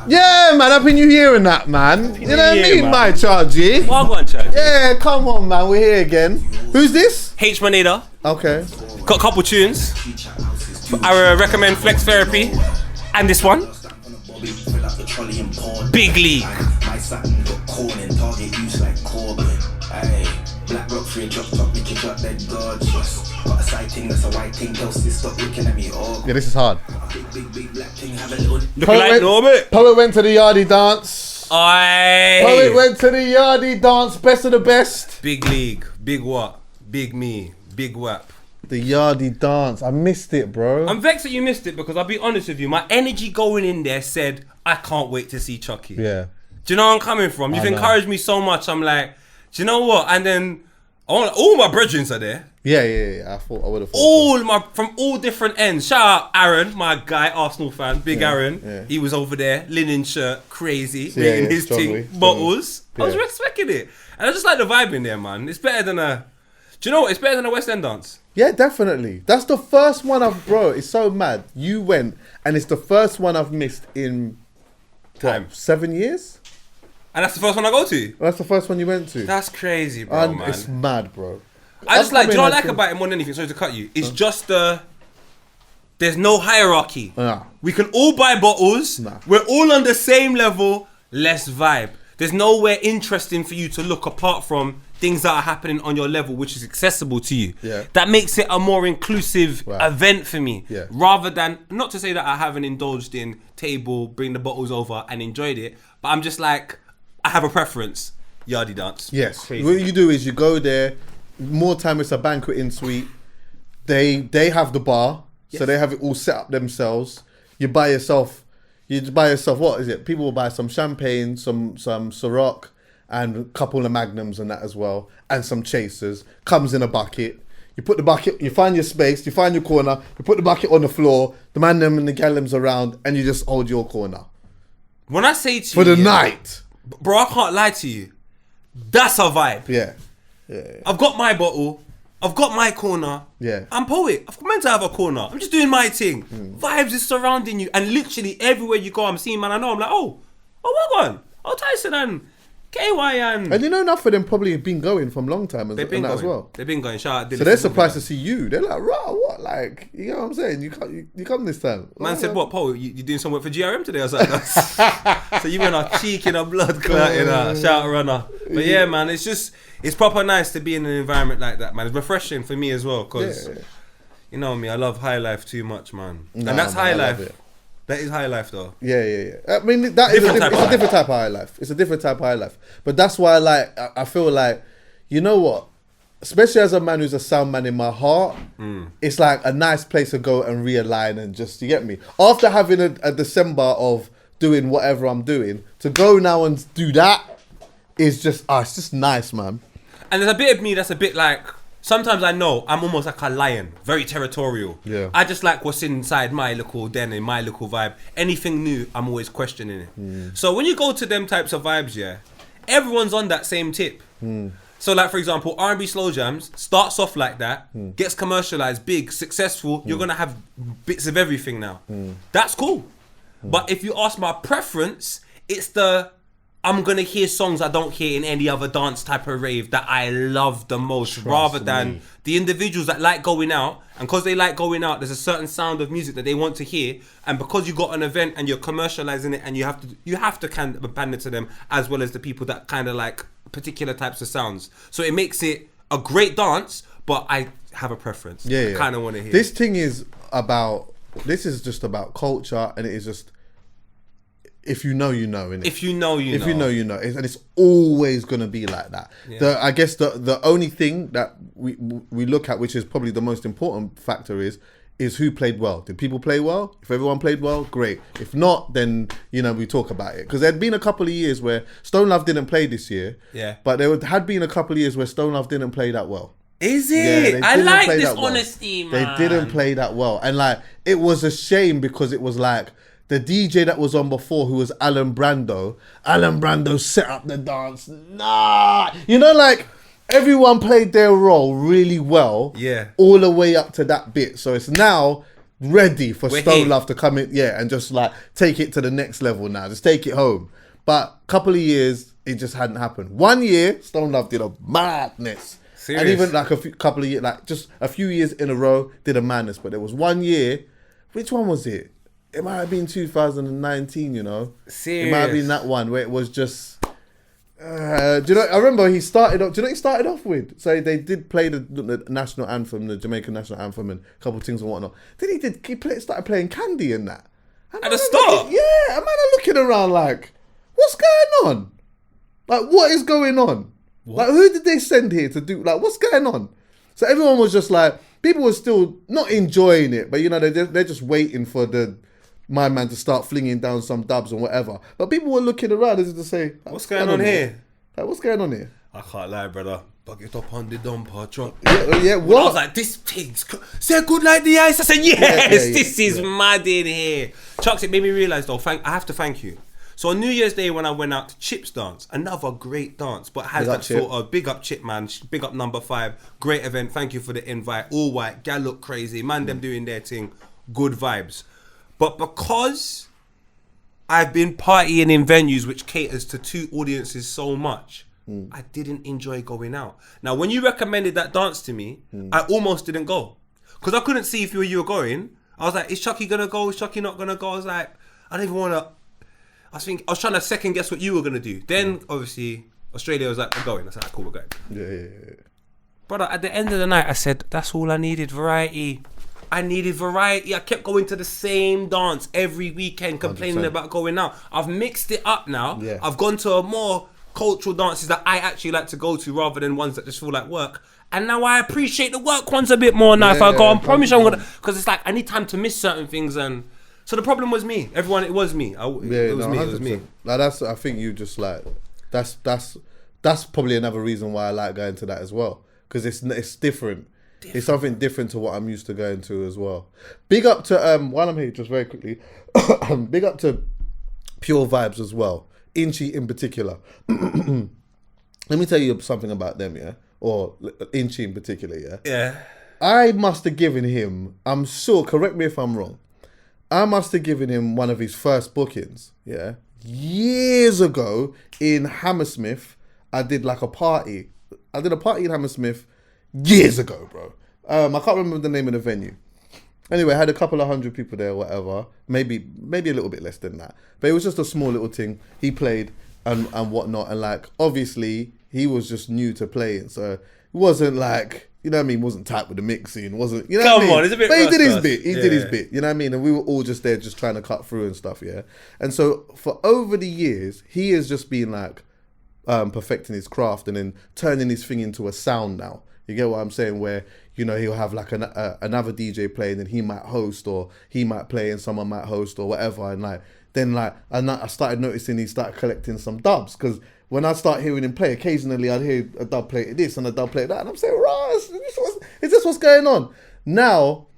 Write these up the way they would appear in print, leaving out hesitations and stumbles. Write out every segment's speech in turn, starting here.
Yeah, man, Happy New Year and that, man. You know what I mean, man. my Chargy? Wagwan, Chuckie. Yeah, come on, man, we're here again. Who's this? Hcpod. Okay. Got a couple tunes. I recommend Flex Therapy. And this one. Big League. Black rock free drop top, make it drop dead gorgeous. Got a side thing, that's a white thing, tell sis stop looking at me. Oh, Yeah, this is hard. big black thing, have a little. Looking like Norbit. Poet went to the Yardie dance. Aye. Poet went to the Yardie dance, best of the best. Big League. Big what? Big me. Big whap. The Yardie dance, I missed it, bro. I'm vexed that you missed it because I'll be honest with you, my energy going in there said, I can't wait to see Chuckie. Yeah. Do you know where I'm coming from? You've I know. encouraged me so much, I'm like, do you know what? And then all my brethren are there. Yeah. I would have thought. From all different ends. Shout out Aaron, my guy, Arsenal fan, big Aaron. Yeah. He was over there, linen shirt, crazy, Yeah, making his strongly. thing, bottles. I was Yeah. respecting it. And I just like the vibe in there, man. It's better than do you know what? It's better than a West End dance. Yeah, definitely. That's the first one bro, it's so mad. You went, and it's the first one I've missed in, Time. 7 years? And that's the first one I go to. That's the first one you went to. That's crazy, bro, And man. it's mad, bro. I just like, do you know what I like I've about it more than anything? Sorry to cut you. It's just there's no hierarchy. Nah. We can all buy bottles. Nah. We're all on the same level. Let's vibe. There's nowhere interesting for you to look apart from things that are happening on your level, which is accessible to you. Yeah. That makes it a more inclusive Right. event for me. Yeah. Rather than, not to say that I haven't indulged in table, bring the bottles over and enjoyed it, but I'm just like, I have a preference. Yardie dance. Yes. Crazy. What you do is you go there. More time it's a banqueting suite. They have the bar, so they have it all set up themselves. You buy yourself what is it? People will buy some champagne, some Ciroc, and a couple of Magnums and that as well, and some chasers. Comes in a bucket. You put the bucket. You find your space. You find your corner. You put the bucket on the floor. The man them and the gallums around, and you just hold your corner When I say to for you, the night. bro, I can't lie to you. That's a vibe. Yeah. I've got my bottle. I've got my corner. Yeah. I'm poet. I'm meant to have a corner. I'm just doing my thing. Vibes is surrounding you. And literally everywhere you go, I'm seeing man I know. I'm like, what one? Oh, Tyson and KY and... And you know, enough of them probably have been going from long time They've been and that going. as well. They've been going. Shout out Dylan. So they're surprised to see you. They're like, rah, what? Like, you know what I'm saying? You come this time. Man said, what, Paul, you doing some work for GRM today or something? So you been a cheek in a blood clot in a shout runner. But yeah, man, it's proper nice to be in an environment like that, man. It's refreshing for me as well, because, you know me, I love high life too much, man. And that's high life. That is high life, though. Yeah. I mean, it's a different type of high life. It's a different type of high life. But that's why, I feel like, you know what? Especially as a man who's a sound man in my heart, it's like a nice place to go and realign and just, you get me? After having a December of doing whatever I'm doing, to go now and do that is just, it's just nice, man. And there's a bit of me that's a bit like, sometimes I know I'm almost like a lion, very territorial. Yeah. I just like what's inside my little den and my little vibe. Anything new, I'm always questioning it. So when you go to them types of vibes, everyone's on that same tip. So like, for example, R&B slow jams starts off like that, gets commercialized, big, successful. You're going to have bits of everything now. That's cool. But if you ask my preference, it's I'm going to hear songs I don't hear in any other dance type of rave that I love the most, rather than the individuals that like going out. And because they like going out, there's a certain sound of music that they want to hear. And because you got an event and you're commercializing it, and you have to kind of pander to them, as well as the people that kind of like particular types of sounds. So it makes it a great dance, but I have a preference. I kind of want to hear. This thing is just about culture, and it is just, if you know, you know, innit? If you know, you know. If you know, you know. And it's always going to be like that. Yeah. I guess the only thing that we look at, which is probably the most important factor, is who played well. Did people play well? If everyone played well, great. If not, then, we talk about it. Because there had been a couple of years where Stone Love didn't play this year. Yeah. But there had been a couple of years where Stone Love didn't play that well. Is it? Yeah, I like this honesty, man. They didn't play that well. And it was a shame, because it was like, the DJ that was on before, who was Alan Brando set up the dance. Everyone played their role really well. Yeah. All the way up to that bit. So it's now ready for We're Stone here. Love to come in, and just like take it to the next level now. Just take it home. But a couple of years, it just hadn't happened. 1 year, Stone Love did a madness. Serious? And even like couple of years, like just a few years in a row, did a madness. But there was 1 year, which one was it? It might have been 2019, you know? Serious? It might have been that one where it was just... do you know? I remember he started off. Do you know what he started off with? So they did play the national anthem, the Jamaican national anthem, and a couple of things and whatnot. Then started playing Candy and that. And At the start? Yeah, a man are looking around like, what's going on? Like, what is going on? Like, who did they send here to do? Like, what's going on? So everyone was just like, people were still not enjoying it, but you know, they're just waiting for my man to start flinging down some dubs and whatever. But people were looking around as if to say, like, What's going on here? Like, what's going on here? I can't lie, brother. Bucket up on the dumper truck. Yeah, When I was what? like, this pig's... Say good like the ice. I said, yes, this is mad in here. Chucks, it made me realise, though, I have to thank you. So on New Year's Day when I went out to Chip's dance, another great dance, but has Big up that Chip. sort of big up Chip, man, big up number 5, great event, thank you for the invite, all white, gal look crazy, man them doing their thing, good vibes. But because I've been partying in venues which caters to 2 audiences so much, I didn't enjoy going out. Now when you recommended that dance to me, I almost didn't go. Because I couldn't see if you were going. I was like, is Chuckie gonna go? Is Chuckie not gonna go? I was like, I don't even wanna... I was trying to second guess what you were going to do. Then, obviously, Australia was like, we're going. I said, cool, we're going. Yeah. Brother, at the end of the night, I said, that's all I needed, variety. I needed variety. I kept going to the same dance every weekend, complaining 100%. about going out. I've mixed it up now. Yeah. I've gone to a more cultural dances that I actually like to go to rather than ones that just feel like work. And now I appreciate the work ones a bit more now. If I go, I promise you I'm going to... Because it's like, I need time to miss certain things and... So the problem was me. Everyone, it was me. It was me. Like I think you just like that's probably another reason why I like going to that as well, because it's different. It's something different to what I'm used to going to as well. Big up to while I'm here, just very quickly, big up to Pure Vibes as well. Inchy in particular. Let me tell you something about them, yeah, or Inchy in particular, yeah. Yeah. I must have given him. I'm sure. Correct me if I'm wrong. I must have given him one of his first bookings, yeah. Years ago in Hammersmith, I did like a party. I did a party in Hammersmith years ago, bro. I can't remember the name of the venue. Anyway, I had a couple of 100 people there, whatever. Maybe a little bit less than that. But it was just a small little thing. He played and whatnot. And like, obviously, he was just new to playing. So it wasn't like... You know what I mean? Wasn't tight with the mixing, wasn't... You know what I mean? Come on, it's a bit But he did his rusty. bit. He did his bit. You know what I mean? And we were all just there just trying to cut through and stuff, yeah? And so for over the years, he has just been like perfecting his craft and then turning his thing into a sound now. You get what I'm saying? Where, you know, he'll have like another DJ playing and he might host, or he might play and someone might host or whatever. And like, then like, and I started noticing he started collecting some dubs, because when I start hearing him play, occasionally I'd hear a dub play this and a dub play that, and I'm saying, Ross, is this what's going on? Now,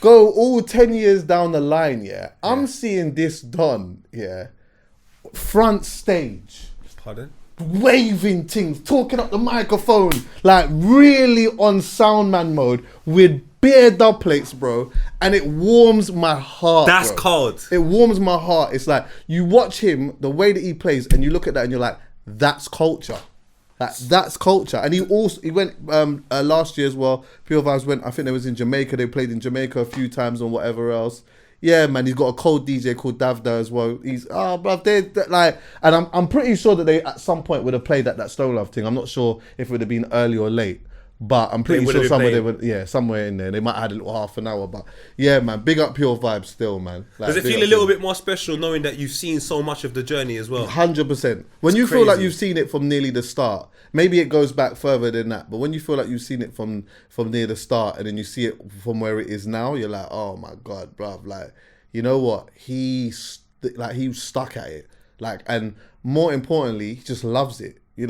go all 10 years down the line, yeah, I'm seeing this done, yeah, front stage, Pardon? waving things, talking up the microphone, like really on soundman mode with bare dub plates, bro, and it warms my heart. That's bro. cold. It warms my heart. It's like you watch him, the way that he plays, and you look at that and you're like, that's culture. That's culture. And he went last year as well. Pure Vibes went, I think they was in Jamaica. They played in Jamaica a few times and whatever else. Yeah, man, he's got a cold DJ called Davda as well. He's bruv, they're like, and I'm pretty sure that they at some point would have played that Stone Love thing. I'm not sure if it would have been early or late, but I'm pretty sure somewhere in there. They might have had a little half an hour, but yeah, man, big up Pure Vibes still, man. Like, Does it feel a little bit more special knowing that you've seen so much of the journey as well? 100%. When you feel like you've seen it from nearly the start, maybe it goes back further than that, but when you feel like you've seen it from near the start and then you see it from where it is now, you're like, oh my God, bruv, like, you know what? He stuck at it. Like, and more importantly, he just loves it. He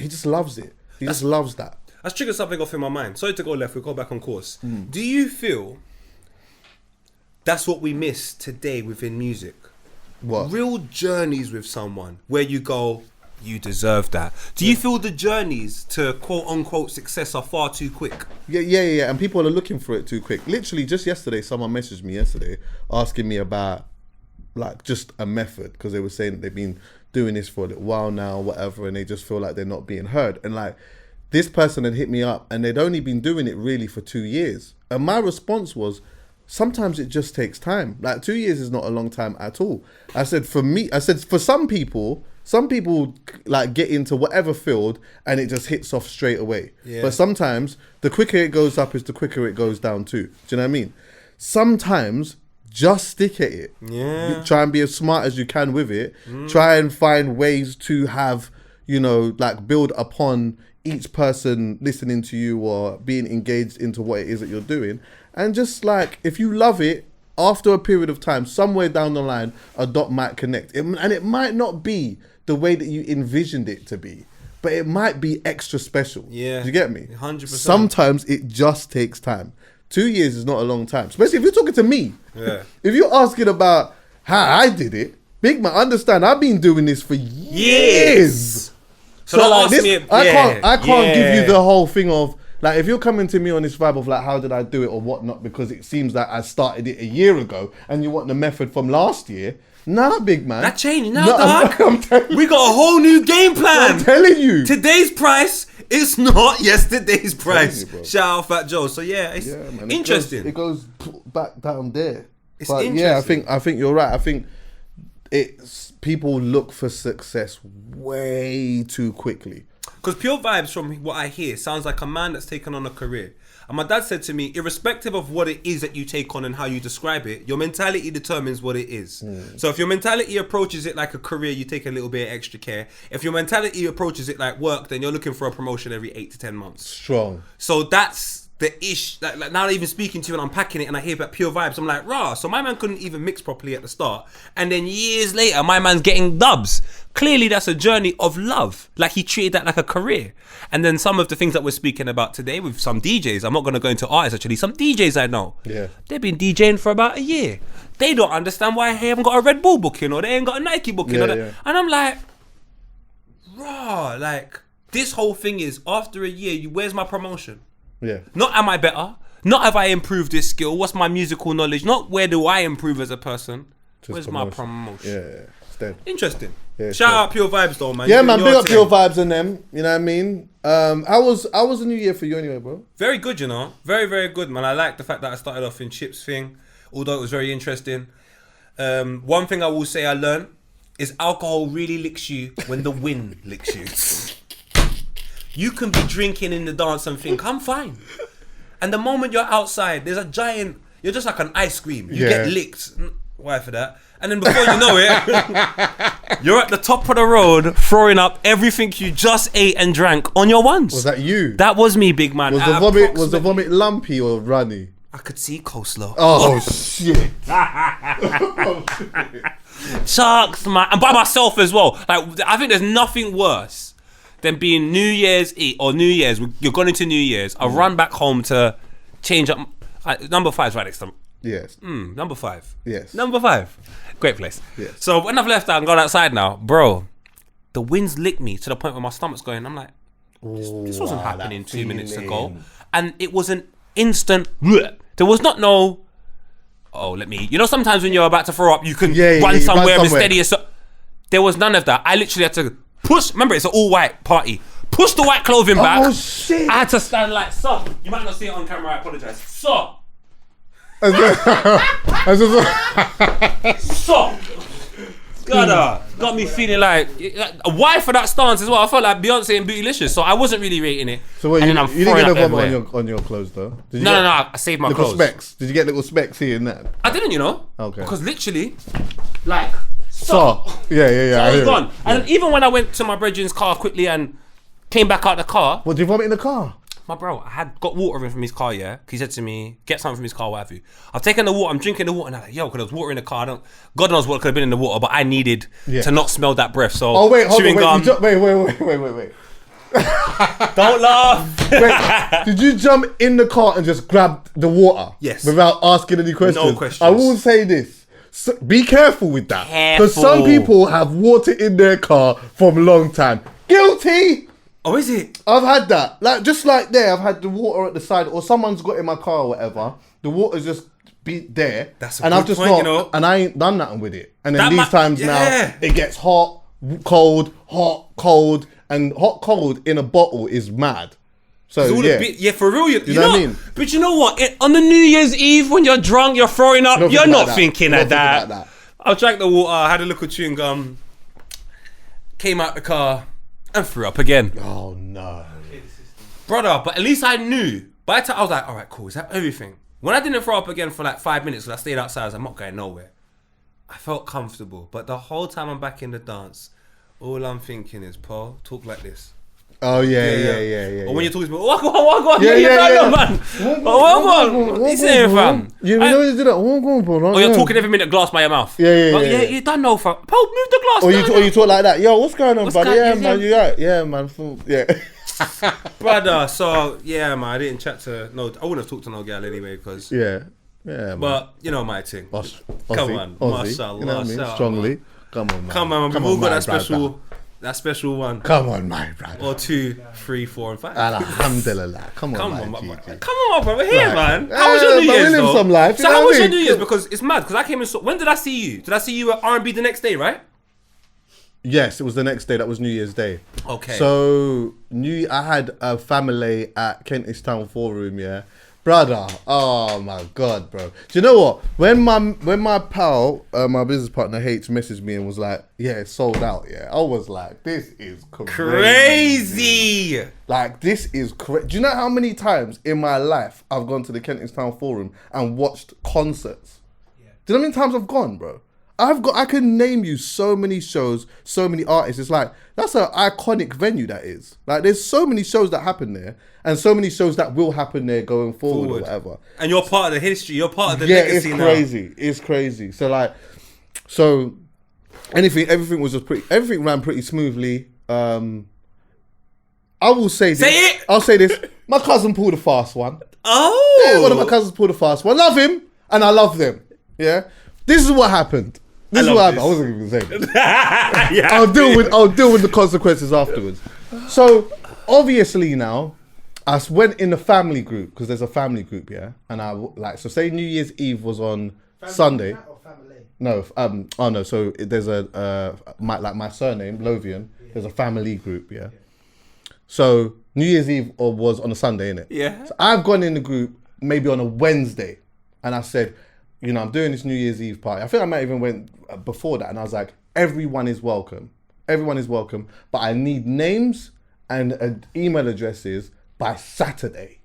just loves it. He just loves that. That's triggered something off in my mind. Sorry to go left, we'll go back on course. Do you feel that's what we miss today within music? What? Real journeys with someone where you go, You deserve that. Do you feel the journeys to quote unquote success are far too quick? Yeah. And people are looking for it too quick. Literally, just yesterday, someone messaged me asking me about like just a method, because they were saying that they've been doing this for a little while now, whatever, and they just feel like they're not being heard. And like, this person had hit me up, and they'd only been doing it really for 2 years. And my response was, sometimes it just takes time. Like 2 years is not a long time at all. I said, for some people like get into whatever field and it just hits off straight away. Yeah. But sometimes the quicker it goes up is the quicker it goes down too. Do you know what I mean? Sometimes just stick at it. Yeah. Try and be as smart as you can with it. Try and find ways to have, like build upon each person listening to you or being engaged into what it is that you're doing. And just like, if you love it, after a period of time, somewhere down the line, a dot might connect. And it might not be the way that you envisioned it to be, but it might be extra special. Yeah. Do you get me? 100%. Sometimes it just takes time. 2 years is not a long time, especially if you're talking to me. Yeah. If you're asking about how I did it, big man, understand, I've been doing this for years. So like this, I can't give you the whole thing of, like, if you're coming to me on this vibe of like, how did I do it or whatnot, because it seems like I started it a year ago and you want the method from last year. Nah, big man. That changed now, dog. We got a whole new game plan. I'm telling you. Today's price is not yesterday's price. Shout out Fat Joe. So yeah, it's interesting. It goes back down there. It's interesting. I think you're right. I think it's people look for success way too quickly. Because Pure Vibes, from what I hear, sounds like a man that's taken on a career. And my dad said to me, irrespective of what it is that you take on and how you describe it, your mentality determines what it is. So if your mentality approaches it like a career, you take a little bit of extra care. If your mentality approaches it like work, then you're looking for a promotion every 8 to 10 months. Strong. So that's the ish. Like now even speaking to you and unpacking it and I hear about Pure Vibes, I'm like, rah, so my man couldn't even mix properly at the start. And then years later, my man's getting dubs. Clearly that's a journey of love. Like he treated that like a career. And then some of the things that we're speaking about today with some DJs, I'm not going to go into artists actually, some DJs I know. Yeah. They've been DJing for about a year. They don't understand why they haven't got a Red Bull booking or they ain't got a Nike booking. And I'm like, rah, like this whole thing is after a year, where's my promotion? Yeah. Not am I better? Not have I improved this skill? What's my musical knowledge? Not where do I improve as a person? Just where's my promotion? Yeah. It's dead. Interesting. Yeah, Shout out Pure Vibes though, man. Yeah, man. Big up Pure Vibes and them. You know what I mean? How was the new year for you anyway, bro? Very good, you know. Very, very good, man. I like the fact that I started off in Chip's thing, although it was very interesting. One thing I will say I learned is alcohol really licks you when the wind licks you. You can be drinking in the dance and think, I'm fine. And the moment you're outside, there's a giant, you're just like an ice cream. You get licked. Why for that? And then before you know it, you're at the top of the road throwing up everything you just ate and drank on your ones. Was that you? That was me, big man. Was the vomit lumpy or runny? I could see coleslaw. Oh shit. Chucks, man. And by myself as well. Like, I think there's nothing worse than being New Year's Eve or New Year's. You're going into New Year's. I run back home to change up. Number 5 is right next to me. Yes. Number 5. Yes. Number 5. Great place. Yes. So when I've left that and gone outside now, bro, the wind's licked me to the point where my stomach's going. I'm like, this wasn't happening 2 minutes ago. And it was an instant. There was not no. Let me. You know, sometimes when you're about to throw up, you can run somewhere and steady yourself. There was none of that. I literally had to push. Remember, it's an all-white party. Push the white clothing back. Oh shit! I had to stand like so. You might not see it on camera. I apologize. So. Got me feeling like why for that stance as well. I felt like Beyonce and Bootylicious, so I wasn't really rating it. So what, you didn't get a vomit on your clothes though? No, I saved my clothes. Specks. Did you get little specks here and that? I didn't, you know. Okay. Because literally, like, so yeah. I was gone. And even when I went to my brethren's car quickly and came back out the car. What, did you vomit in the car? My bro, I had got water in from his car, yeah? He said to me, get something from his car, what have you. I've taken the water, I'm drinking the water, and I'm like, yo, because there was water in the car. God knows what could have been in the water, but I needed to not smell that breath. So, wait, hold on, wait. Don't laugh. Wait, did you jump in the car and just grab the water? Yes. Without asking any questions? No questions. I will say this. So be careful with that. Because some people have water in their car from a long time. Guilty! Oh, is it? I've had that. Like, just like there, I've had the water at the side, or someone's got in my car or whatever. The water's just be there. That's a and good I've just point, not, you know. and I ain't done nothing with it. And then That these times yeah. now, it gets hot, cold, and hot, cold in a bottle is mad. So, yeah, for real. You know what I mean? But you know what? On the New Year's Eve, when you're drunk, you're throwing up, you're not thinking of that. I drank the water, had a little chewing gum, came out the car, and threw up again. Oh, no. Brother, but at least I knew. By the time I was like, all right, cool, is that everything? When I didn't throw up again for like 5 minutes, because I stayed outside, I was like, I'm not going nowhere. I felt comfortable. But the whole time I'm back in the dance, all I'm thinking is, Paul, talk like this. Oh, yeah. Or when you're talking to me, walk on. Yeah. Man. Walk on. You saying, fam? You know you do that. Or you're talking every minute, glass by your mouth. Yeah. You don't know, fam. Paul, move the glass. Or you talk like that. Yo, what's going on, buddy? Yeah, man. You right? Yeah, man. Yeah. Brother, so yeah, man, I didn't chat to I wouldn't have talked to no girl anyway, because man. But you know my thing. Come on, Aussie, mashallah, you know what I mean? mashallah. Strongly. Come on, man. We've all got that special one. Come on, my brother. Or 2, 3, 4, and 5. Alhamdulillah. Come on, my brother. Come on, bro. We're here, man. How was your New but Year's, we live some life, So how was your New Year's? Because it's mad. Because I came in. When did I see you? Did I see you at R&B the next day? Right? Yes, it was the next day. That was New Year's Day. Okay. So I had a family at Kentish Town Forum, yeah. Brother, oh my God, bro. Do you know what? When my pal, my business partner H messaged me and was like, yeah, it's sold out, yeah. I was like, this is crazy. Like, this is crazy. Do you know how many times in my life I've gone to the Kentish Town Forum and watched concerts? Yeah. Do you know how many times I've gone, bro? I can name you so many shows, so many artists. It's like, that's an iconic venue, that is. Like, there's so many shows that happen there, and so many shows that will happen there going forward. Or whatever. And you're part of the history, you're part of the legacy now. It's crazy. So everything ran pretty smoothly. I will say this. I'll say this. My cousin pulled a fast one. Oh! Yeah, one of my cousins pulled a fast one. Love him, and I love them. Yeah? This is what happened. I wasn't even saying it. Yeah, I'll deal with the consequences afterwards. So obviously now, I went in the family group, because there's a family group, yeah. And say New Year's Eve was on Sunday. Or family? No, So there's my surname Lovian. Yeah. There's a family group, yeah. So New Year's Eve was on a Sunday, innit? Yeah. So I've gone in the group maybe on a Wednesday, and I said, you know, I'm doing this New Year's Eve party. I think I might even went before that, and I was like, everyone is welcome. Everyone is welcome, but I need names and email addresses by Saturday.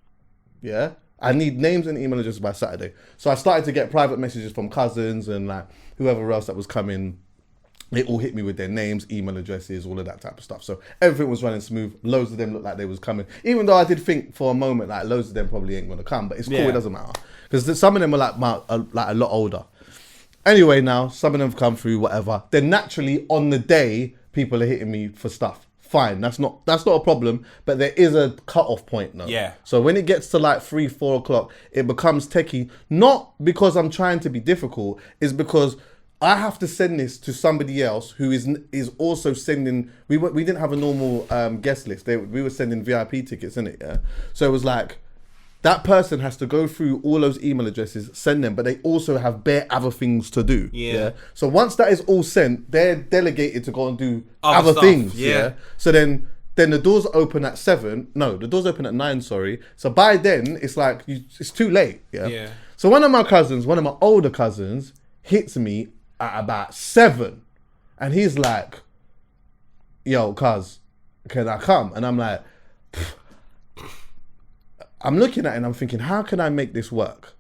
Yeah? I need names and email addresses by Saturday. So I started to get private messages from cousins and like whoever else that was coming. They all hit me with their names, email addresses, all of that type of stuff. So everything was running smooth. Loads of them looked like they was coming. Even though I did think for a moment, like loads of them probably ain't gonna come, but it's cool, it doesn't matter. Because some of them are like a lot older. Anyway, now, some of them have come through, whatever. Then naturally, on the day, people are hitting me for stuff. Fine, that's not a problem, but there is a cut-off point now. Yeah. So when it gets to like 3, 4 o'clock, it becomes techie. Not because I'm trying to be difficult, it's because I have to send this to somebody else who is also sending. We didn't have a normal guest list. We were sending VIP tickets, innit? Yeah. So it was like that person has to go through all those email addresses, send them, but they also have bare other things to do. Yeah. So once that is all sent, they're delegated to go and do other stuff, things. yeah. So then the doors open at 7. No, the doors open at 9. Sorry. So by then it's like it's too late. Yeah. Yeah. So one of my older cousins, hits me at about 7, and he's like, "Yo, cuz, can I come?" And I'm like, I'm looking at it and I'm thinking, how can I make this work?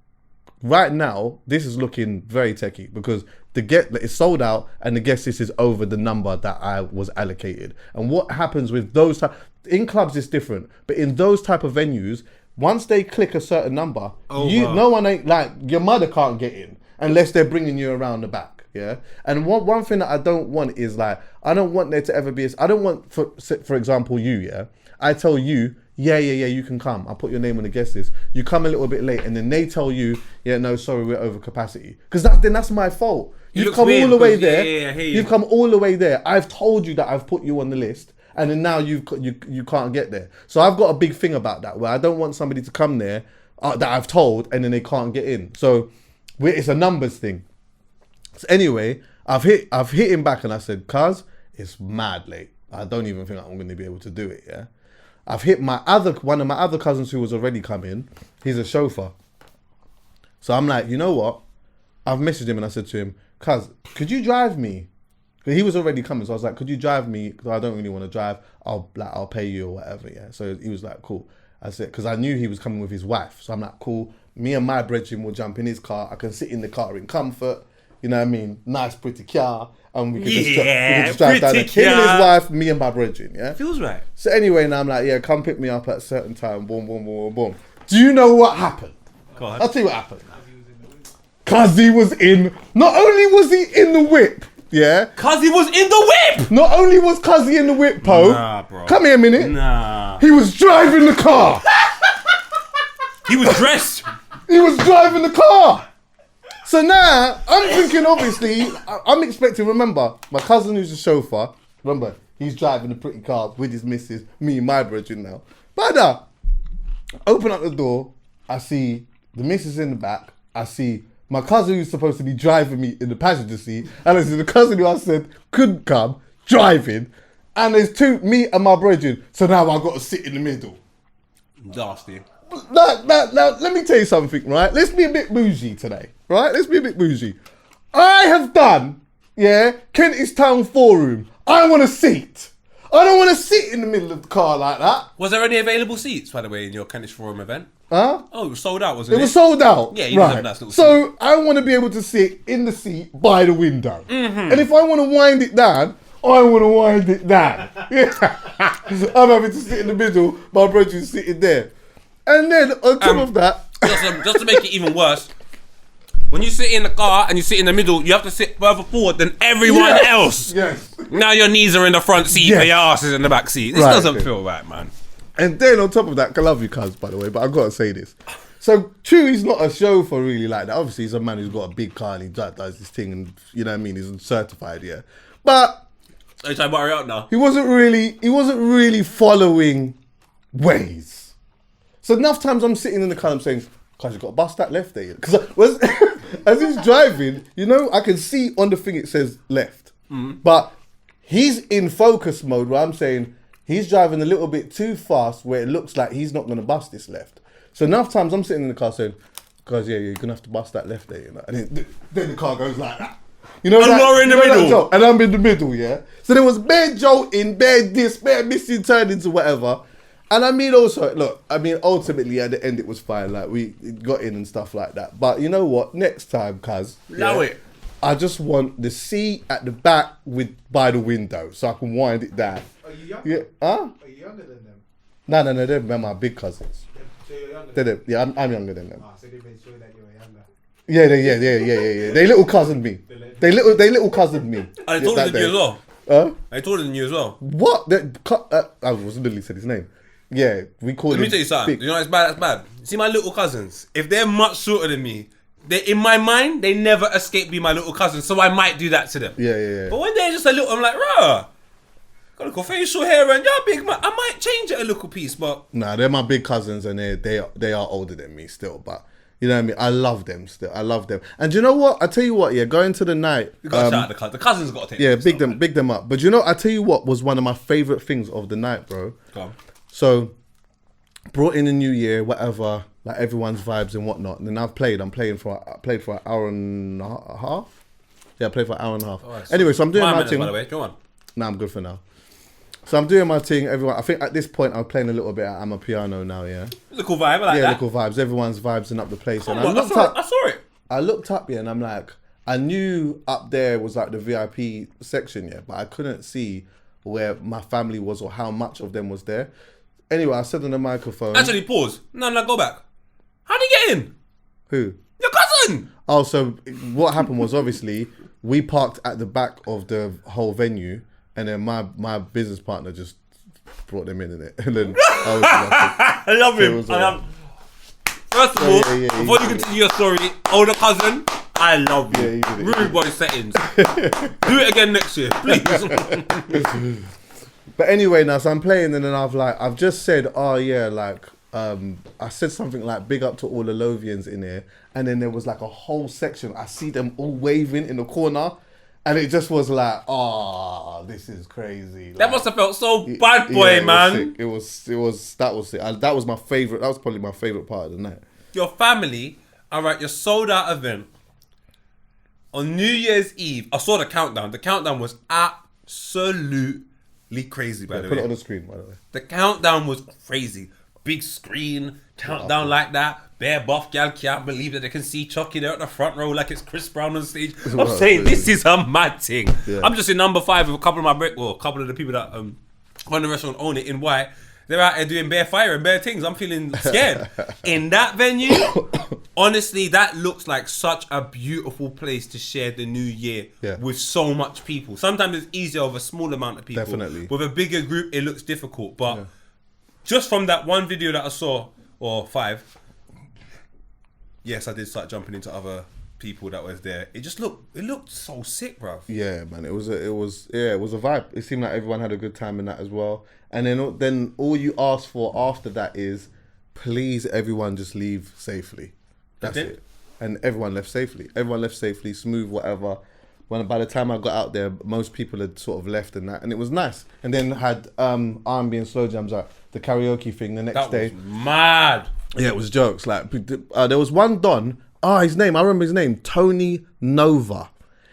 Right now, this is looking very techie because it's sold out and the guest list is over the number that I was allocated. And what happens with those in clubs is different, but in those type of venues, once they click a certain number, no one ain't like your mother can't get in unless they're bringing you around the back. Yeah. And one thing that I don't want is like, I don't want there to ever be, I don't want, for example, you, yeah, I tell you, yeah, you can come. I'll put your name on the guest list. You come a little bit late, and then they tell you, yeah, no, sorry, we're over capacity. Because that's my fault. You've come all the way there. You've come all the way there. I've told you that I've put you on the list, and then now you can't get there. So I've got a big thing about that, where I don't want somebody to come there that I've told, and then they can't get in. So it's a numbers thing. So anyway, I've hit him back, and I said, cuz, it's mad late. I don't even think I'm going to be able to do it, yeah? I've hit one of my other cousins who was already coming. He's a chauffeur. So I'm like, you know what? I've messaged him and I said to him, cuz, could you drive me? Because he was already coming. So I was like, could you drive me? Because I don't really want to drive. I'll pay you or whatever, yeah? So he was like, cool. I said, because I knew he was coming with his wife. So I'm like, cool. Me and my brethren will jump in his car. I can sit in the car in comfort. You know what I mean? Nice, pretty car. And we can just drive down there. Him and his wife, me and my brethren, yeah? Feels right. So anyway, now I'm like, yeah, come pick me up at a certain time. Boom, boom, boom, boom, boom. Do you know what happened? Go on. I'll tell you what happened. Cuz he was in, not only was he in the whip, yeah? Cuz he was in the whip! Not only was Cuzzy in the whip, Po. Nah, bro. Come here a minute. Nah. He was driving the car. He was dressed. He was driving the car. So now, I'm thinking, obviously, I'm expecting, remember, my cousin who's a chauffeur, remember, he's driving a pretty car with his missus, me and my brethren now. But open up the door, I see the missus in the back, I see my cousin who's supposed to be driving me in the passenger seat, and I see the cousin who I said couldn't come, driving, and there's me and my brethren, so now I've got to sit in the middle. Nasty. Now, let me tell you something, right? Let's be a bit bougie today, right? Let's be a bit bougie. I have done, Kentish Town Forum. I want a seat. I don't want to sit in the middle of the car like that. Was there any available seats, by the way, in your Kentish Forum event? Huh? Oh, it was sold out, wasn't it? It was sold out. Yeah, you deserve a nice little seat. So I want to be able to sit in the seat by the window. Mm-hmm. And if I want to wind it down, I want to wind it down. I'm having to sit in the middle, my brother's sitting there. And then on top of that... just to make it even worse, when you sit in the car and you sit in the middle, you have to sit further forward than everyone else. Yes. Now your knees are in the front seat, but your ass is in the back seat. This doesn't feel right, man. And then on top of that, I love you, cuz, by the way, but I've got to say this. So, true, he's not a chauffeur really like that. Obviously, he's a man who's got a big car and he does this thing and, you know what I mean, he's certified, yeah. But... Are you trying to worry out now? He wasn't really following ways. So enough times I'm sitting in the car, I'm saying, "Cuz, you got to bust that left there." Because as he's driving, you know, I can see on the thing it says left, but he's in focus mode where I'm saying he's driving a little bit too fast, where it looks like he's not going to bust this left. So enough times I'm sitting in the car saying, "Cuz, yeah, you're gonna have to bust that left there," you know. And then the car goes like that. You know, and you're in the middle. And I'm in the middle, yeah. So there was bare jolting, bare this, bare missing turnings or whatever. And I mean, also, look, ultimately at the end it was fine. Like, we got in and stuff like that. But you know what? Next time, cuz, I just want the seat at the back by the window so I can wind it down. Are you younger? Yeah, huh? Are you younger than them? No, they're my big cousins. So you're younger than them? Yeah, I'm younger than them. So they made sure that you were younger. Yeah. They little cousin me. They little cousin me. I told than you as well. Huh? I told than you as well. What? I was literally said his name. Yeah, we call him. Let me tell you something. You know, it's bad. That's bad. See, my little cousins, if they're much shorter than me, in my mind, they never escape being my little cousins. So I might do that to them. Yeah. But when they're just a little, I'm like, rah, got a little facial hair and you're big man. I might change it a little piece, but nah, they're my big cousins and they are older than me still. But you know what I mean. I love them still. I love them. And you know what? I tell you what. Yeah, going to the night. You got to shout out the cousins. Got to take. Yeah, big them up. But you know, I tell you what was one of my favorite things of the night, bro. Go on. So, brought in the new year, whatever, like everyone's vibes and whatnot. And then I played for an hour and a half. Yeah, I played for an hour and a half. Right, anyway, so I'm doing my thing. By the way, go on. Nah, I'm good for now. So I'm doing my thing. Everyone, I think at this point I'm playing a little bit. I'm a piano now. Yeah. It's a cool vibe. I like that. Yeah, cool vibes. Everyone's vibes and up the place. And I saw it. I looked up, yeah, and I'm like, I knew up there was like the VIP section, yeah, but I couldn't see where my family was or how much of them was there. Anyway, I said on the microphone. Actually, pause. No, go back. How did he get in? Who? Your cousin. Oh, so what happened was obviously we parked at the back of the whole venue, and then my business partner just brought them in it, and then I was like, I love him. it was alright. First of all, yeah, before you continue your story, older cousin, I love you. Yeah, he did it. Rude boy settings. Do it again next year, please. But anyway, now so I'm playing, and then I've just said, oh yeah, like I said something like big up to all the Lothians in here, and then there was like a whole section. I see them all waving in the corner, and it just was like, oh, this is crazy. That Like, must have felt so bad, boy, it man. was sick. That was it. That was my favorite. That was probably my favorite part of the night. Your family, all right, your sold out event on New Year's Eve. I saw the countdown. The countdown was absolutely crazy, by the Put way. it on the screen, by the way. The countdown was crazy. Big screen, countdown like that. Bare buff gal can't believe that they can see Chuckie there at the front row like it's Chris Brown on stage. I'm saying this is a mad thing. Yeah. I'm just in number 5 with a couple of a couple of the people that run the restaurant own it in white. They're out there doing bare fire and bare things. I'm feeling scared. In that venue, honestly, that looks like such a beautiful place to share the new year with so much people. Sometimes it's easier with a small amount of people. Definitely. With a bigger group, it looks difficult. But just from that one video that I saw, or 5, yes, I did start jumping into other people that was there. It looked so sick, bro. Yeah, man. It was a vibe. It seemed like everyone had a good time in that as well. And then all you ask for after that is, please, everyone just leave safely. That's it. And everyone left safely. Smooth, whatever. By the time I got out there, most people had sort of left and that, and it was nice. And then had R&B and slow jams, like the karaoke thing the next day. That was mad. Yeah, it was jokes. Like there was one Don. I remember his name, Tony Nova.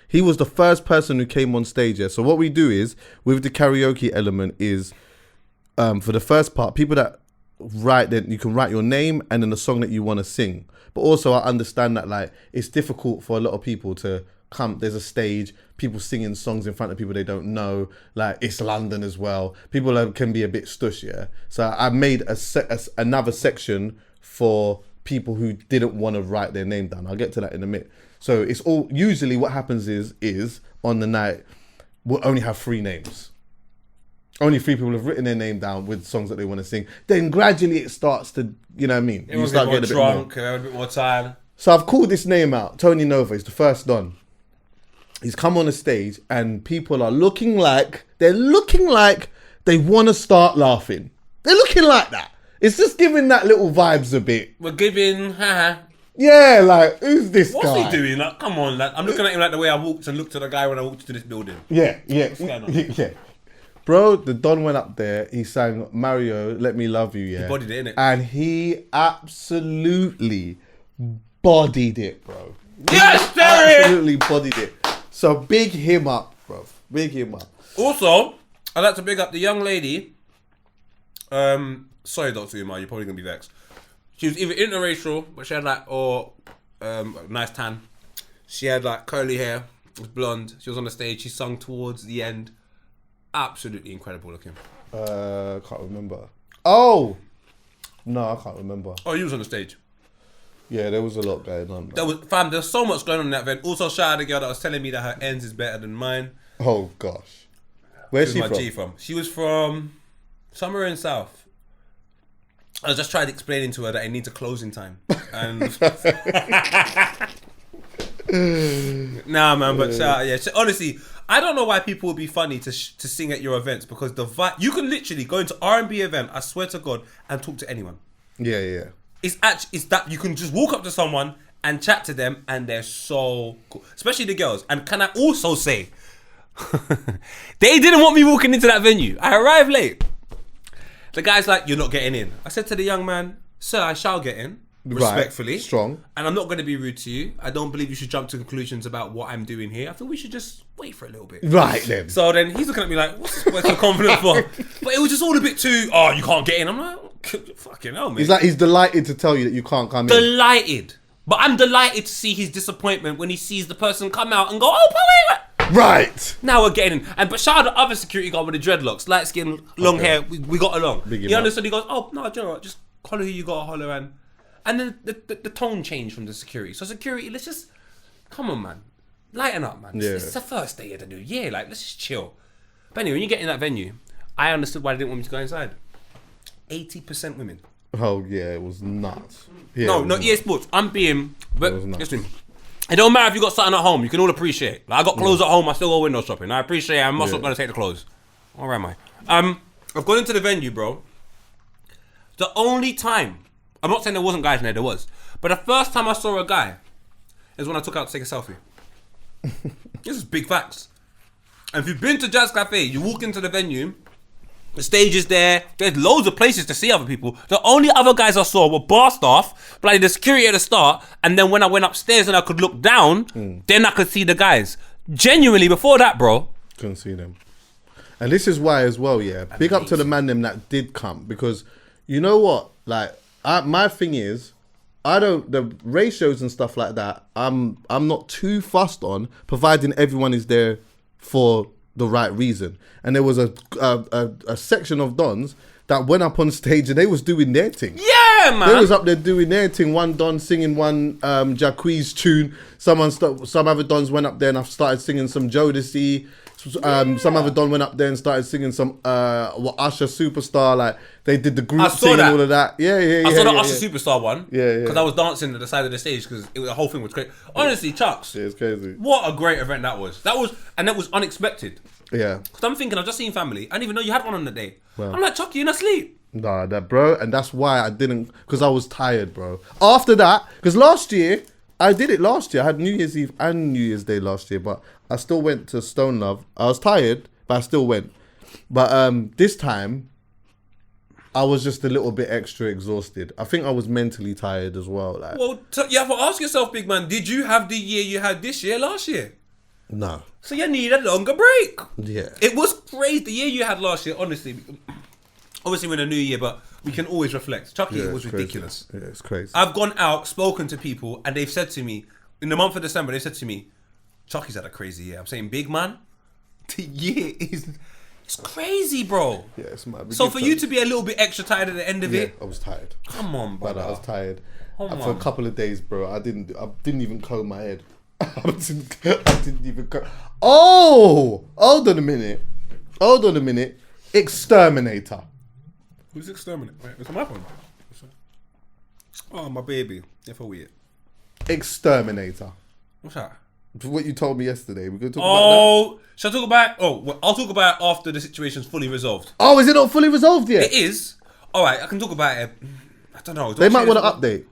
He was the first person who came on stage. Yeah. So what we do is with the karaoke element is for the first part, people that write, then you can write your name and then the song that you want to sing. But also I understand that like it's difficult for a lot of people to come. There's a stage, people singing songs in front of people they don't know. Like it's London as well. People can be a bit stush. Yeah. So I made another section for people who didn't want to write their name down. I'll get to that in a minute. So it's all, usually what happens is on the night, we'll only have 3 names. Only 3 people have written their name down with songs that they want to sing. Then gradually it starts to, you know what I mean? You start getting a bit drunk, a bit more time. So I've called this name out, Tony Nova. He's the first Don. He's come on the stage and people are looking like they want to start laughing. They're looking like that. It's just giving that little vibes a bit. We're giving, Yeah, like, who's this guy? What's he doing? Like, come on, like, I'm looking at him like the way I walked and looked at the guy when I walked to this building. Yeah. going on? Yeah. Bro, the Don went up there, he sang Mario, Let Me Love You, yeah. He bodied it, innit? And he absolutely bodied it, bro. Yes, Derek! Absolutely bodied it. So big him up, bro. Big him up. Also, I'd like to big up the young lady. Sorry, Dr. Umar, you're probably going to be vexed. She was either interracial, but she had like, nice tan. She had like curly hair, was blonde. She was on the stage, she sung towards the end. Absolutely incredible looking. Can't remember. Oh! No, I can't remember. Oh, you was on the stage. Yeah, there was a lot going on. There's so much going on in that event. Also, shout out to the girl that was telling me that her ends is better than mine. Oh, gosh. Where's she my from? G from? She was from somewhere in South. I was just trying to explain to her that it needs a closing time. And nah, man, but yeah. So, honestly, I don't know why people would be funny to sing at your events, because the vibe, you can literally go into R&B event, I swear to God, and talk to anyone. Yeah. It's that you can just walk up to someone and chat to them, and they're so cool, especially the girls. And can I also say, they didn't want me walking into that venue. I arrived late. The guy's like, "You're not getting in." I said to the young man, "Sir, I shall get in, respectfully, right. Strong, and I'm not going to be rude to you. I don't believe you should jump to conclusions about what I'm doing here. I think we should just wait for a little bit." Right then. So then he's looking at me like, "What's so confident for?" But it was just all a bit too, "Oh, you can't get in." I'm like, "Fucking hell, man." He's like, he's delighted to tell you that you can't come in. Delighted. But I'm delighted to see his disappointment when he sees the person come out and go, "Oh, but wait. Right. Now we're getting in." But shout out the other security guard with the dreadlocks, light skin, long hair. We got along. He understood. He goes, "Oh no, do you know what? Just holler who you got to holler." And then the tone changed from the security. So security, let's just, come on, man, lighten up, man. Yeah. It's the first day of the new year. Like, let's just chill. But anyway, when you get in that venue, I understood why they didn't want me to go inside. 80% women. Oh yeah, it was nuts. Yeah, No, it was not EA nuts. Sports. I'm being. But was nuts. listen, it don't matter if you got something at home. You can all appreciate. Like, I got clothes at home. I still go window shopping. I appreciate it. I'm also gonna take the clothes. Where am I? I've gone into the venue, bro. The only time, I'm not saying there wasn't guys in there was, but the first time I saw a guy is when I took out to take a selfie. This is big facts. And if you've been to Jazz Cafe, you walk into the venue, the stage is there, there's loads of places to see other people. The only other guys I saw were bar staff, like the security at the start, and then when I went upstairs and I could look down, then I could see the guys. Genuinely, before that, bro. Couldn't see them. And this is why as well, yeah. Big up to the man them that did come, because you know what? Like, my thing is, the ratios and stuff like that, I'm not too fussed on, providing everyone is there for the right reason. And there was a section of dons that went up on stage and they was doing their thing. Yeah, man. They was up there doing their thing. One don singing one Jacquees tune. Some other dons went up there and I started singing some Jodeci. Some other don went up there and started singing some Usher Superstar. Like, they did the group thing and all of that. Yeah. I saw the Usher Superstar one. Yeah. Because I was dancing at the side of the stage because the whole thing was great. Honestly, Chucks. Yeah, it's crazy. What a great event that was. That was unexpected. Yeah. Because I'm thinking, I've just seen family. I didn't even know you had one on the day. Well. I'm like, Chuckie, you're not asleep. Nah, that bro, and that's why I didn't, because I was tired, bro. After that, because last year, I did it last year. I had New Year's Eve and New Year's Day last year, but I still went to Stone Love. I was tired, but I still went. But this time, I was just a little bit extra exhausted. I think I was mentally tired as well. Like, Well, you have to ask yourself, big man, did you have the year you had this year last year? no. So you need a longer break. Yeah. It was crazy. The year you had last year, honestly, obviously we're in a new year, but we can always reflect. Chuckie, it was it's crazy. ridiculous. Yeah, it's crazy. I've gone out, spoken to people, and they've said to me, in the month of December, they said to me, Chuckie's had a crazy year. I'm saying, big man, the year it's crazy, bro. Yeah, it's mad. So for you to be a little bit extra tired at the end of yeah, it, I was tired. come on, But brother. I was tired. Come For a on. couple of days, bro, I didn't even comb my head. I didn't even comb. Oh! Hold on a minute. Exterminator. Who's exterminate? Wait, it's on my phone. Oh, my baby. If I weird. Exterminator. What's that? What you told me yesterday. We're going to talk about that? Shall I talk about? Oh, well, I'll talk about it after the situation's fully resolved. Oh, is it not fully resolved yet? It is. All right, I can talk about it. I don't know. They might want to update.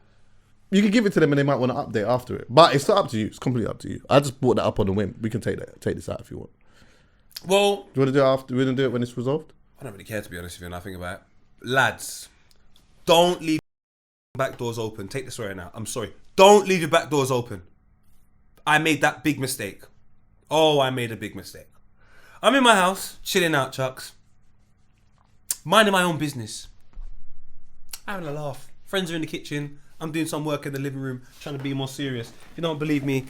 You can give it to them and they might want to update after it. But it's not up to you. It's completely up to you. I just brought that up on a whim. We can take this out if you want. Well, Do you want to do it after? We're going to do it when it's resolved? I don't really care, to be honest with you, and I think about it. Lads, don't leave back doors open. Take the swear now. I'm sorry. Don't leave your back doors open. I made that big mistake. Oh, I made a big mistake. I'm in my house, chilling out, Chucks. Minding my own business. Having a laugh. Friends are in the kitchen. I'm doing some work in the living room, trying to be more serious. If you don't believe me,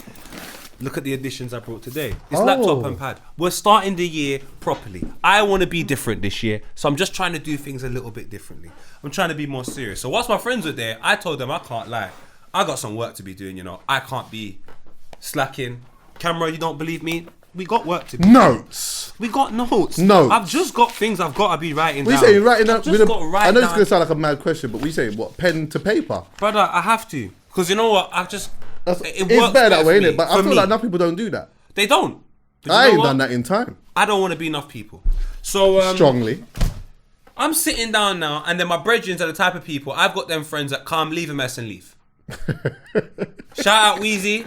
look at the additions I brought today. It's laptop and pad. We're starting the year properly. I want to be different this year, so I'm just trying to do things a little bit differently. I'm trying to be more serious. So whilst my friends were there, I told them I can't lie. I got some work to be doing, you know. I can't be slacking. Camera, you don't believe me? We got work to do. Notes. We got notes. Notes. I've just got things I've got to be writing What down. you say? You're writing I've up just with a, got to write I know it's down. going to sound like a mad question, but we say what? Pen to paper? Brother, I have to. Because you know what? I've just... It's works better that way, for isn't me, it? But I for feel me. like enough people don't do that. They don't. But you I know ain't what? done that in time. I don't want to be enough people. So Strongly. I'm sitting down now, and then my brethrens are the type of people, I've got them friends that come, leave a mess and leave. Shout out Wheezy.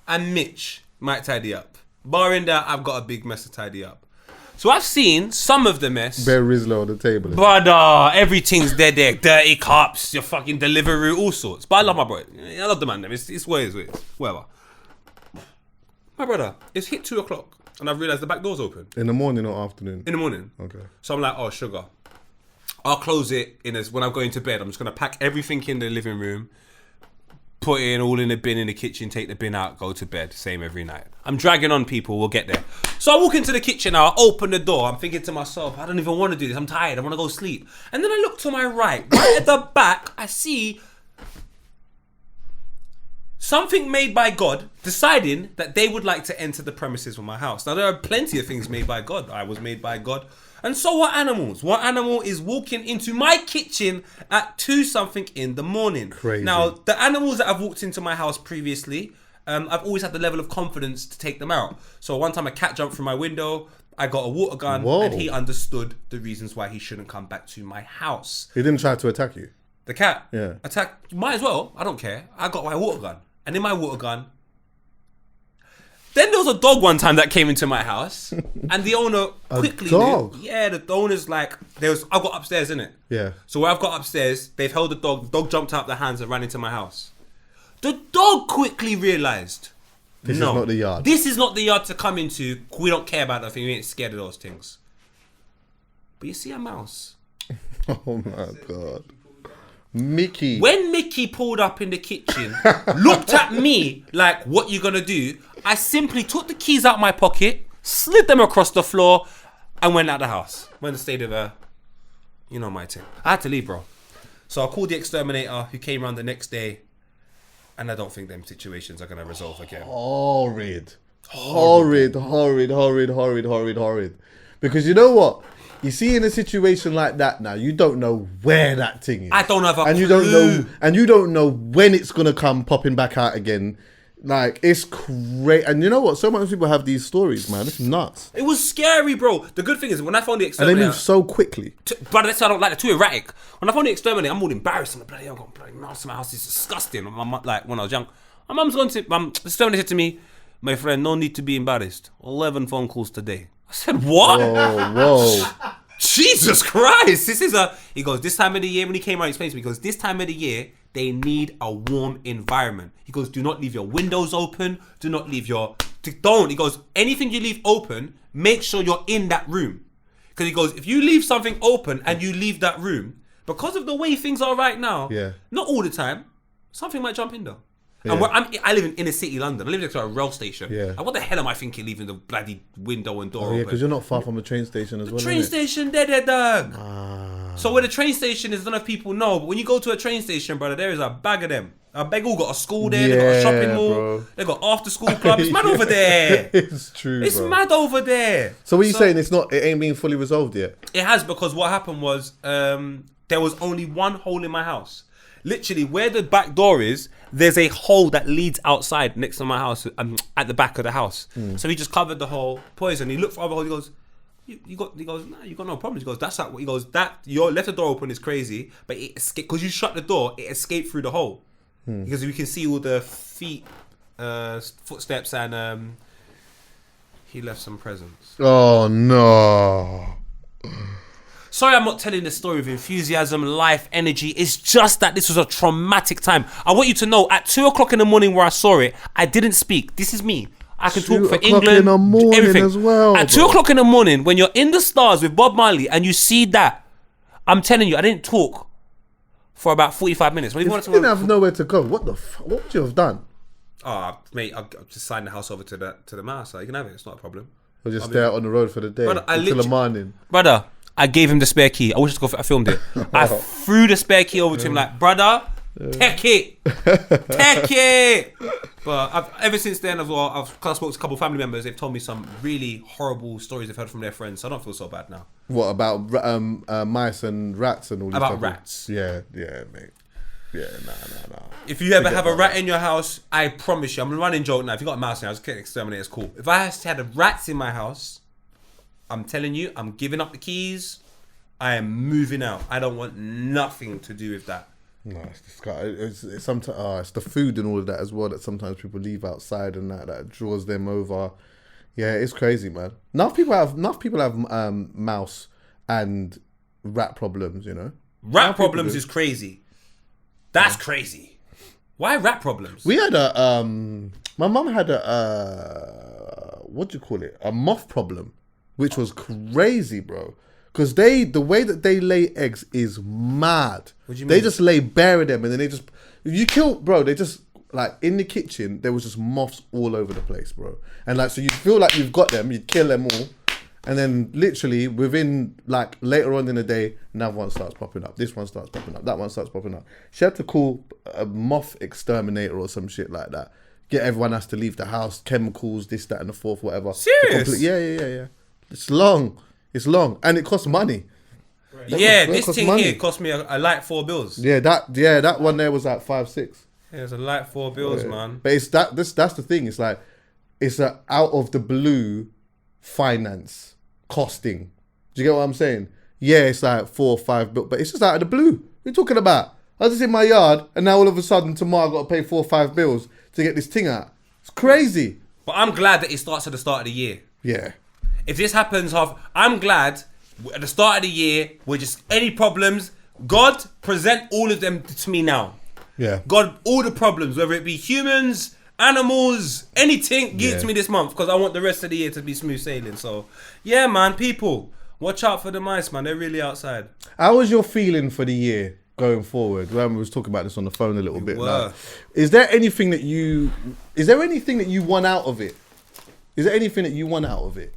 And Mitch might tidy up. Barring that, I've got a big mess to tidy up. So I've seen some of the mess. Bear Rizlo on the table. Brother, everything's there. Dirty cups, your fucking delivery, all sorts. But I love my brother. I love the man. It's what it is. Whatever. My brother, it's hit 2 o'clock and I've realised the back door's open. In the morning or afternoon? In the morning. Okay. So I'm like, oh, sugar. I'll close it when I'm going to bed. I'm just going to pack everything in the living room, put it in all in the bin in the kitchen, take the bin out, go to bed. Same every night. I'm dragging on people. We'll get there. So I walk into the kitchen now. I open the door. I'm thinking to myself, I don't even want to do this. I'm tired. I want to go sleep. And then I look to my right. Right at the back, I see something made by God deciding that they would like to enter the premises of my house. Now, there are plenty of things made by God. I was made by God. And so are animals. What animal is walking into my kitchen at 2-something in the morning? Crazy. Now, the animals that have walked into my house previously, I've always had the level of confidence to take them out. So one time a cat jumped through my window, I got a water gun, Whoa. and he understood the reasons why he shouldn't come back to my house. He didn't try to attack you. The cat? Yeah. Attack, might as well, I don't care. I got my water gun. And in my water gun, then there was a dog one time that came into my house, and the owner quickly dog? knew. Yeah, the owner's like, I've got upstairs, innit? Yeah. So where I've got upstairs, they've held the dog jumped out the hands and ran into my house. The dog quickly realised, This is not the yard. This is not the yard to come into. We don't care about nothing, we ain't scared of those things. But you see a mouse. Oh my God. Mickey. When Mickey pulled up in the kitchen, looked at me like, what you gonna do? I simply took the keys out my pocket, slid them across the floor, and went out the house. Went to stay with you know my thing. I had to leave, bro. So I called the exterminator who came around the next day, and I don't think them situations are gonna resolve again. Horrid. Because you know what? You see, in a situation like that now, you don't know where that thing is. I don't have a and clue. You don't know when it's gonna come popping back out again. Like, it's crazy. And you know what? So many people have these stories, man. It's nuts. It was scary, bro. The good thing is when I found the And exterminator, they move so quickly. but that's why I don't like it. Too erratic. When I found the exterminator, I'm all embarrassed. I'm like, bloody hell, I've got a bloody mouse in my house. It's disgusting. My mum, like when I was young, my mum's going to. The exterminator said to me, "My friend, no need to be embarrassed. 11 phone calls today." I said, "What?" Whoa. Jesus Christ! He goes, this time of the year, when he came around, he explained to me, he goes, this time of the year, they need a warm environment. He goes, do not leave your windows open. Do not leave don't. He goes, anything you leave open, make sure you're in that room. Because he goes, if you leave something open and you leave that room, because of the way things are right now, not all the time, something might jump in though. Yeah. And I live in inner city London. I live next to a rail station. Yeah. And what the hell am I thinking leaving the bloody window and door open? Yeah, because you're not far from a train station as well. Train station, there, dog. Ah. So where the train station is, I don't know if people know, but when you go to a train station, brother, there is a bag of them. They all got a school there, they got a shopping mall, bro. they got after school club. It's mad over there. It's true, It's bro. mad over there. So what are you saying? It ain't been fully resolved yet? It has, because what happened was there was only one hole in my house. Literally, where the back door is, there's a hole that leads outside next to my house, at the back of the house. So he just covered the hole, poison. He looked for other hole. He goes, he goes, nah, you got no problems. He goes, that's not what. He goes, that your left the door open is crazy, but it escaped because you shut the door. It escaped through the hole because we can see all the feet, footsteps, and he left some presents. Oh no. Sorry, I'm not telling the story with enthusiasm, life, energy. It's just that this was a traumatic time. I want you to know, at 2:00 in the morning where I saw it, I didn't speak. This is me. I can talk for 2:00 England, in the morning everything. as well, At bro. 2:00 in the morning, when you're in the stars with Bob Marley and you see that, I'm telling you, I didn't talk for about 45 minutes. When If you didn't have nowhere to go, what would you have done? Oh, mate, I'll just sign the house over to the master. You can have it. It's not a problem. Or just stay out on the road for the day Brother, until the morning? Brother, I gave him the spare key. I wish I filmed it. I threw the spare key over to him like, brother, take it. Take it. But ever since then, I've spoken to a couple of family members. They've told me some really horrible stories they've heard from their friends. So I don't feel so bad now. What about mice and rats and all this About stuff? rats. Yeah, mate. Yeah, nah. If you ever have a rat in your house, I promise you, I'm a running joke now. If you got a mouse in your house, get exterminate, it's cool. If I had rats in my house, I'm telling you, I'm giving up the keys. I am moving out. I don't want nothing to do with that. No, it's disgusting. It's sometimes it's the food and all of that as well that sometimes people leave outside and that draws them over. Yeah, it's crazy, man. Enough people have mouse and rat problems. You know, Rat problems is crazy. That's crazy. Why rat problems? we had my mum had a what do you call it? A moth problem, which was crazy, bro. Because the way that they lay eggs is mad. What do you They mean? just bury them and then they just like in the kitchen, there was just moths all over the place, bro. And like, so you feel like you've got them, you'd kill them all. And then literally within like later on in the day, another one starts popping up. This one starts popping up. That one starts popping up. She had to call a moth exterminator or some shit like that. get everyone has to leave the house, chemicals, this, that, and the fourth, whatever. Serious? Yeah. It's long, and it costs money. Yeah, That this costs thing money. here cost me a light $4. Yeah, that one there was like 5-6. Yeah, it's a light $4, man. But it's that's the thing. It's like it's a out of the blue finance costing. Do you get what I'm saying? Yeah, it's like 4 or 5 bills, but it's just out of the blue. What are you talking about? I was just in my yard, and now all of a sudden tomorrow I got to pay 4 or 5 bills to get this thing out. It's crazy. But I'm glad that it starts at the start of the year. Yeah. If this happens, I'm glad at the start of the year, we're just any problems. God, present all of them to me now. Yeah. God, all the problems, whether it be humans, animals, anything, give it to me this month because I want the rest of the year to be smooth sailing. So, yeah, man, people, watch out for the mice, man. They're really outside. How was your feeling for the year going forward? When we was talking about this on the phone a little bit. were. Like, is there anything that you want out of it? Is there anything that you want out of it?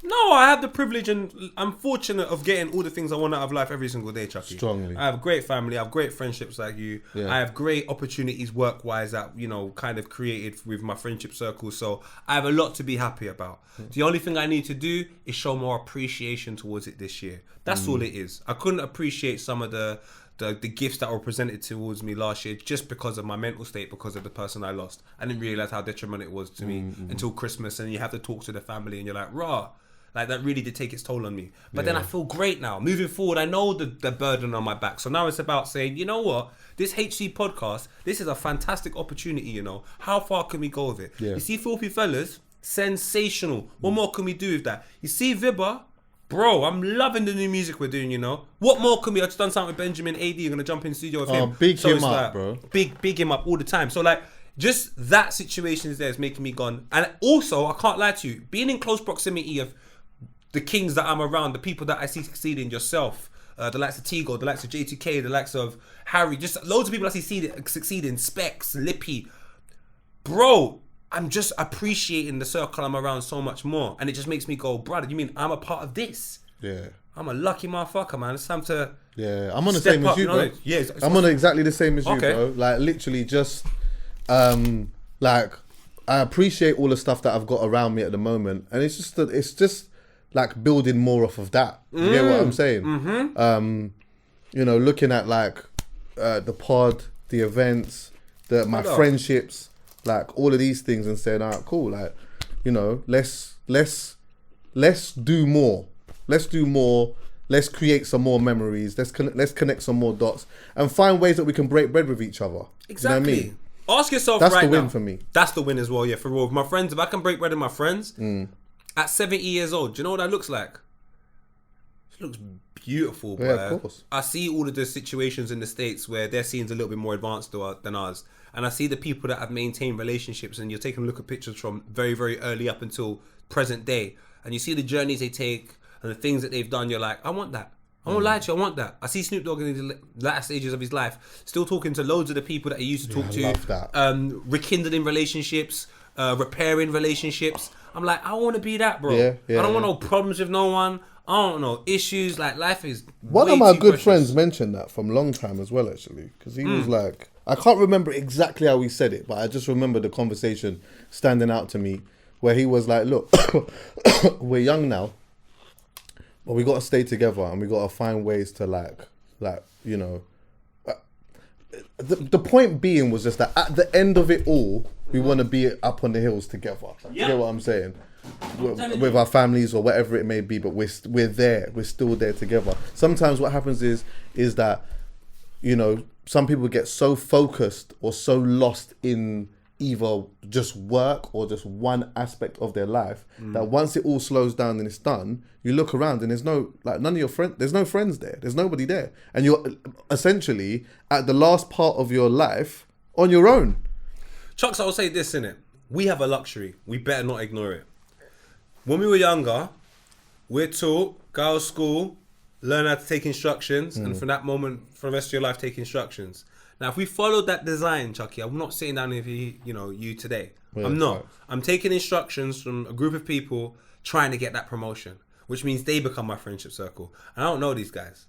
No, I have the privilege and I'm fortunate of getting all the things I want out of life every single day, Chuckie. Strongly. I have a great family. I have great friendships like you. Yeah. I have great opportunities work-wise that, kind of created with my friendship circle. So I have a lot to be happy about. The only thing I need to do is show more appreciation towards it this year. That's all it is. I couldn't appreciate some of the gifts that were presented towards me last year just because of my mental state, because of the person I lost. I didn't realise how detrimental it was to me until Christmas, and you have to talk to the family and you're like, rah. Like, that really did take its toll on me. But then I feel great now. Moving forward, I know the burden on my back. So now it's about saying, you know what? This HC podcast, this is a fantastic opportunity, How far can we go with it? Yeah. You see Filthy Fellas? Sensational. What more can we do with that? You see Vibba? Bro, I'm loving the new music we're doing, What more can we... I just done something with Benjamin AD. You're going to jump in the studio with him. Big him it's up, like, bro. Big him up all the time. So, like... Just that situation is there is making me gone. And also, I can't lie to you, being in close proximity of the kings that I'm around, the people that I see succeeding, yourself, the likes of Tigo, the likes of JTK, the likes of Harry, just loads of people I see succeeding, Specs, Lippy. Bro, I'm just appreciating the circle I'm around so much more. And it just makes me go, brother, you mean I'm a part of this? Yeah. I'm a lucky motherfucker, man. It's time to... Yeah, I'm on the step same up, as you, bro. Yeah, I'm on exactly the same as you, Okay. bro. Like, literally just, like, I appreciate all the stuff that I've got around me at the moment. And it's just like building more off of that. You get what I'm saying? Mm-hmm. Looking at like the pod, the events, my friendships, like all of these things, and saying, all right, cool, like, let's do more. Let's do more. Let's create some more memories. Let's connect some more dots and find ways that we can break bread with each other. Exactly. You know what I mean? Ask yourself That's right the win now. for me. That's the win as well, yeah, for real. With my friends, if I can break bread with my friends, at 70 years old, do you know what that looks like? It looks beautiful, bro. Yeah, of course. I see all of the situations in the States where their scene's a little bit more advanced than ours. And I see the people that have maintained relationships, and you're taking a look at pictures from very, very early up until present day. And you see the journeys they take and the things that they've done. You're like, I want that. I won't lie to you, I want that. I see Snoop Dogg in the latter stages of his life, still talking to loads of the people that he used to talk to. love that. Rekindling relationships, repairing relationships. I'm like, I want to be that, bro. Yeah, I don't want no problems with no one. I don't know issues. Like, life is One way of my too good precious. friends mentioned that from a long time as well, actually, because he was like, I can't remember exactly how he said it, but I just remember the conversation standing out to me where he was like, look, we're young now, but we got to stay together and we got to find ways to the point being was just that at the end of it all, we want to be up on the hills together. You get what I'm saying? With our families or whatever it may be, but we're there. We're still there together. Sometimes what happens is that, some people get so focused or so lost in either just work or just one aspect of their life that once it all slows down and it's done, you look around and there's no, like, none of your friends, there's no friends there. There's nobody there. And you're essentially at the last part of your life on your own. Chucks, I will say this, innit? We have a luxury. We better not ignore it. When we were younger, we're taught, go to school, learn how to take instructions, and from that moment, for the rest of your life, take instructions. Now, if we followed that design, Chuckie, I'm not sitting down with you today. Yeah, I'm not. right. I'm taking instructions from a group of people trying to get that promotion, which means they become my friendship circle. And I don't know these guys.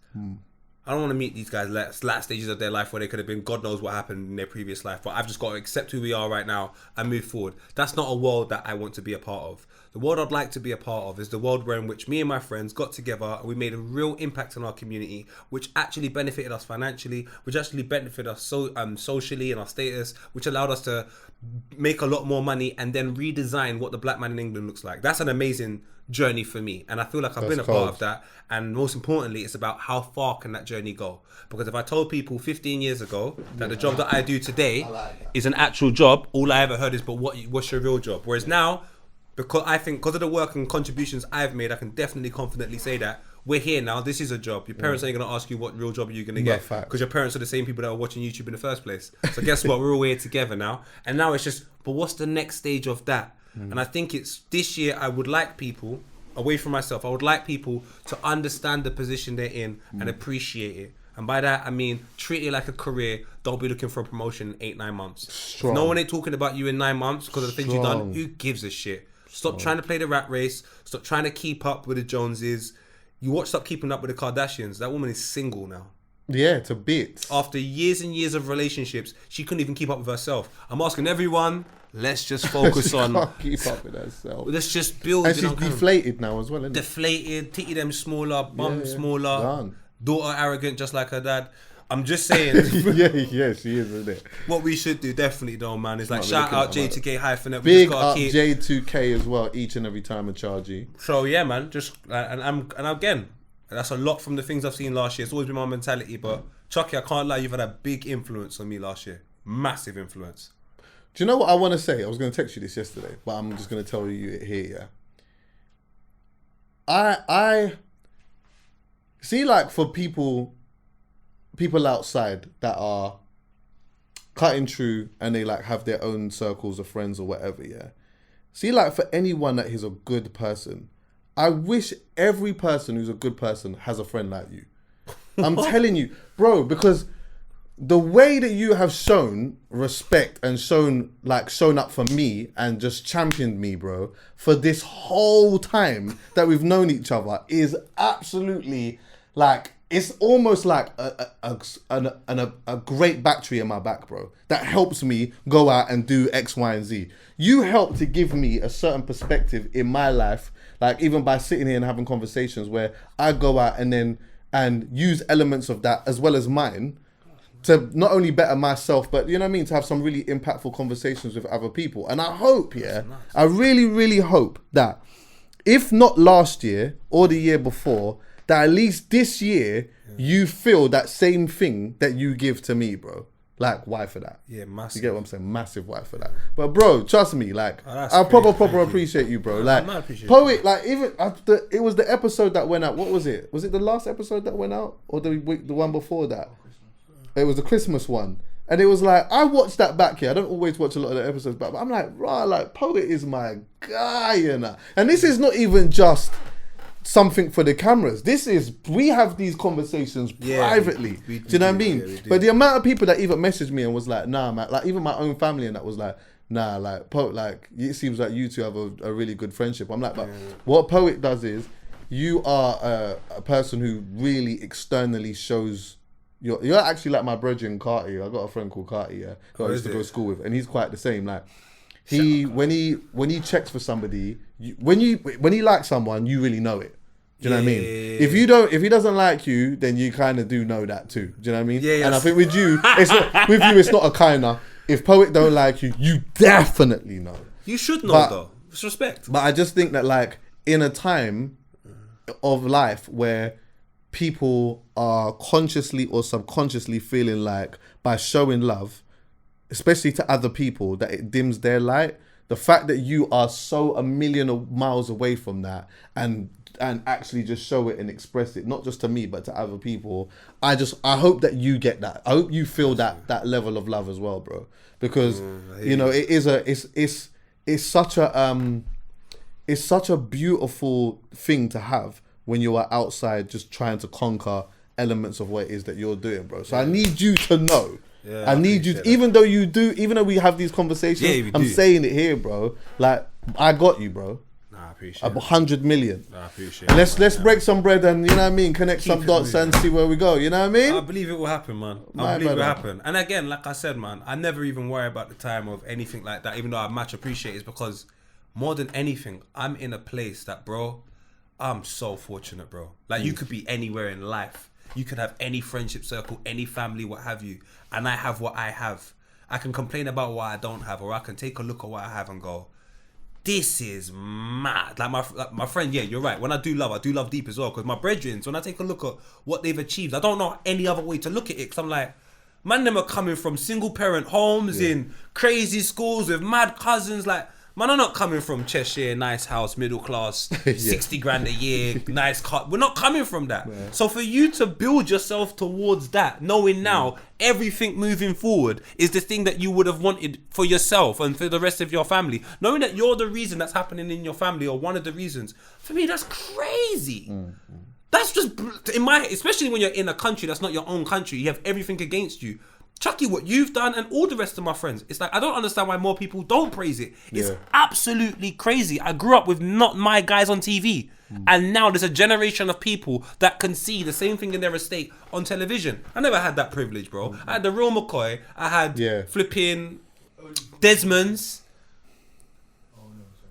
I don't want to meet these guys last stages of their life where they could have been God knows what happened in their previous life, but I've just got to accept who we are right now and move forward. That's not a world that I want to be a part of. The world I'd like to be a part of is the world where in which me and my friends got together and we made a real impact on our community, which actually benefited us financially, which actually benefited us socially and our status, which allowed us to make a lot more money and then redesign what the black man in England looks like. That's an amazing journey for me, and I feel like I've been a part of that. And most importantly, it's about how far can that journey go. Because if I told people 15 years ago that the job that I do today is an actual job, all I ever heard is, but what's your real job? Whereas now, because of the work and contributions I've made, I can definitely confidently say that we're here now. This is a job. Your parents ain't gonna ask you what real job are you gonna get, because your parents are the same people that are watching YouTube in the first place. So guess what? We're all here together now, and now it's just, but what's the next stage of that? And I think it's this year. I would like people, away from myself, I would like people to understand the position they're in and appreciate it. And by that, I mean, treat it like a career. Don't be looking for a promotion in 8-9 months. If no one ain't talking about you in 9 months because of the things you've done, who gives a shit? Stop trying to play the rat race. Stop trying to keep up with the Joneses. Stop keeping up with the Kardashians. That woman is single now. Yeah, to bits. After years and years of relationships, she couldn't even keep up with herself. I'm asking everyone, let's just focus on... Can't keep up with herself. Let's just build... And she's deflated now as well, isn't it? Deflated, titty them smaller, bum smaller, Done. daughter arrogant just like her dad. I'm just saying... yeah, she is, isn't it? What we should do, definitely though, man, is like shout out J2K hyphenate. Big up J2K as well, each and every time I charge you. So yeah, man, just... And again, that's a lot from the things I've seen last year. It's always been my mentality, but Chuckie, I can't lie, you've had a big influence on me last year. Massive influence. Do you know what I want to say? I was going to text you this yesterday, but I'm just going to tell you it here, yeah? I see, like, for people outside that are cutting through and they, like, have their own circles of friends or whatever, yeah? See, like, for anyone that is a good person, I wish every person who's a good person has a friend like you. I'm telling you, bro, because the way that you have shown respect and shown up for me and just championed me, bro, for this whole time that we've known each other is absolutely, like, it's almost like a great battery in my back, bro, that helps me go out and do X, Y, and Z. You help to give me a certain perspective in my life, like even by sitting here and having conversations where I go out and use elements of that as well as mine to not only better myself, but, you know what I mean, to have some really impactful conversations with other people. And I hope, I really, really hope that if not last year or the year before, that at least this year you feel that same thing that you give to me, bro. Like, why for that? Yeah, massive. You get what I'm saying? Massive why for that. But bro, trust me, like, I proper appreciate you, bro. Like, Poet, like, even after, it was the episode that went out. What was it? Was it the last episode that went out, or the one before that? It was the Christmas one, and it was like, I watched that back here. I don't always watch a lot of the episodes back, but I'm like, rah, like, Poet is my guy, you know. And this is not even just something for the cameras. This is, we have these conversations privately. Do you know what I mean? Yeah, but the amount of people that even messaged me and was like, nah, man, like even my own family and that was like, nah, like, Poet, like, it seems like you two have a really good friendship. I'm like, but what Poet does is, you are a person who really externally shows. You're actually like my brethren, Carty. I got a friend called Carty, yeah, who I used to go to school with, and he's quite the same. Like, when he checks for somebody, when he likes someone, you really know it. Do you know what I mean? Yeah. If he doesn't like you, then you kind of do know that too. Do you know what I mean? Yeah. And I think with you, it's not a kinda. If Poet don't like you, you definitely know. You should know, though. It's respect. But I just think that, like, in a time of life where people are consciously or subconsciously feeling like by showing love, especially to other people, that it dims their light. The fact that you are so a million of miles away from that and actually just show it and express it, not just to me but to other people, I hope that you get that. I hope you feel that level of love as well, bro. Because you know, it's such a beautiful thing to have when you are outside just trying to conquer elements of what it is that you're doing, bro. So I need you to know. I need you to, even though we have these conversations, I'm saying it here, bro. Like, I got you, bro. appreciate it. 100 million. I appreciate And it. let's break some bread and, you know what I mean, connect some it dots moving. and see where we go. You know what I mean? I believe it will happen, man. My I believe it will brother. happen. And again, like I said, man, I never even worry about the time of anything like that, even though I much appreciate it, is because more than anything, I'm in a place that, bro, I'm so fortunate, bro. Like, you could be anywhere in life. You could have any friendship circle, any family, what have you. And I have what I have. I can complain about what I don't have, or I can take a look at what I have and go, this is mad. Like my friend, yeah, you're right. When I do love deep as well. Because my brethren, when I take a look at what they've achieved, I don't know any other way to look at it. Because I'm like, man, them are coming from single parent homes in crazy schools with mad cousins. Like, man, I'm not coming from Cheshire, nice house, middle class, 60 grand a year, nice car. We're not coming from that. Yeah. So for you to build yourself towards that, knowing now everything moving forward is the thing that you would have wanted for yourself and for the rest of your family, knowing that you're the reason that's happening in your family or one of the reasons, for me, that's crazy. That's just, especially when you're in a country that's not your own country, you have everything against you. Chuckie, what you've done and all the rest of my friends, it's like, I don't understand why more people don't praise it. It's absolutely crazy. I grew up with not my guys on TV. And now there's a generation of people that can see the same thing in their estate on television. I never had that privilege, bro. I had the real McCoy. I had flipping Desmond's.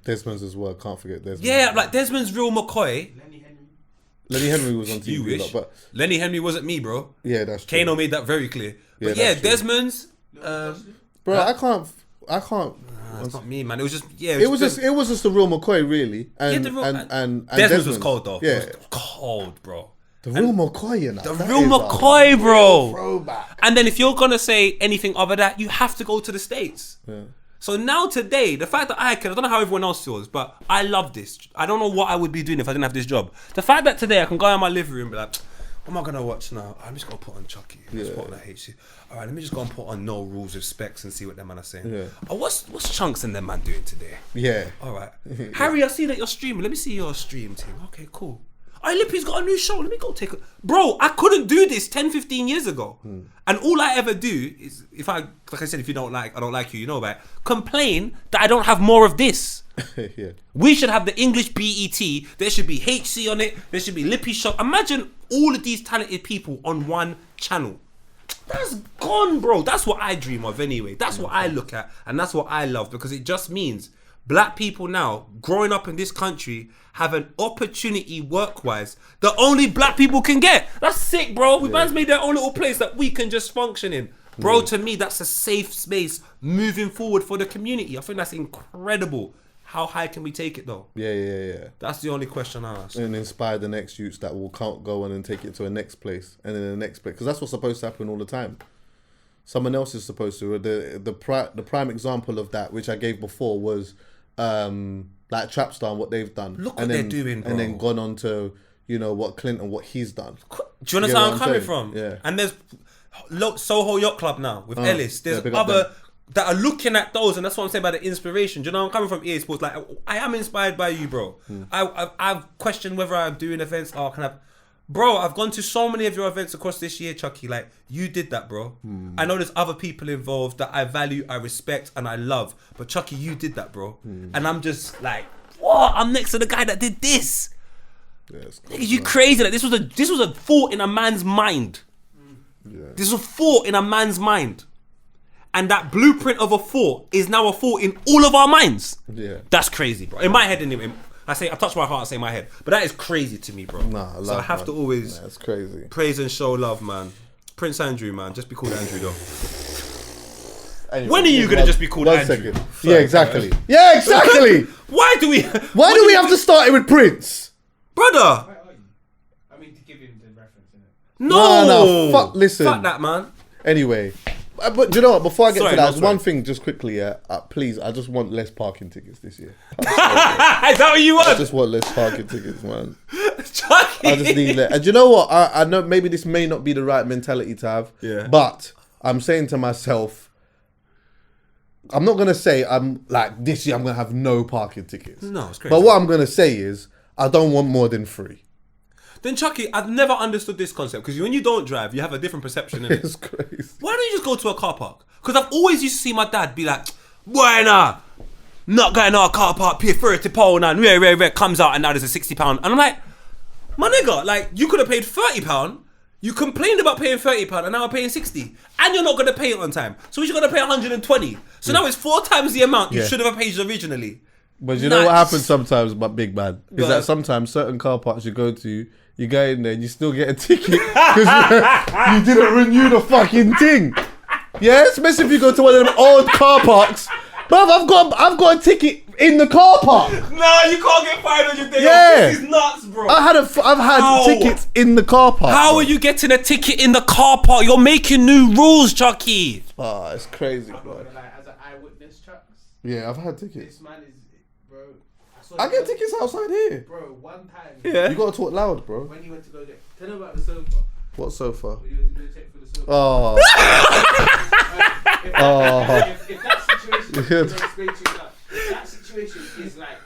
Desmond's as well. Can't forget Desmond. Yeah, like Desmond's real McCoy. Lenny Henry was on TV. You wish. But Lenny Henry wasn't me, bro. yeah, that's true. Kano made that very clear. But Yeah, yeah, that's true. Desmond's. Bro, I can't. It's not me, man. It was just It was just the real McCoy, really. And the real- and Desmond's was cold though. Yeah, It was cold, bro. the real McCoy, you know. The That real is a McCoy, bro. throwback. And then if you're gonna say anything other than that, you have to go to the States. Yeah. So now today, the fact that I don't know how everyone else feels, but I love this. I don't know what I would be doing if I didn't have this job. The fact that today I can go in my living room and be like, what am I gonna watch now? I'm just gonna put on Chuckie. Just put on that HC. Alright, let me just go and put on No Rules with Specs and see what them man are saying. Yeah. Oh, what's Chunks and them man doing today? Yeah. Alright. Harry, I see that you're streaming. Let me see your stream team. Okay, cool. Alright, Lippy's got a new show. Let me go take a... Bro, I couldn't do this 10, 15 years ago. And all I ever do is, like I said, if you don't like, I don't like you, you know about it, complain that I don't have more of this. Yeah. We should have the English BET. There should be HC on it. There should be Lippy Show. Imagine all of these talented people on one channel. That's gone, bro. That's what I dream of anyway. That's what I look at. And that's what I love, because it just means black people now, growing up in this country, have an opportunity work-wise that only black people can get. That's sick, bro. Man's made their own little place that we can just function in. Bro, to me, that's a safe space moving forward for the community. I think that's incredible. How high can we take it, though? Yeah. That's the only question I ask. And inspire the next youths that will go on and take it to a next place and then the next place, because that's what's supposed to happen all the time. Someone else is supposed to. The prime example of that, which I gave before, was like Trapstar and what they've done. Look and what then, they're doing, bro. and then gone on to what he's done. Do you understand where I'm coming from? Yeah. And there's Soho Yacht Club now with Ellis. There's big up other them. that are looking at those, and that's what I'm saying about the inspiration. Do you know I'm coming from EA Sports? Like, I am inspired by you, bro. I've questioned whether I'm doing events. Bro, I've gone to so many of your events across this year, Chuckie. Like, you did that, bro. I know there's other people involved that I value, I respect, and I love. But Chuckie, you did that, bro. And I'm just like, what? I'm next to the guy that did this. Yes. You crazy? Like, this was a thought in a man's mind. Yeah. This was a thought in a man's mind. And that blueprint of a thought is now a thought in all of our minds. Yeah. That's crazy, bro. In my head, anyway. I touch my heart, I say my head. But that is crazy to me, bro. Nah, I love, so I have to always that's crazy. praise and show love, man. Prince Andrew, man. Just be called Andrew, though. Anyway, When are you going to just be called one Andrew? second. Yeah, exactly. Yeah, exactly. Why do we... Why do we have to start it with Prince? Brother! Why are you? I mean, to give him the reference, innit? No! Fuck, listen. Fuck that, man. Anyway, but do you know what? Before I get Sorry, to that, no, there's one thing just quickly. Please, I just want less parking tickets this year. Is that what you I want? just want less parking tickets, man. Chuckie! I just need less. And do you know what? I know maybe this may not be the right mentality to have. Yeah. But I'm saying to myself, I'm not gonna say I'm like this year I'm gonna have no parking tickets. No, it's crazy. But what I'm gonna say is I don't want more than 3. Then Chuckie, I've never understood this concept, because when you don't drive, you have a different perception in it. It's crazy. Why don't you just go to a car park? Because I've always used to see my dad be like, "Why nah? not going to our car park, pay £30 and rare, comes out and now there's a £60. And I'm like, my nigga, like, you could have paid £30. You complained about paying £30 and now I'm paying 60. And you're not going to pay it on time. So you're going to pay 120. So now it's 4 times the amount you should have paid originally. But you know what happens sometimes, but big man, is that sometimes certain car parks you go to, you go in there and you still get a ticket because you didn't renew the fucking thing. Yeah, especially if you go to one of them old car parks. Bruv, I've got a ticket in the car park. No, you can't get fined on your day Yeah. off. This is nuts, bro. I've had tickets in the car park. How bro. are you getting a ticket in the car park? You're making new rules, Chuckie. Oh, it's crazy, I'm bro. not gonna lie, as an eyewitness, Chucks, Yeah, I've had tickets. this man is, bro. I get tickets outside here. Bro, one time. Yeah. You gotta talk loud, bro. When you went to go get, tell them about the sofa. What sofa? When you went to go check for the sofa. Oh. If that situation, you know, explain to you now, if that situation is like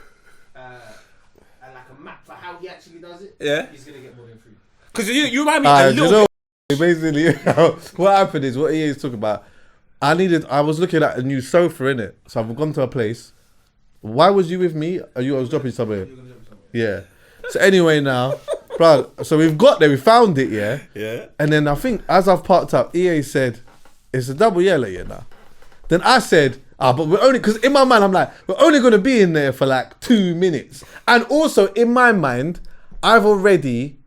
a map for how he actually does it, Yeah. he's gonna get more than 3. Because you remind me a You little know, bit. basically, what happened is what he is talking about. I was looking at a new sofa in it, so I've gone to a place. Why was you with me? I was dropping somewhere. Yeah. So anyway, now, bro. So we've got there. We found it. Yeah. Yeah. And then I think as I've parked up, EA said, "It's a double yellow, you know." Then I said, but we're only, because in my mind I'm like, we're only going to be in there for like 2 minutes. And also in my mind, I've already,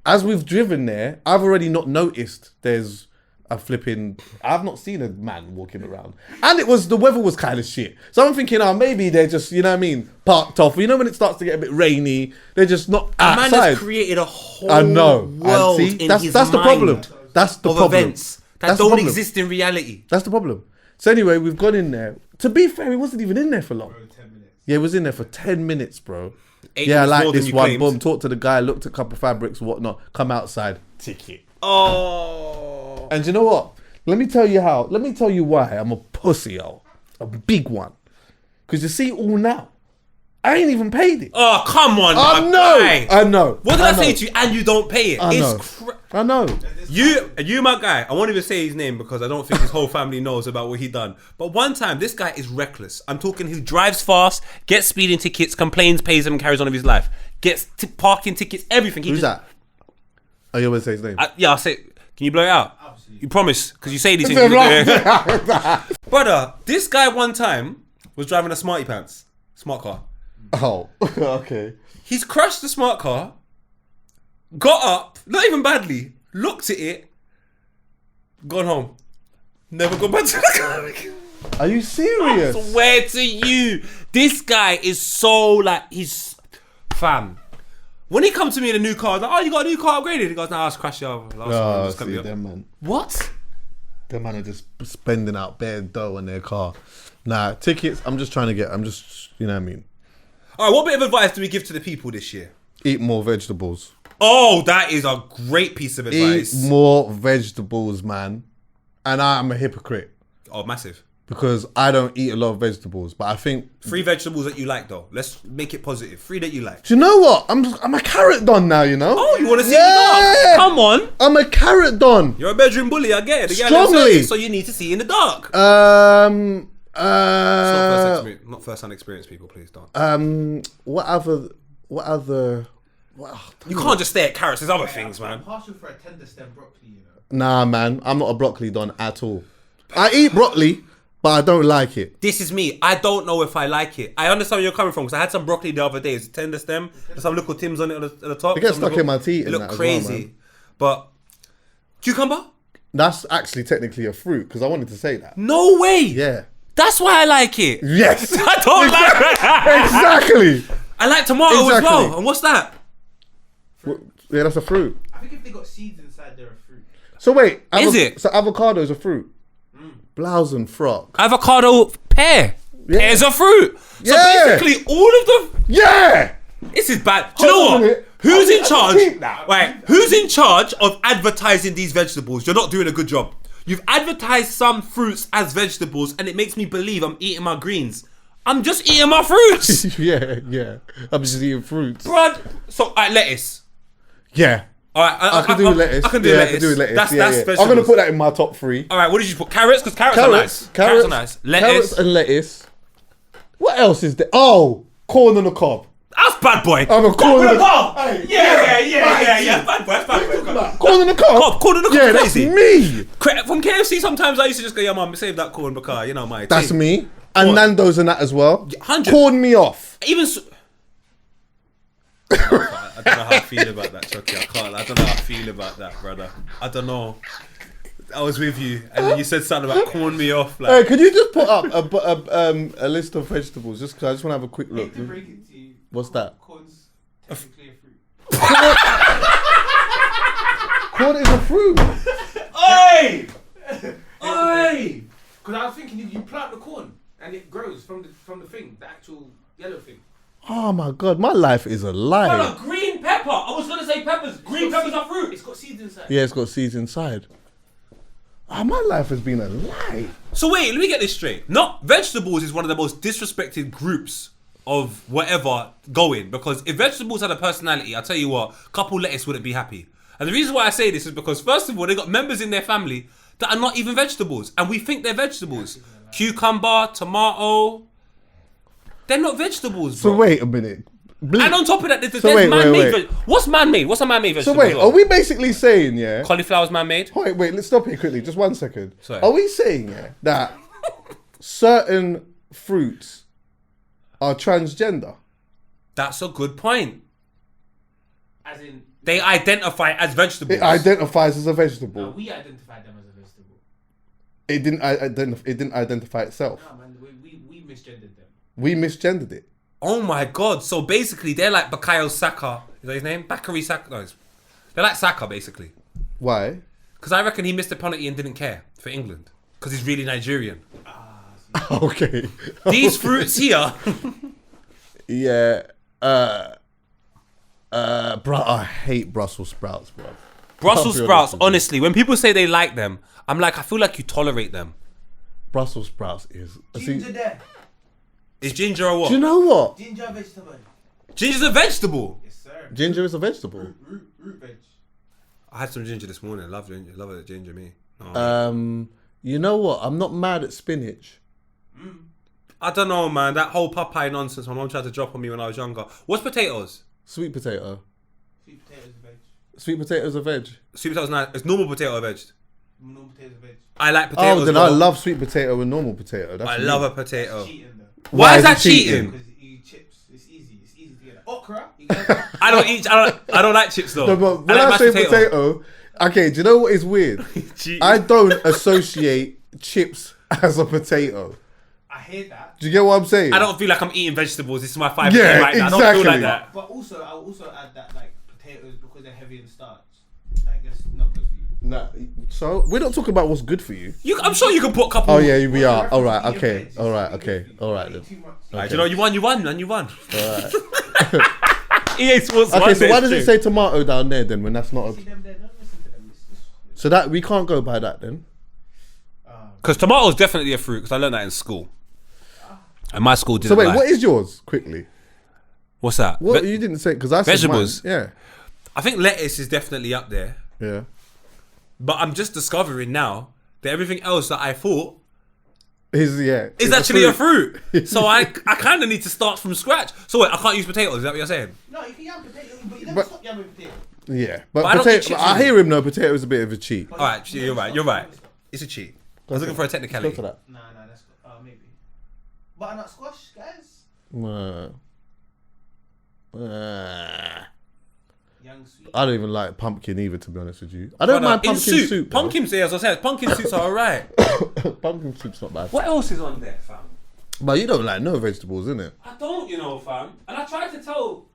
as we've driven there, I've already not noticed there's I've not seen a man walking around. And the weather was kind of shit. So I'm thinking, maybe they're just, you know what I mean, parked off. You know when it starts to get a bit rainy, they're just not outside. Man has created a whole I know. world And see, in that's his the mind problem. That's the of problem. events that That's the don't problem. exist in reality. That's the problem. So anyway, we've gone in there. To be fair, he wasn't even in there for long. 10 minutes. Yeah, he was in there for 10 minutes, bro. 8 Yeah, I minutes like more than this you one. claimed. Boom, talk to the guy, looked at a couple of fabrics, whatnot, come outside. Ticket. Oh. And you know what? Let me tell you why I'm a pussy, yo. A big one. Because you see all now. I ain't even paid it. Oh, come on, I my know. guy. I know. What did I say know. to you? And you don't pay it. I know. It's I know. You, my guy. I won't even say his name because I don't think his whole family knows about what he done. But one time, this guy is reckless. I'm talking. He drives fast, gets speeding tickets, complains, pays them, and carries on with his life. Gets parking tickets, everything. Who's that? Oh, you want to say his name? Yeah, I'll say. Can you blow it out? Absolutely. You promise? Because you say these things. Brother, this guy one time was driving a smart car. Oh, okay. He's crashed the smart car, got up, not even badly, looked at it, gone home. Never gone back to the car. Are you serious? I swear to you, this guy is so like, he's fam. When he comes to me in a new car, I was like, oh, you got a new car upgraded? He goes, nah, I just crashed it over. See, them man. What? Them man are just spending out bare dough on their car. Nah, tickets, I'm just, you know what I mean? All right, what bit of advice do we give to the people this year? Eat more vegetables. Oh, that is a great piece of advice. Eat more vegetables, man. And I'm a hypocrite Oh, massive. because I don't eat a lot of vegetables. But I think, 3 vegetables that you like, though. Let's make it positive. 3 that you like. do you know what? I'm a carrot don now, you know? Oh, you want to see Yeah. in the dark? Come on. I'm a carrot don. You're a bedroom bully, I get it. The girl Strongly. says, so you need to see in the dark. It's not first-hand experience, people. Please don't. What other? You can't just stay at carrots. There's other things, man. I'm partial for a tender stem broccoli, you know. Nah, man, I'm not a broccoli don at all. I eat broccoli, but I don't like it. This is me. I don't know if I like it. I understand where you're coming from because I had some broccoli the other day. It's a tender stem. There's some little tims on it at the top. It gets Some stuck little- in my teeth It and look that as crazy. well, man. But cucumber? That's actually technically a fruit because I wanted to say that. No way. Yeah. That's why I like it. Yes. I don't like it. Exactly. I like tomato as Exactly. well. And what's that? Yeah, that's a fruit. I think if they got seeds inside, they're a fruit. So wait, Is it? So avocado is a fruit. Blouse and frock. Avocado, pear. Yeah. Pear's a fruit. So Yeah. basically, all of the. Yeah. This is bad. Do you Hold on know a what? minute. Who's in I charge? keep that. Right. Who's in charge of advertising these vegetables? You're not doing a good job. You've advertised some fruits as vegetables, and it makes me believe I'm eating my greens. I'm just eating my fruits, yeah. I'm just eating fruits. bruh. So, lettuce. Yeah. All right, I can do lettuce. I can do yeah, lettuce. I can do lettuce. That's yeah. vegetables. I'm gonna put that in my top 3. All right, what did you put? Carrots, because carrots are nice. Carrots are nice. Lettuce. Carrots and lettuce. What else is there? Oh, corn on the cob. That's bad boy. I'm a corn on the cob. Hey, Yeah. Bad boy. That's bad boy. Corn on the cob. Corn on the cob. Yeah, that's crazy. me. From KFC, sometimes I used to just go, yeah, mum, save that corn because, you know, my That's thing. me. And What? Nando's and that as well. 100. Corn me off. Even I don't know how I feel about that, Chuckie. I don't know how I feel about that, brother. I don't know. I was with you, and then you said something about corn me off. Hey, Like, could you just put up a list of vegetables? Just because I just want to have a quick look. To break it to you, What's that? corn's technically a fruit. Corn is a fruit. oi! Oi! Because I was thinking, if you plant the corn and it grows from the thing, the actual yellow thing. Oh my god, my life is a lie. Brother, green pepper. I was gonna say peppers. Green peppers are fruit. It's got seeds inside. Yeah, it's got seeds inside. Oh, my life has been a lie. So wait, let me get this straight. Not vegetables is one of the most disrespected groups of whatever going, because if vegetables had a personality, I'll tell you what, couple lettuce wouldn't be happy. And the reason why I say this is because first of all, they got members in their family that are not even vegetables, and we think they're vegetables. Cucumber, tomato, they're not vegetables, bro. So wait a minute. And on top of that, there's wait, man-made. wait. What's man-made? What's a man-made So vegetable? wait, are we basically saying, yeah? Cauliflower's man-made. Wait, let's stop here quickly. Just 1 second. Sorry. Are we saying, yeah, that certain fruits are transgender? That's a good point. As in, They identify as vegetables. It identifies as a vegetable. we identified them as a vegetable. It didn't identify itself. No, man, we misgendered them. We misgendered it. Oh my god! So basically, they're like Bakayo Saka. Is that his name? Bakary Saka. No, they're like Saka basically. Why? Because I reckon he missed a penalty and didn't care for England. Because he's really Nigerian. Okay. These fruits here. Yeah. Bro, I hate Brussels sprouts, bro. Brussels I'll be sprouts. honest with you. Honestly, when people say they like them, I'm like, I feel like you tolerate them. Brussels sprouts is. Ginger there. Is ginger or what? Do you know what? Ginger vegetable. Ginger's a vegetable. Yes, sir. Ginger is a vegetable. Root veg. I had some ginger this morning. I love ginger. Love it, ginger me. Oh. You know what? I'm not mad at spinach. I don't know, man. That whole Popeye nonsense my mom tried to drop on me when I was younger. What's potatoes? Sweet potato. Sweet potatoes are veg. Sweet potatoes are veg. Sweet potatoes nice. It's normal potato or veg. Normal potatoes are veg. I like potatoes. Oh, then though. I love sweet potato and normal potato. That's I me. love a potato. Cheating though. Why is it that cheating? Because you eat chips. It's easy. It's easy to get that. Okra. You get that. I don't like chips though. No, but when I like say mashed potato, okay, do you know what is weird? Cheating. I don't associate chips as a potato. I hear that. Do you get what I'm saying? I don't feel like I'm eating vegetables. This is my 5 Yeah, right now. I don't exactly. feel like that. But also, I'll also add that like potatoes, because they're heavy in starch, like that's not good for you. Nah, so we're not talking about what's good for you. I'm sure you can put a couple. Oh yeah, we are. Reference All right, to eating okay, veg, all right, it's okay, not good for you. all right You then. eat too much. Right, you know, you won, man. You won. All right. EA Sports. Okay, won so this why does it too. say tomato down there then when that's not See a... them there, don't listen to them. It's So that we can't go by that then? Because tomatoes definitely a fruit. Because I learned that in school. And my school didn't. So wait, like. what is yours quickly? What's that? What you didn't say because I said Vegetables. mine. I think lettuce is definitely up there. Yeah. But I'm just discovering now that everything else that I thought Is is actually a fruit. So I kind of need to start from scratch. So wait, I can't use potatoes. Is that what you're saying? No, you can yam potatoes, but you never But- stop yamming potatoes. Yeah, But I but don't eat potato. chips I either. hear him though. Potato is a bit of a cheat. All right, you're right. You're right. It's a cheat. I was looking for a Go technicality. to that. Nah, that's maybe. Butternut squash, guys. Young sweet. I don't even like pumpkin either, to be honest with you. I don't Brother, mind pumpkin soup. though. Pumpkin, as I said, pumpkin soups are alright. Pumpkin soup's not bad. What else is on there, fam? But you don't like no vegetables, innit? I don't, fam. And I tried to tell.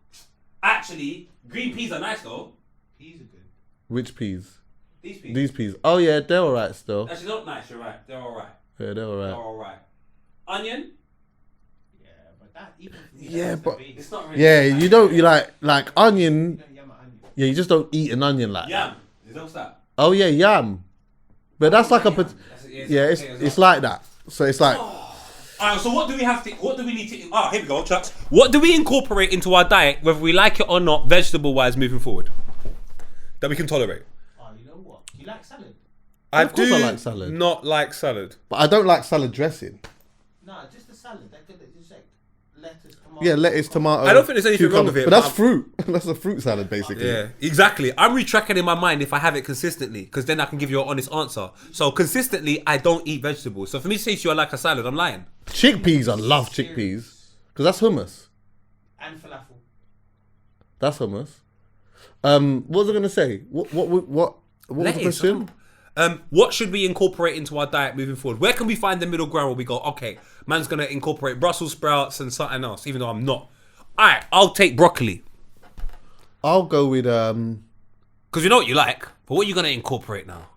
Actually, green peas are nice though. Peas are good. Which peas? These peas. These peas. Oh yeah, they're alright still. Actually, not nice. You're right. They're alright. Yeah, they're They're alright. alright. Onion. Yeah, but that even for me, Yeah, that's but- the base. It's not really. Yeah, you don't. You like onion. You don't yam an onion. Yeah, you just don't eat an onion like that. Yam. Is that what's that? Oh yeah, yam. But that's like a. Yeah, it's like that. So it's like. Alright, so what do we need to? Oh, here we go, Chucks. What do we incorporate into our diet, whether we like it or not, vegetable-wise, moving forward, that we can tolerate? Oh, you know what? You like salad? I course do I like salad. not like salad. But I don't like salad dressing. Nah, just the salad. That good. Just like lettuce, tomato. Yeah, lettuce, tomato. I don't think there's anything wrong with it, But that's but fruit. That's a fruit salad, basically. Yeah, exactly. I'm retracking in my mind if I have it consistently, because then I can give you an honest answer. So consistently, I don't eat vegetables. So for me to say to you I like a salad, I'm lying. Chickpeas, I love chickpeas. Because that's hummus. And falafel. That's hummus. What was I going to say? What was the Lettuce, question? What should we incorporate into our diet moving forward? Where can we find the middle ground where we go, okay, man's gonna incorporate Brussels sprouts and something else, even though I'm not. Alright, I'll take broccoli. I'll go with Because you know what you like, but what are you gonna incorporate now?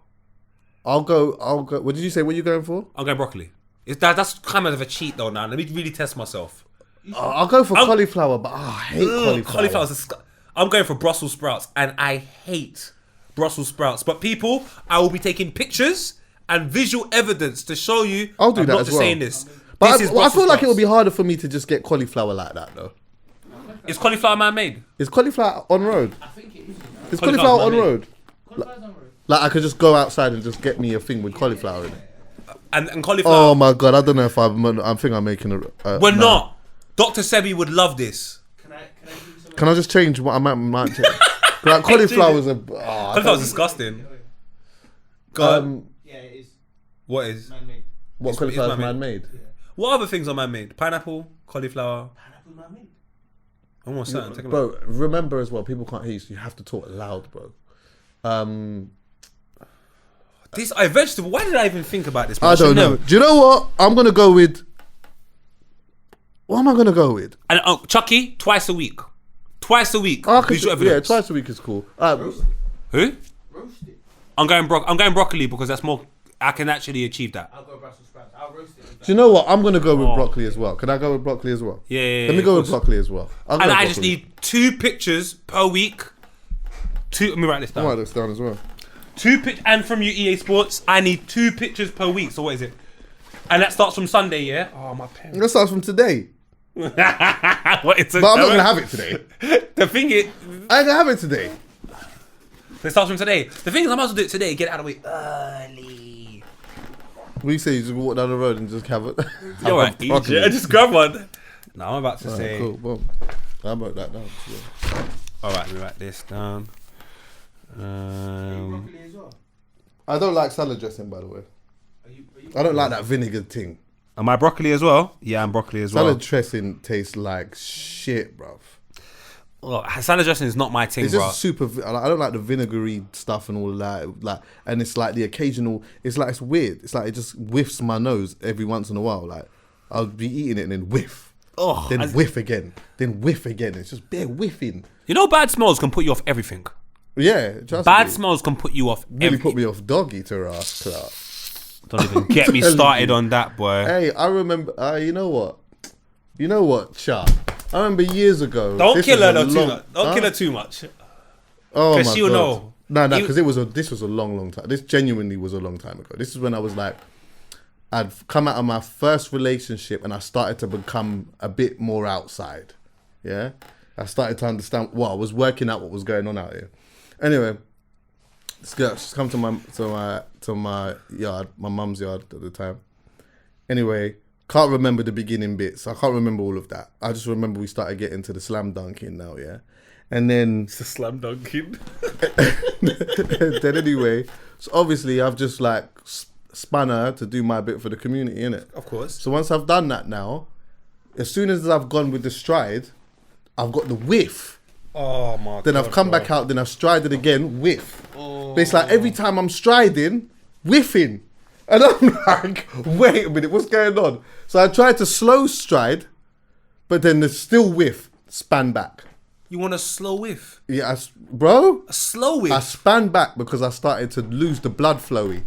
I'll go. What did you say? What are you going for? I'm going broccoli. That's kind of a cheat though now. Let me really test myself. I'll go for cauliflower, but I hate cauliflower. Cauliflower's I'm going for Brussels sprouts, and I hate Brussels sprouts. But people, I will be taking pictures and visual evidence to show you. I'll do I'm that not as just well. saying this. But This is I Brussels feel like it sprouts. would be harder for me to just get cauliflower like that, though. Is cauliflower man-made? Is cauliflower on road? I think it is. Is Cauliflower's cauliflower on man-made. road? Cauliflower's on road. Like I could just go outside and just get me a thing with cauliflower in it. And cauliflower. Oh my god, I don't know if I think I'm making a. We're no. not. Dr. Sebi would love this. Can I give you some? Can I just change what I might change? Like cauliflower's a. Cauliflower's disgusting. Go. Yeah, it is What is? man-made. What It's cauliflower's man-made. man-made? What other things are man-made? Pineapple, cauliflower. Pineapple man-made. Almost certain. Take a look. Bro, remember as well, people can't hear you, so you have to talk loud, bro. This a vegetable. Why did I even think about this? Bro? I don't know. Do you know what? I'm gonna go with. What am I gonna go with? And Chuckie, twice a week. Twice a week. I could, Visual yeah, evidence. twice a week is cool. Who? Roast it. I'm going broccoli because that's more. I can actually achieve that. I'll go Brussels sprouts. I'll roast it. Do you know what? I'm gonna go with broccoli as well. Can I go with broccoli as well? Yeah. Let me go with broccoli as well. I'll go And with I just broccoli. need 2 pictures per week. Let me write this I'll write down. this down as well. 2 and from you EA Sports, I need 2 pictures per week. So what is it? And that starts from Sunday, yeah. Oh my pen. That starts from today, What? It's but I'm not gonna have it today. The thing is, I ain't gonna have it today. it starts from today. The thing is, I might as well do it today. Get it out of the way early. We say you just walk down the road and just have it. You're right. broccoli. Yeah, just grab one. No, I'm about to say. Cool. Well, I wrote that down. Yeah. All right, let me write this down. Broccoli as well. I don't like salad dressing, by the way. Are you I don't like that vinegar thing. Am I broccoli as well? Yeah, I'm broccoli as Salad well. dressing tastes like shit, bruv. Well, salad dressing is not my thing, It's bro. just super. I don't like the vinegary stuff and all of that. Like, and it's like the occasional. It's like it's weird. It's like it just whiffs my nose every once in a while. Like I'll be eating it and then whiff, then whiff again, then whiff again. It's just bare whiffing. You know, bad smells can put you off everything. Yeah, just Bad smells can put you off really everything. put me off dog eater ass, Clark. Don't even get me telling started you. on that, boy. Hey, I remember. You know what, Chuck? I remember years ago. Don't this kill was her a though too long- much. Don't Huh? kill her too much. Oh my 'Cause she'll God. know. No, You- because this was a long time. This genuinely was a long time ago. This is when I was like, I'd come out of my first relationship and I started to become a bit more outside. Yeah, I started to understand. I was working out what was going on out here. Anyway, this girl, she's come to my yard, my mum's yard at the time. Anyway, can't remember the beginning bits. I can't remember all of that. I just remember we started getting to the slam dunking now. Yeah, and then. It's a slam dunking. Then anyway, so obviously I've just like spun her to do my bit for the community, innit? Of course. So once I've done that now, as soon as I've gone with the stride, I've got the whiff. Oh my god. Then I've come back out, then I've strided again, whiff. But it's like every time I'm striding, whiffing. And I'm like, wait a minute, what's going on? So I tried to slow stride, but then there's still whiff, span back. You want a slow whiff? Yeah, bro, A slow I whiff? span back because I started to lose the blood flowy.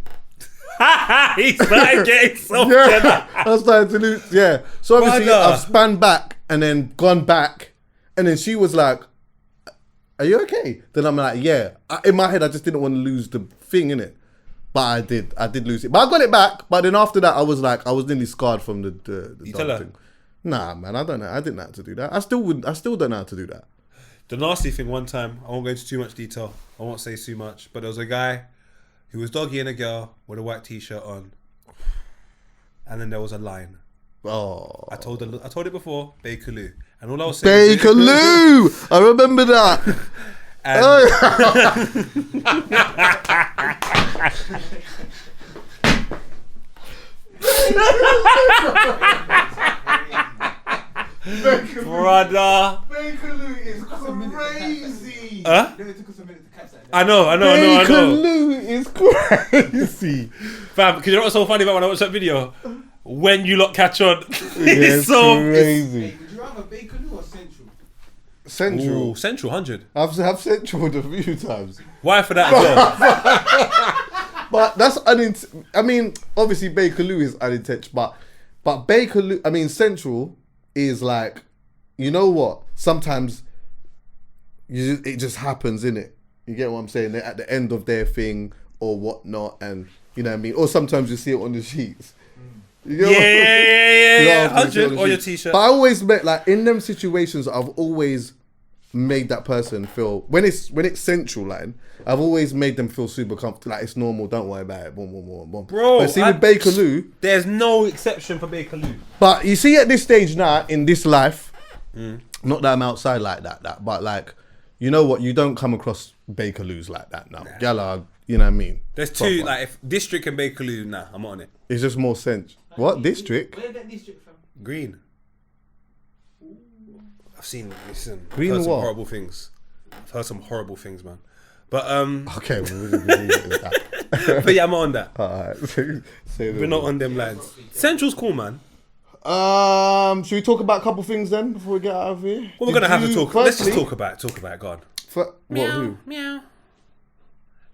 He started getting so Yeah, I started to lose. Yeah, so obviously Brother. I've span back and then gone back, and then she was like, "Are you okay?" Then I'm like, "Yeah." In my head, I just didn't want to lose the thing, innit? But I did lose it. But I got it back. But then after that, I was like, I was nearly scarred from the You dog tell her? thing. Nah, man, I don't know. I didn't know how to do that. I still don't know how to do that. The nasty thing one time, I won't go into too much detail. I won't say too much. But there was a guy who was doggying a girl with a white t-shirt on. And then there was a line. Oh, I told it before, Bakerloo. And all I was saying Bakerloo. I remember that. Brother. Bakerloo is crazy. Huh? It took us a minute to catch that. I know. Bakerloo is crazy. Fam, because you know what's so funny about when I watched that video? When you lot catch on. It's so crazy. Hey, would you rather Bakerloo or Central? Central. Ooh, Central 100. I've Central a few times. Why for that as well? But that's I mean, obviously Bakerloo is unintentional, but Bakerloo, I mean Central is like, you know what? Sometimes it just happens, innit? You get what I'm saying? They're at the end of their thing or whatnot, and you know what I mean? Or sometimes you see it on the sheets. You know Yeah. 100 or your sheets. t-shirt. But I always met, like, in them situations, I've always made that person feel, when it's Central line, I've always made them feel super comfortable. Like, it's normal, don't worry about it. Boom, boom, boom, boom. Bro, but see with Bakerloo, there's no exception for Bakerloo. but you see at this stage now, in this life, not that I'm outside like that, but like, you know what, you don't come across Bakerloos like that now. Gala, you know what I mean? There's two, like, if District and Bakerloo, nah, I'm on it. It's just more sense. What, district? Where that district from? Green. I've seen, listen, Green I've heard some what? horrible things. I've heard some horrible things, man. But Okay, we'll leave it at that. but yeah, I'm on that. Alright, say We're not on them lines. Central's cool, man. Should we talk about a couple things then before we get out of here? Well, we're gonna have to talk. Let's just firstly- talk about it. God. Who? Meow.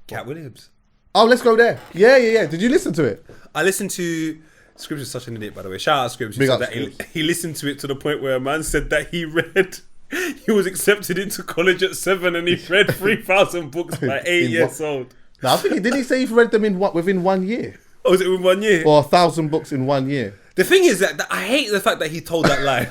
Katt Williams. Oh, let's go there. Yeah. Did you listen to it? I listened to Scribs is such an idiot, by the way. Shout out Scribs. He Big said up, that Scribs. he listened to it to the point where a man said that he was accepted into college at 7 and he read 3,000 books by 8 In years what? old. No, I think did he say he read them within 1 year, Oh, was it in 1 year? or 1,000 books in 1 year? The thing is that I hate the fact that he told that lie.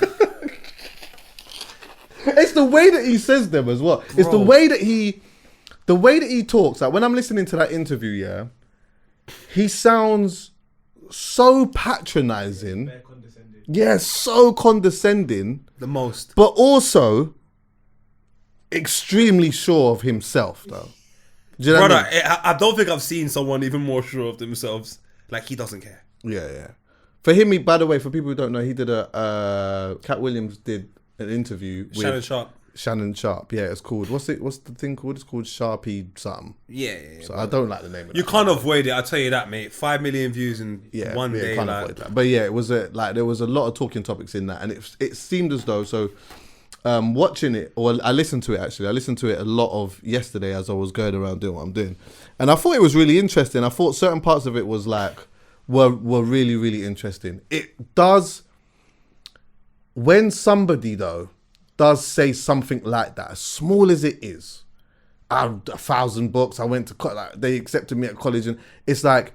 It's the way that he says them as well. It's the Bro. way that he talks. Like when I'm listening to that interview, yeah, he sounds so patronizing. Very condescending. Yeah, so condescending, The most. but also extremely sure of himself, though. Do you know what I Brother, mean? I don't think I've seen someone even more sure of themselves. Like, he doesn't care. Yeah. For him, by the way, for people who don't know, he did Katt Williams did an interview with Shannon Sharp. Yeah, it's called, what's the thing called? It's called Sharpie something. Yeah. So I don't like the name of You that. can't avoid it, I'll tell you that, mate. 5 million views in one day. can't avoid that. But yeah, it was there was a lot of talking topics in that, and it seemed as though watching it, or I listened to it actually. I listened to it a lot of yesterday as I was going around doing what I'm doing, and I thought it was really interesting. I thought certain parts of it was like were really, really interesting. It does, when somebody though does say something like that, as small as it is. I have 1,000 books. I went to like they accepted me at college, and it's like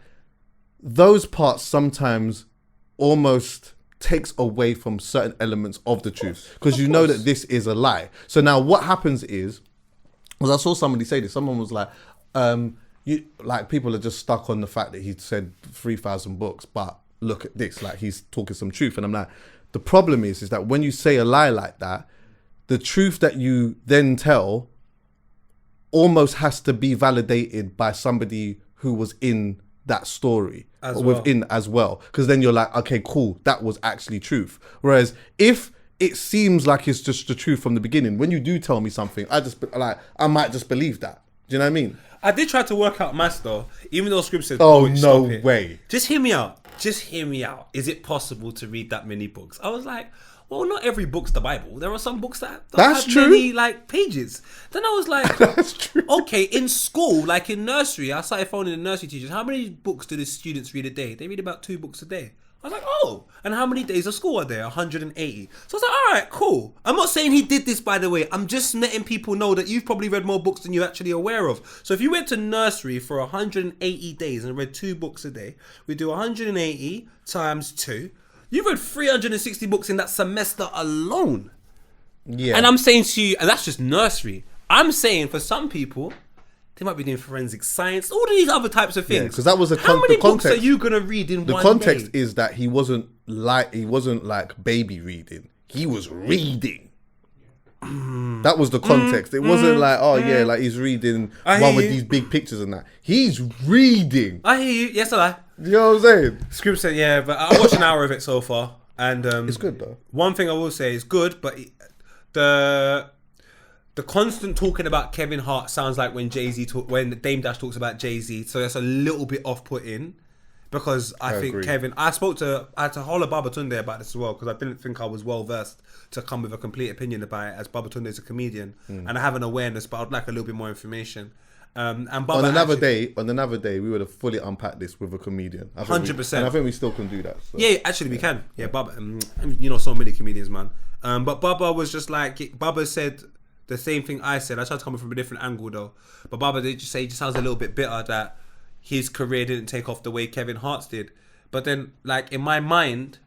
those parts sometimes almost takes away from certain elements of the truth, because you know that this is a lie. So now what happens is, I saw somebody say this. Someone was like, "You like people are just stuck on the fact that he said 3,000 books, but look at this, like he's talking some truth." And I'm like, the problem is that when you say a lie like that, the truth that you then tell almost has to be validated by somebody who was in that story as well, because then you're like, okay, cool, that was actually truth. Whereas if it seems like it's just the truth from the beginning, when you do tell me something, I might just believe that. Do you know what I mean? I did try to work out maths though, even though Scribs said, Oh, "Boy, no stop it." way. Just hear me out. Is it possible to read that many books? I was like, well, not every book's the Bible. There are some books that don't That's have true. many like pages. Then I was like, That's true. okay, in school, like in nursery, I started phoning the nursery teachers. How many books do the students read a day? They read about 2 books a day. I was like, oh, and how many days of school are there? 180. So I was like, all right, cool. I'm not saying he did this, by the way. I'm just letting people know that you've probably read more books than you're actually aware of. So if you went to nursery for 180 days and read 2 books a day, we do 180 times 2. You've read 360 books in that semester alone. Yeah. And I'm saying to you, and that's just nursery. I'm saying for some people, they might be doing forensic science, all these other types of things. because that was How many the books context. are you going to read in The one context day? is that he wasn't like baby reading. He was reading. That was the context. It wasn't like, oh yeah, like he's reading one with these big pictures and that. He's reading. I hear you. Yes, I lie. You know what I'm saying? Script said, yeah, but I watched an hour of it so far, and It's good though. one thing I will say is good, but the constant talking about Kevin Hart sounds like when when Dame Dash talks about Jay-Z, so that's a little bit off-putting. Because I think agree. Kevin, I had to holler Babatunde about this as well, because I didn't think I was well versed to come with a complete opinion about it, as Babatunde is a comedian and I have an awareness, but I'd like a little bit more information. And Baba On another day, we would have fully unpacked this with a comedian. 100%. And I think we still can do that. So. Yeah, actually we can. Yeah, Baba, you know, so many comedians, man. But Baba was just like, Baba said the same thing I said. I tried to come from a different angle though. But Baba did just say, he just sounds a little bit bitter that his career didn't take off the way Kevin Hart's did. But then, like, in my mind,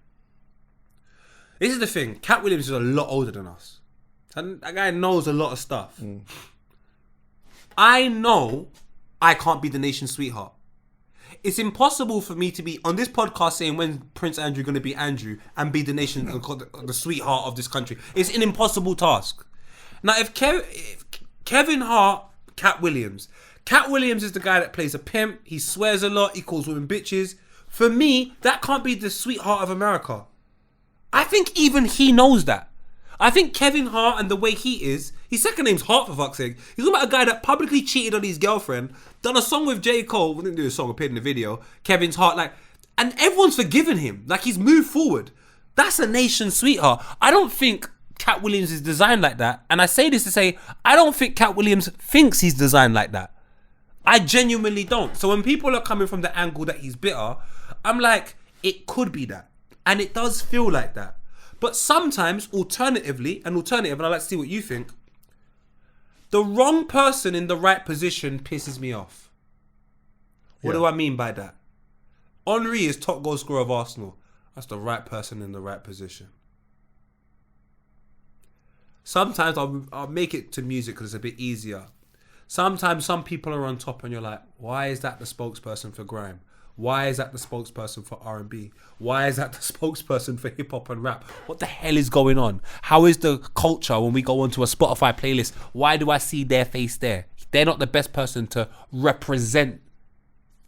this is the thing. Katt Williams is a lot older than us. And that guy knows a lot of stuff. I know I can't be the nation's sweetheart. It's impossible for me to be on this podcast saying when Prince Andrew going to be Andrew and be the nation, the sweetheart of this country. It's an impossible task. Now, if Kevin Hart, Katt Williams is the guy that plays a pimp. He swears a lot. He calls women bitches. For me, that can't be the sweetheart of America. I think even he knows that. I think Kevin Hart and the way he is, his second name's Hart for fuck's sake. He's talking about a guy that publicly cheated on his girlfriend, done a song with J. Cole, we didn't do a song, appeared in the video, Kevin's Hart, like, and everyone's forgiven him. Like, he's moved forward. That's a nation's sweetheart. I don't think Katt Williams is designed like that. And I say this to say, I don't think Katt Williams thinks he's designed like that. I genuinely don't. So when people are coming from the angle that he's bitter, I'm like, it could be that. And it does feel like that. But sometimes, alternatively, and I'd like to see what you think, the wrong person in the right position pisses me off. What do I mean by that? Henry is top goal scorer of Arsenal. That's the right person in the right position. Sometimes I'll make it to music because it's a bit easier. Sometimes some people are on top and you're like, why is that the spokesperson for grime? Why is that the spokesperson for R&B? Why is that the spokesperson for hip hop and rap? What the hell is going on? How is the culture when we go onto a Spotify playlist? Why do I see their face there? They're not the best person to represent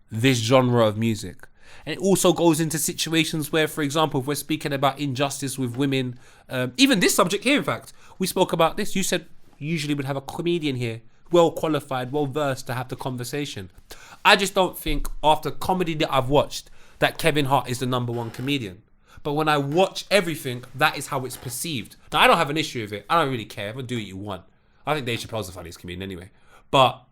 this genre of music. And it also goes into situations where, for example, if we're speaking about injustice with women, even this subject here, in fact, we spoke about this. You said you usually would have a comedian here, well qualified, well versed to have the conversation. I just don't think after comedy that I've watched that Kevin Hart is the number one comedian. But when I watch everything, that is how it's perceived. Now, I don't have an issue with it. I don't really care. Everyone do what you want. I think Dave Chappelle's the funniest comedian anyway. But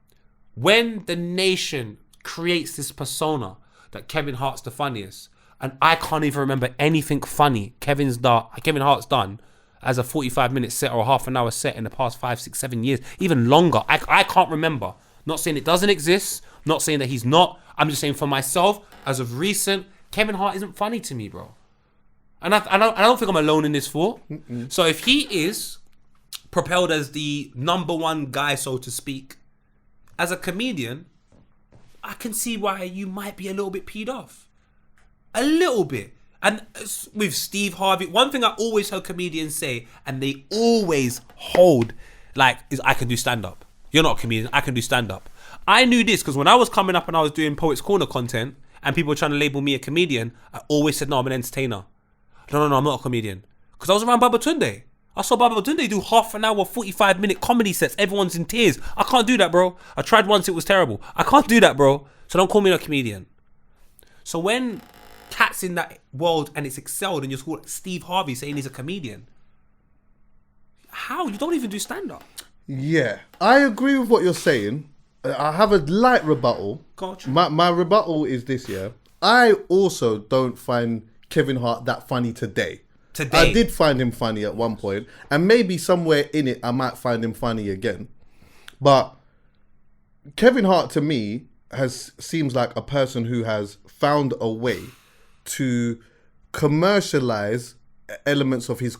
when the nation creates this persona that Kevin Hart's the funniest, and I can't even remember anything funny Kevin Hart's done as a 45-minute set or a half an hour set in the past 5, 6, 7 years, even longer. I can't remember. Not saying it doesn't exist, not saying that he's not. I'm just saying for myself, as of recent, Kevin Hart isn't funny to me, bro. And I don't think I'm alone in this thought. So if he is propelled as the number one guy, so to speak, as a comedian, I can see why you might be a little bit peed off. A little bit. And with Steve Harvey, one thing I always heard comedians say, and they always hold, like, is I can do stand-up. You're not a comedian, I can do stand-up. I knew this because when I was coming up and I was doing Poets Corner content and people were trying to label me a comedian, I always said, no, I'm an entertainer. No, I'm not a comedian. Because I was around Babatunde. I saw Babatunde do half an hour, 45-minute comedy sets. Everyone's in tears. I can't do that, bro. I tried once, it was terrible. I can't do that, bro. So don't call me a comedian. So when Katt's in that world and it's excelled and you're called Steve Harvey saying he's a comedian, how? You don't even do stand-up. Yeah, I agree with what you're saying. I have a light rebuttal. Gotcha. My rebuttal is this, yeah. I also don't find Kevin Hart that funny today. I did find him funny at one point, and maybe somewhere in it I might find him funny again. But Kevin Hart to me seems like a person who has found a way to commercialize elements of his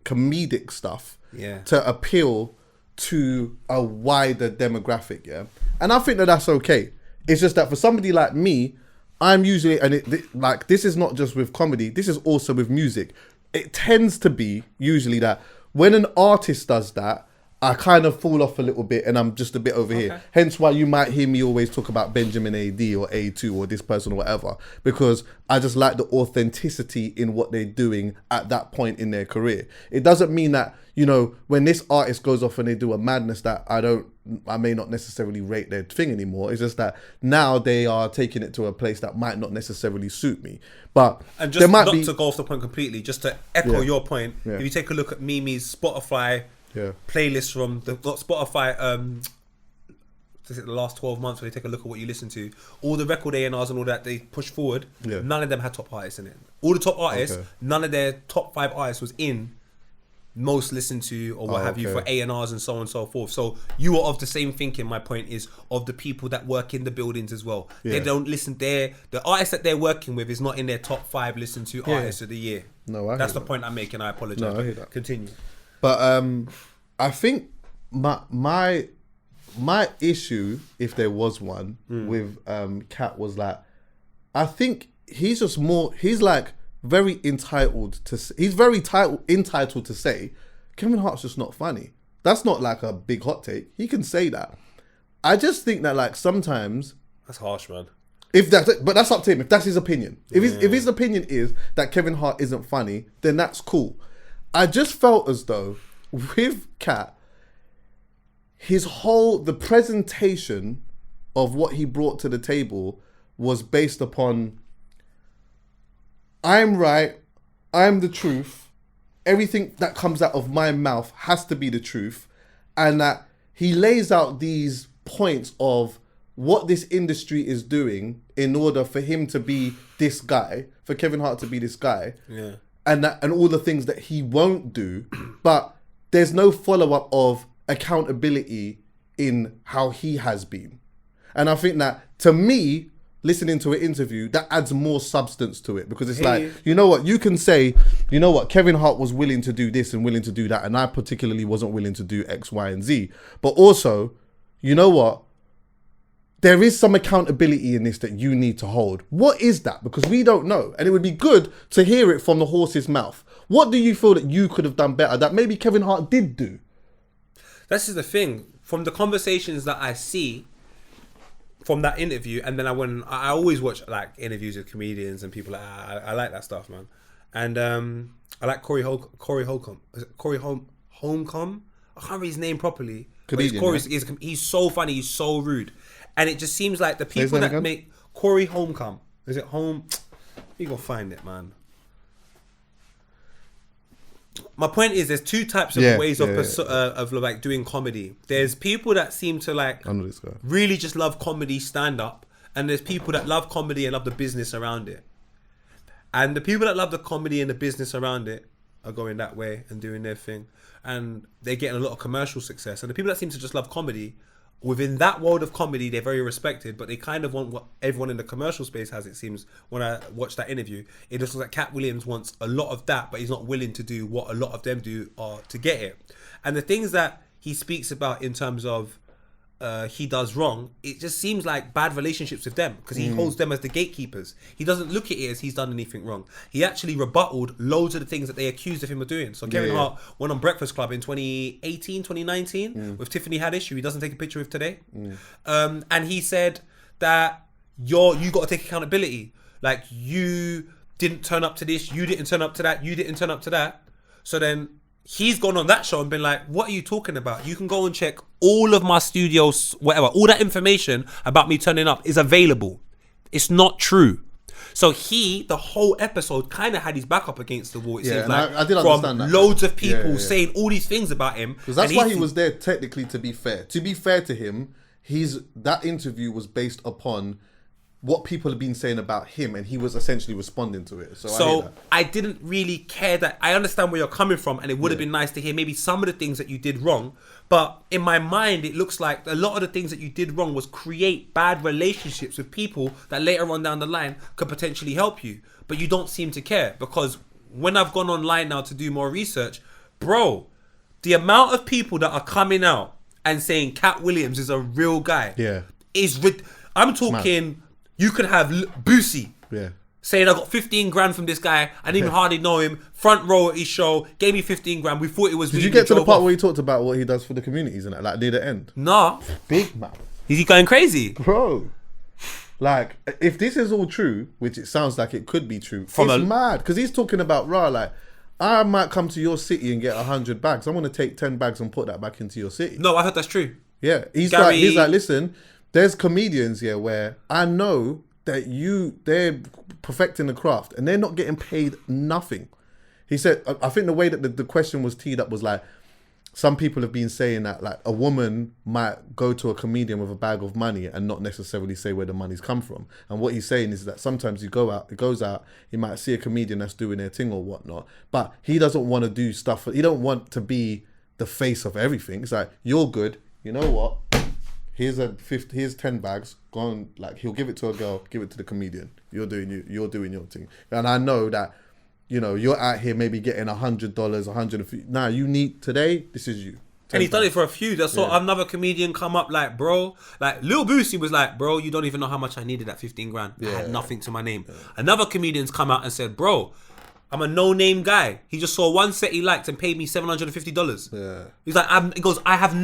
comedic stuff to appeal to a wider demographic, yeah. And I think that that's okay. It's just that for somebody like me, I'm usually, and like this is not just with comedy, this is also with music. It tends to be usually that when an artist does that, I kind of fall off a little bit and I'm just a bit over here. Hence why you might hear me always talk about Benjamin AD or A2 or this person or whatever, because I just like the authenticity in what they're doing at that point in their career. It doesn't mean that, you know, when this artist goes off and they do a madness that I may not necessarily rate their thing anymore. It's just that now they are taking it to a place that might not necessarily suit me. But and just there might not be, to go off the point completely, just to echo your point, Yeah. if you take a look at Mimi's Spotify playlist from the Spotify, is it the last 12 months, where they take a look at what you listen to, all the record A&Rs and all that they push forward, none of them had top artists in it. All the top artists, none of their top 5 artists was in most listened to or what have you for A&Rs and so on and so forth. So you are of the same thinking. My point is of the people that work in the buildings as well. They don't listen there. The artist that they're working with is not in their top 5 listened to artists of the year. No, that's the point I'm making. I apologize. No, I hear that. Continue. But I think my issue, if there was one, with Katt was that I think he's just more. He's like very entitled to. He's very entitled to say Kevin Hart's just not funny. That's not like a big hot take. He can say that. I just think that like sometimes that's harsh, man. But that's up to him. If that's his opinion. If his opinion is that Kevin Hart isn't funny, then that's cool. I just felt as though with Katt, the presentation of what he brought to the table was based upon, I'm right, I'm the truth, everything that comes out of my mouth has to be the truth, and that he lays out these points of what this industry is doing in order for him to be this guy, for Kevin Hart to be this guy, and all the things that he won't do, but there's no follow-up of accountability in how he has been. And I think that, to me, listening to an interview, that adds more substance to it, because it's like, you know what, you can say, you know what, Kevin Hart was willing to do this and willing to do that, and I particularly wasn't willing to do X, Y, and Z. But also, you know what, there is some accountability in this that you need to hold. What is that? Because we don't know. And it would be good to hear it from the horse's mouth. What do you feel that you could have done better that maybe Kevin Hart did do? This is the thing. From the conversations that I see from that interview, and then I always watch like interviews with comedians and people. I like that stuff, man. And I like Corey Holcomb. Is it Corey Holcomb? I can't read his name properly. Comedian, he's so funny. He's so rude. And it just seems like the people that make Corey Holcomb. Is it home? You go find it, man. My point is, there's 2 types of ways of like doing comedy. There's people that seem to like really just love comedy stand up, and there's people that love comedy and love the business around it. And the people that love the comedy and the business around it are going that way and doing their thing, and they're getting a lot of commercial success. And the people that seem to just love comedy, within that world of comedy, they're very respected, but they kind of want what everyone in the commercial space has, it seems. When I watched that interview, it just looks like Katt Williams wants a lot of that, but he's not willing to do what a lot of them do to get it. And the things that he speaks about in terms of he does wrong, it just seems like bad relationships with them, because he holds them as the gatekeepers. He doesn't look at it as he's done anything wrong. He actually rebutted loads of the things that they accused of him of doing. So Kevin Hart went on Breakfast Club in 2018, 2019 with Tiffany Haddish, who he doesn't take a picture with today. And he said that you got to take accountability. Like, you didn't turn up to this, you didn't turn up to that, you didn't turn up to that. So then he's gone on that show and been like, what are you talking about? You can go and check all of my studios, whatever. All that information about me turning up is available. It's not true. So the whole episode kind of had his back up against the wall, it seems like. I did understand that. Loads of people saying all these things about him. Because that's why he was there, technically, to be fair. To be fair to him, that interview was based upon what people have been saying about him, and he was essentially responding to it. So I didn't really care that. I understand where you're coming from, and it would have been nice to hear maybe some of the things that you did wrong. But in my mind, it looks like a lot of the things that you did wrong was create bad relationships with people that later on down the line could potentially help you. But you don't seem to care, because when I've gone online now to do more research, bro, the amount of people that are coming out and saying Katt Williams is a real guy is I'm talking... You could have Boosie Yeah. saying I got 15 grand from this guy. I didn't even hardly know him. Front row at his show, gave me 15 grand. We thought it was. Did you get to the part where he talked about what he does for the communities and that, like near the end? Nah. Big man. Is he going crazy? Bro. Like, if this is all true, which it sounds like it could be true, it's mad. Because he's talking about, like, I might come to your city and get 100 bags. I'm going to take 10 bags and put that back into your city. No, I heard that's true. Yeah. He's like, listen, there's comedians here where I know that they're perfecting the craft and they're not getting paid nothing. He said, I think the way that the question was teed up was like, some people have been saying that like a woman might go to a comedian with a bag of money and not necessarily say where the money's come from. And what he's saying is that sometimes it goes out, he might see a comedian that's doing their thing or whatnot, but he doesn't want to do stuff. He don't want to be the face of everything. It's like, you're good. You know what? Here's 10 bags. Go on, like he'll give it to a girl, give it to the comedian. You're doing your thing. And I know that, you know, you're out here maybe getting $100, $150. Nah, you need today. This is you. And he's done it for a few. I saw another comedian come up like, bro, like Lil Boosie was like, bro, you don't even know how much I needed that 15 grand. I had nothing to my name. Another comedian's come out and said, bro, I'm a no-name guy. He just saw one set he liked and paid me $750. Yeah. He's like, he goes, I have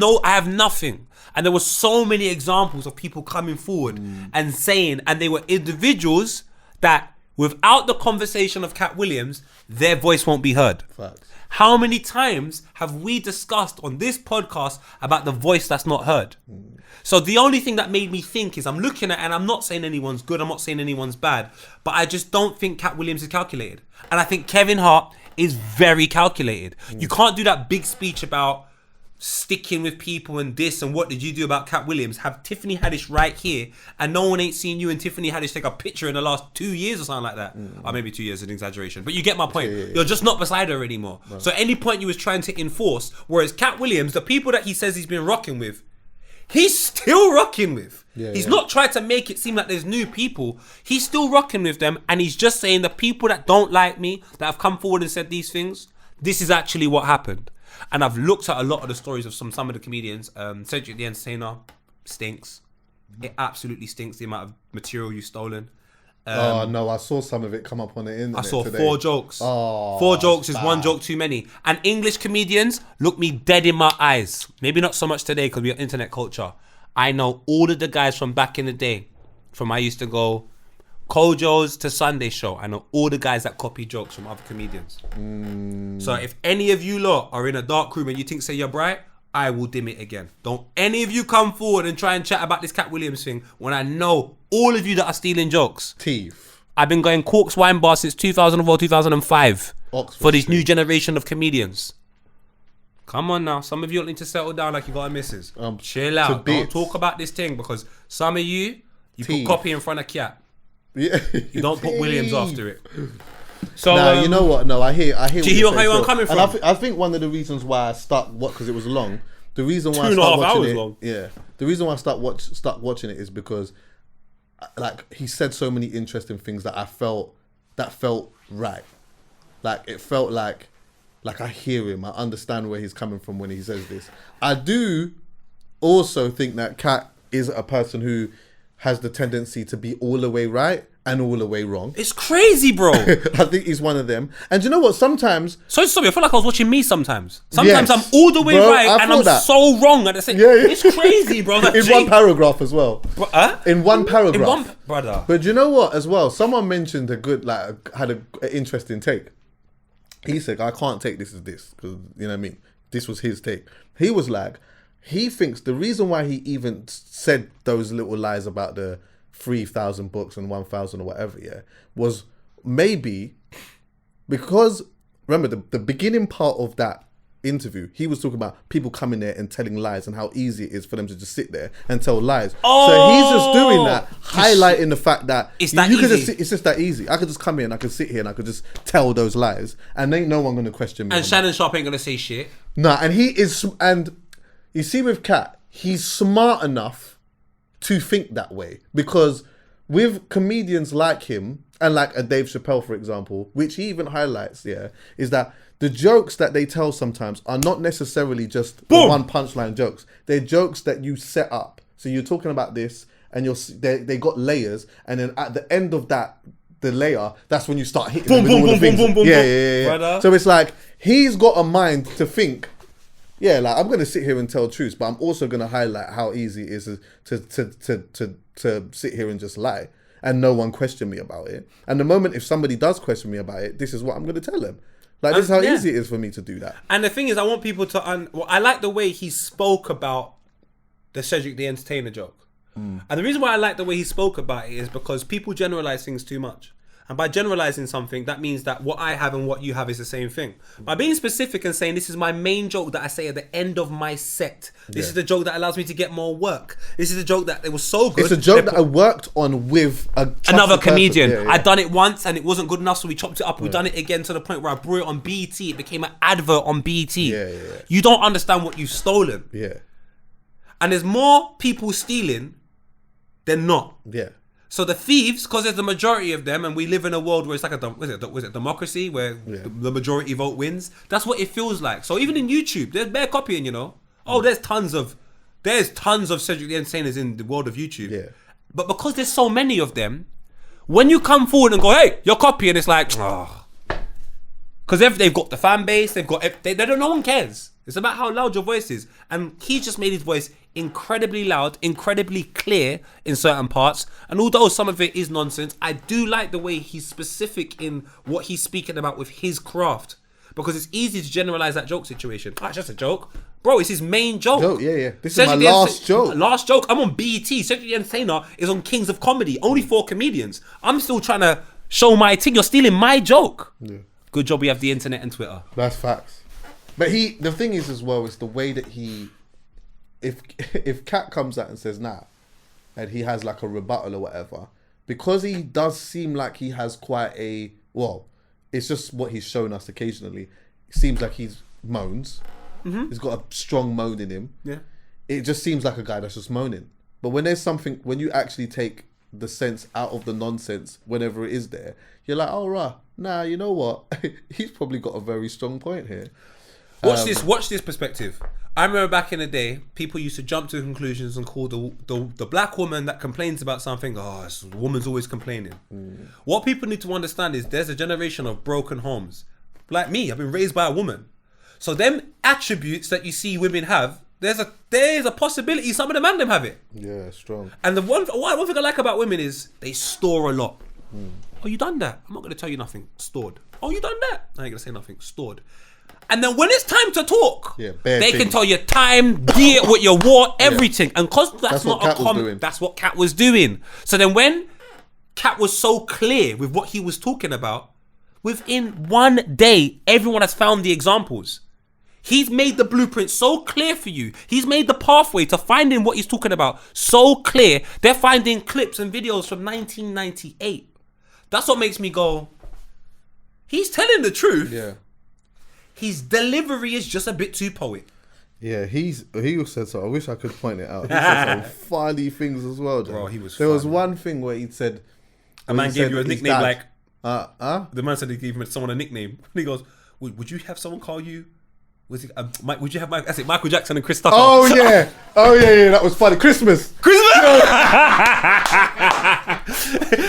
nothing. And there were so many examples of people coming forward and saying, and they were individuals that without the conversation of Katt Williams, their voice won't be heard. Facts. How many times have we discussed on this podcast about the voice that's not heard? So the only thing that made me think is I'm looking at, and I'm not saying anyone's good, I'm not saying anyone's bad, but I just don't think Katt Williams is calculated. And I think Kevin Hart is very calculated. You can't do that big speech about sticking with people and this and what did you do about Katt Williams, have Tiffany Haddish right here and no one ain't seen you and Tiffany Haddish take a picture in the last 2 years or something like that. Or maybe 2 years is an exaggeration, but you get my point. You're just not beside her anymore. So any point you was trying to enforce, whereas Katt Williams, the people that he says he's been rocking with, he's still rocking with. He's not tried to make it seem like there's new people. He's still rocking with them, and he's just saying the people that don't like me, that have come forward and said these things, this is actually what happened. And I've looked at a lot of the stories of some of the comedians. Cedric the Entertainer stinks. It absolutely stinks, the amount of material you've stolen. Oh no, I saw some of it come up on the internet. I saw today. 4 jokes. Oh, 4 jokes is bad. 1 joke too many. And English comedians look me dead in my eyes. Maybe not so much today because we're internet culture. I know all of the guys from back in the day. From I used to go Kojo's to Sunday Show. I know all the guys that copy jokes from other comedians. So if any of you lot are in a dark room and you think say you're bright, I will dim it again. Don't any of you come forward and try and chat about this Katt Williams thing when I know all of you that are stealing jokes. Teeth. I've been going Corks Wine Bar since 2004, 2005 Oxford for this Street. new generation of comedians. Come on now. Some of you need to settle down like you got a missus. Chill out. Don't talk about this thing because some of you put copy in front of cat. Yeah. You don't put Williams after it. So you know what? No, I hear. Do you hear where I'm coming from? And I think one of the reasons why I start because it was long. The reason why 2.5 I start watching hours it, long. yeah. The reason why I start watching it is because, like, he said so many interesting things that I felt right. Like it felt like I hear him. I understand where he's coming from when he says this. I do also think that Katt is a person who has the tendency to be all the way right and all the way wrong. It's crazy, bro. I think he's one of them. And you know what? Sometimes... So sorry, I feel like I was watching me sometimes. Sometimes Yes. I'm all the way Bro, right I and feel I'm that. so wrong at the same. Yeah. It's crazy, bro. Like, in one paragraph as well. In one paragraph. Brother. But you know what as well? Someone mentioned had an interesting take. He said, I can't take this as this. Because, you know what I mean? This was his take. He was like, he thinks the reason why he even said those little lies about the 3,000 books and 1,000 or whatever, was maybe because, remember, the beginning part of that interview, he was talking about people coming there and telling lies and how easy it is for them to just sit there and tell lies. So he's just doing that, highlighting the fact that it's that you could easy. it's just that easy. I could just come here and I could sit here and I could just tell those lies and ain't no one going to question me. And Shannon Sharp ain't gonna say shit. Nah, and he is, and you see with Katt, he's smart enough to think that way, because with comedians like him and like a Dave Chappelle, for example, which he even highlights, is that the jokes that they tell sometimes are not necessarily just the one punchline jokes. They're jokes that you set up. So you're talking about this and they got layers, and then at the end of that, the layer, that's when you start hitting Boom, them with boom, all the boom, things. boom, boom, yeah, boom. yeah, yeah. Brother. So it's like he's got a mind to think. Yeah, like I'm gonna sit here and tell truths, but I'm also gonna highlight how easy it is to sit here and just lie, and no one question me about it. And the moment if somebody does question me about it, this is what I'm gonna tell them. Like this is how easy it is for me to do that. And the thing is, I want people to. I like the way he spoke about the Cedric the Entertainer joke, and the reason why I like the way he spoke about it is because people generalize things too much. And by generalizing something, that means that what I have and what you have is the same thing. By being specific and saying this is my main joke that I say at the end of my set. This is the joke that allows me to get more work. This is a joke that it was so good. It's a joke that I worked on with another comedian. Yeah, yeah. I'd done it once and it wasn't good enough, so we chopped it up. We've done it again to the point where I brought it on BT. It became an advert on BT. Yeah. You don't understand what you've stolen. Yeah. And there's more people stealing than not. Yeah. So the thieves, because there's the majority of them, and we live in a world where it's like was it democracy, where the majority vote wins. That's what it feels like. So even in YouTube, there's bare copying, you know. Oh, there's tons of Cedric the Entertainers in the world of YouTube. Yeah. But because there's so many of them, when you come forward and go, hey, you're copying, it's like, because they've got the fan base, they don't. No one cares. It's about how loud your voice is, and he just made his voice incredibly loud, incredibly clear in certain parts. And although some of it is nonsense, I do like the way he's specific in what he's speaking about with his craft, because it's easy to generalize that joke situation. Ah, it's just a joke, bro. It's his main joke. Yeah. This is my last joke. Last joke. I'm on BET. Cedric the Entertainer is on Kings of Comedy. Only 4 comedians. I'm still trying to show my thing. You're stealing my joke. Yeah. Good job we have the internet and Twitter. That's facts. But the thing is as well, is the way that if Katt comes out and says nah, and he has like a rebuttal or whatever, because he does seem like he has quite it's just what he's shown us occasionally. It seems like he's moans. Mm-hmm. He's got a strong moan in him. Yeah. It just seems like a guy that's just moaning. But when there's something, when you actually take the sense out of the nonsense, whenever it is there, you're like, oh, right, nah, you know what? He's probably got a very strong point here. Watch this perspective. I remember back in the day, people used to jump to conclusions and call the black woman that complains about something, the woman's always complaining. What people need to understand is there's a generation of broken homes. Like me, I've been raised by a woman. So them attributes that you see women have, there's a possibility some of the man them have it. Yeah, strong. And the one thing I like about women is they store a lot. Oh, you done that? I'm not going to tell you nothing. Stored. Oh, you done that? I ain't going to say nothing. Stored. And then when it's time to talk, they can tell you time, date, what you wore, everything. And because that's not a comment, that's what Katt was doing. So then when Katt was so clear with what he was talking about, within one day, everyone has found the examples. He's made the blueprint so clear for you. He's made the pathway to finding what he's talking about so clear. They're finding clips and videos from 1998. That's what makes me go, he's telling the truth. Yeah. His delivery is just a bit too poetic. Yeah, he said so. I wish I could point it out. He said some funny things as well, John. Bro, he was There was one thing where he said... A man gave you a nickname like... The man said he gave someone a nickname. And he goes, would you have someone call you... would you have Michael Jackson and Chris Tucker? Oh, yeah. That was funny. Christmas.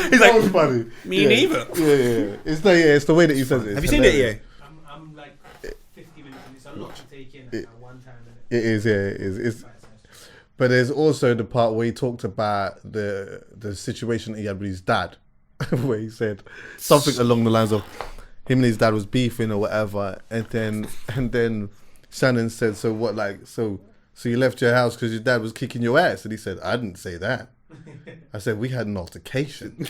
He's that was funny. Me neither. Yeah. It's the way that he says it. Have you seen it yet? I'm like 50 minutes and it's a lot to take in at one time. It is. But there's also the part where he talked about the situation that he had with his dad, where he said something along the lines of him and his dad was beefing or whatever, and then Shannon said, "So what? So you left your house because your dad was kicking your ass?" And he said, "I didn't say that. I said we had an altercation."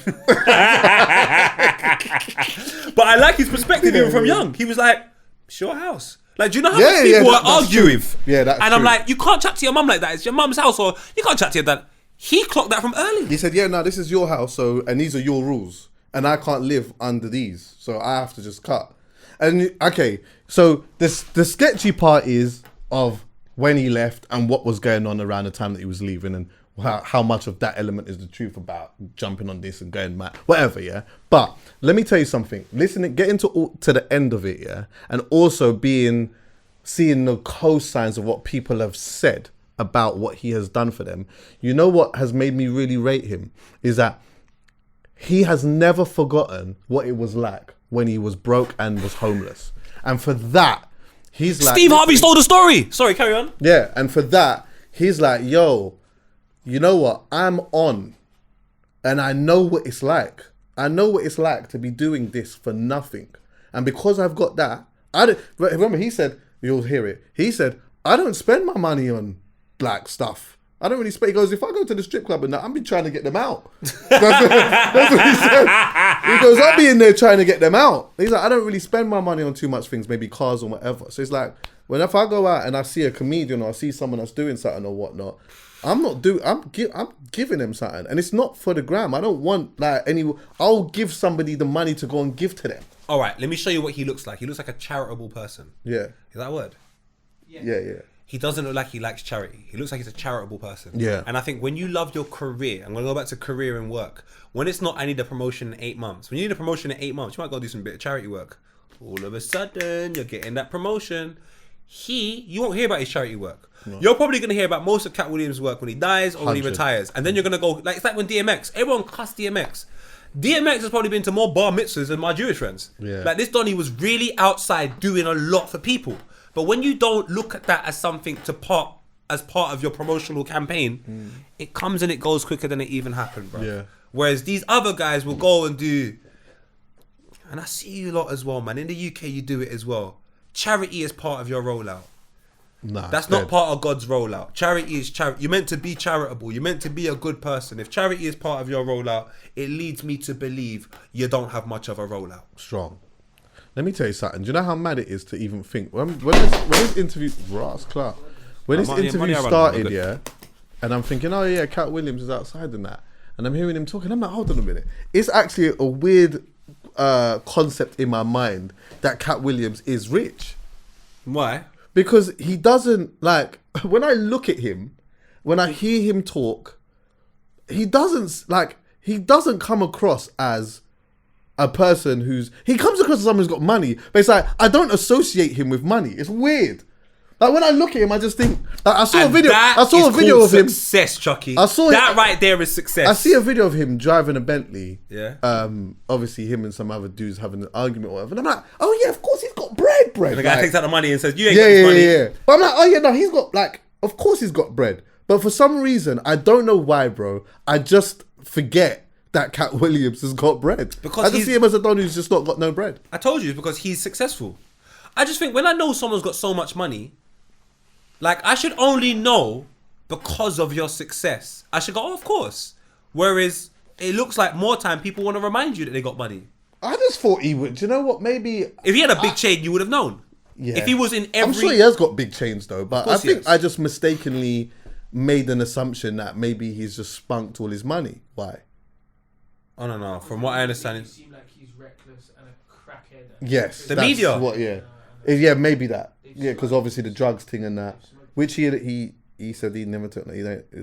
But I like his perspective even from young. He was like, "It's your house." Like, do you know how much people argue with? Yeah, that's and I'm like, you can't chat to your mum like that. It's your mum's house, or you can't chat to your dad. He clocked that from early. He said, "Yeah, no, this is your house, and these are your rules, and I can't live under these, so I have to just cut." And okay, so the sketchy part is of when he left and what was going on around the time that he was leaving, and how much of that element is the truth about jumping on this and going mad, whatever, yeah. But let me tell you something. Getting to the end of it, yeah, and also seeing the cosigns of what people have said about what he has done for them. You know what has made me really rate him is that he has never forgotten what it was like when he was broke and was homeless. And for that, he's like... Steve Harvey stole the story. Sorry, carry on. Yeah, and for that, he's like, yo, you know what? I'm on. And I know what it's like. I know what it's like to be doing this for nothing. And because I've got that, remember he said, you'll hear it, he said, I don't spend my money on black stuff. I don't really spend. He goes, if I go to the strip club and that, I've been trying to get them out. That's what he said. He goes, I'll be in there trying to get them out. He's like, I don't really spend my money on too much things, maybe cars or whatever. So it's like, if I go out and I see a comedian or I see someone that's doing something or whatnot, I'm giving them something. And it's not for the gram. I don't want I'll give somebody the money to go and give to them. All right, let me show you what he looks like. He looks like a charitable person. Yeah. Is that a word? Yeah. He doesn't look like he likes charity. He looks like he's a charitable person. Yeah. And I think when you love your career, I'm going to go back to career and work. When it's not, I need a promotion in 8 months. When you need a promotion in 8 months, you might go do some bit of charity work. All of a sudden, you're getting that promotion. You won't hear about his charity work. No. You're probably going to hear about most of Katt Williams' work when he dies or when he retires. And then you're going to go, it's like when DMX. Everyone cussed DMX. DMX has probably been to more bar mitzvahs than my Jewish friends. Yeah. Like this Donnie was really outside doing a lot for people. But when you don't look at that as something as part of your promotional campaign, it comes and it goes quicker than it even happened, bro. Yeah. Whereas these other guys will go and do, and I see you lot as well, man. In the UK, you do it as well. Charity is part of your rollout. Nah, that's not part of God's rollout. Charity is charity. You're meant to be charitable. You're meant to be a good person. If charity is part of your rollout, it leads me to believe you don't have much of a rollout. Strong. Let me tell you something. Do you know how mad it is to even think when this interview, when this interview started, yeah, and I'm thinking, oh yeah, Katt Williams is outside and that, and I'm hearing him talking. I'm like, hold on a minute. It's actually a weird concept in my mind that Katt Williams is rich. Why? Because he doesn't when I look at him, when I hear him talk, he doesn't come across as a person he comes across as someone who's got money, but it's like, I don't associate him with money. It's weird. Like when I look at him, I just think, I saw a video of him. Success, Chuckie. That right there is success. I see a video of him driving a Bentley. Yeah. Obviously him and some other dudes having an argument or whatever. And I'm like, oh yeah, of course he's got bread. And the guy takes out the money and says, you ain't got this money. Yeah. But I'm like, oh yeah, no, he's got of course he's got bread. But for some reason, I don't know why, bro, I just forget that Katt Williams has got bread. Because I just see him as a don who's just not got no bread. I told you, it's because he's successful. I just think when I know someone's got so much money, I should only know because of your success. I should go, oh, of course. Whereas it looks like more time people want to remind you that they got money. I just thought he would. Do you know what? Maybe if he had a big chain, you would have known. Yeah. If he was in every... I'm sure he has got big chains though, but I think I just mistakenly made an assumption that maybe he's just spunked all his money. Why? I don't know. From what I understand, it seems like he's reckless and a crackhead. Yes, the media. Yeah, maybe that. Yeah, because obviously the drugs thing and that, which he said he never took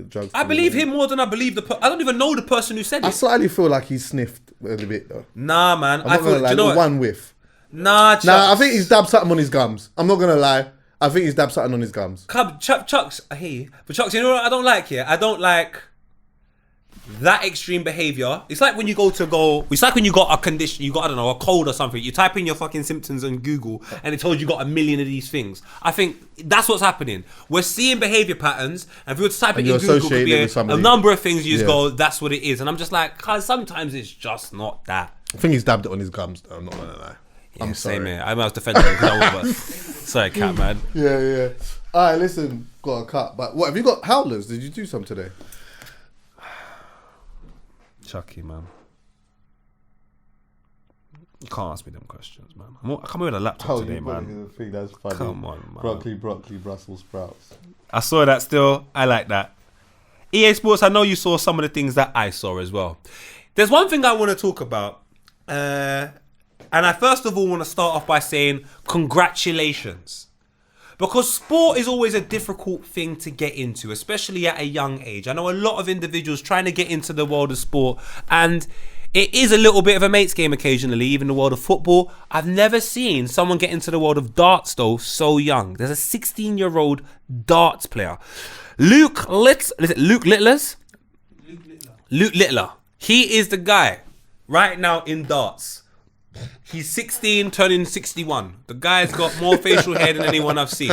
drugs. I believe him more than I believe I don't even know the person who said it. I slightly feel like he sniffed a little bit though. Nah, man. I'm not gonna lie. You know one whiff. Nah. I think he's dabbed something on his gums. I'm not gonna lie. I think he's dabbed something on his gums. Chucks, I hear you. But Chucks, you know what I don't like here? I don't like that extreme behavior. It's like when you it's like when you got a condition, you got, I don't know, a cold or something. You type in your fucking symptoms on Google and it tells you got a million of these things. I think that's what's happening. We're seeing behavior patterns, and if you were to type it in Google, it could be a number of things. You just go, that's what it is. And I'm just like, sometimes it's just not that. I think he's dabbed it on his gums though, I'm not gonna lie. I'm sorry. Same here. I was defending him because I was sorry, Cat man. Yeah. Alright, listen, got a cut. But what have you got? Howlers? Did you do some today? Chuckie, man. You can't ask me them questions, man. I come here with a laptop today, man. I think that's funny. Come on, man. Broccoli, Brussels sprouts. I saw that still. I like that. EA Sports, I know you saw some of the things that I saw as well. There's one thing I want to talk about. And I first of all want to start off by saying congratulations. Because sport is always a difficult thing to get into, especially at a young age. I know a lot of individuals trying to get into the world of sport, and It is a little bit of a mates game occasionally, even in the world of football. I've never seen someone get into the world of darts though so young. There's a 16-year-old darts player, Luke Littler. He is the guy right now in darts. He's 16, turning 61. The guy's got more facial hair than anyone I've seen.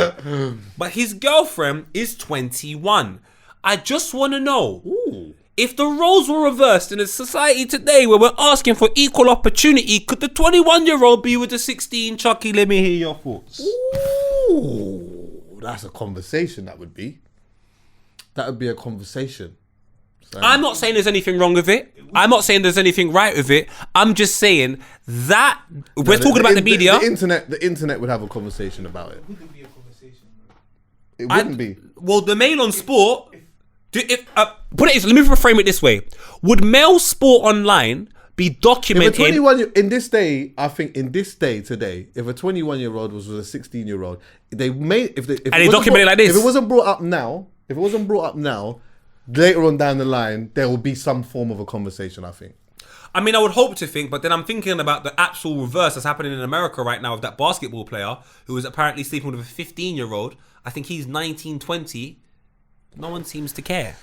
But his girlfriend is 21. I just want to know, if the roles were reversed in a society today where we're asking for equal opportunity, could the 21-year-old be with the 16? Chuckie, let me hear your thoughts. Ooh, that's a conversation. That would be a conversation. So, I'm not saying there's anything wrong with it. I'm not saying there's anything right with it. I'm just saying that we're talking about the media. The internet would have a conversation about it. It wouldn't be a conversation, bro. It wouldn't be. Well, the Mail on Sport. Let me reframe it this way: would Mail Sport Online be documenting? If a 21 in this day, I think in this day today, if a 21-year-old was with a 16-year-old, they may if they document it like this. If it wasn't brought up now, later on down the line, there will be some form of a conversation, I think. I mean, I would hope to think, but then I'm thinking about the actual reverse that's happening in America right now with that basketball player who is apparently sleeping with a 15-year-old. I think he's 19, 20. No one seems to care.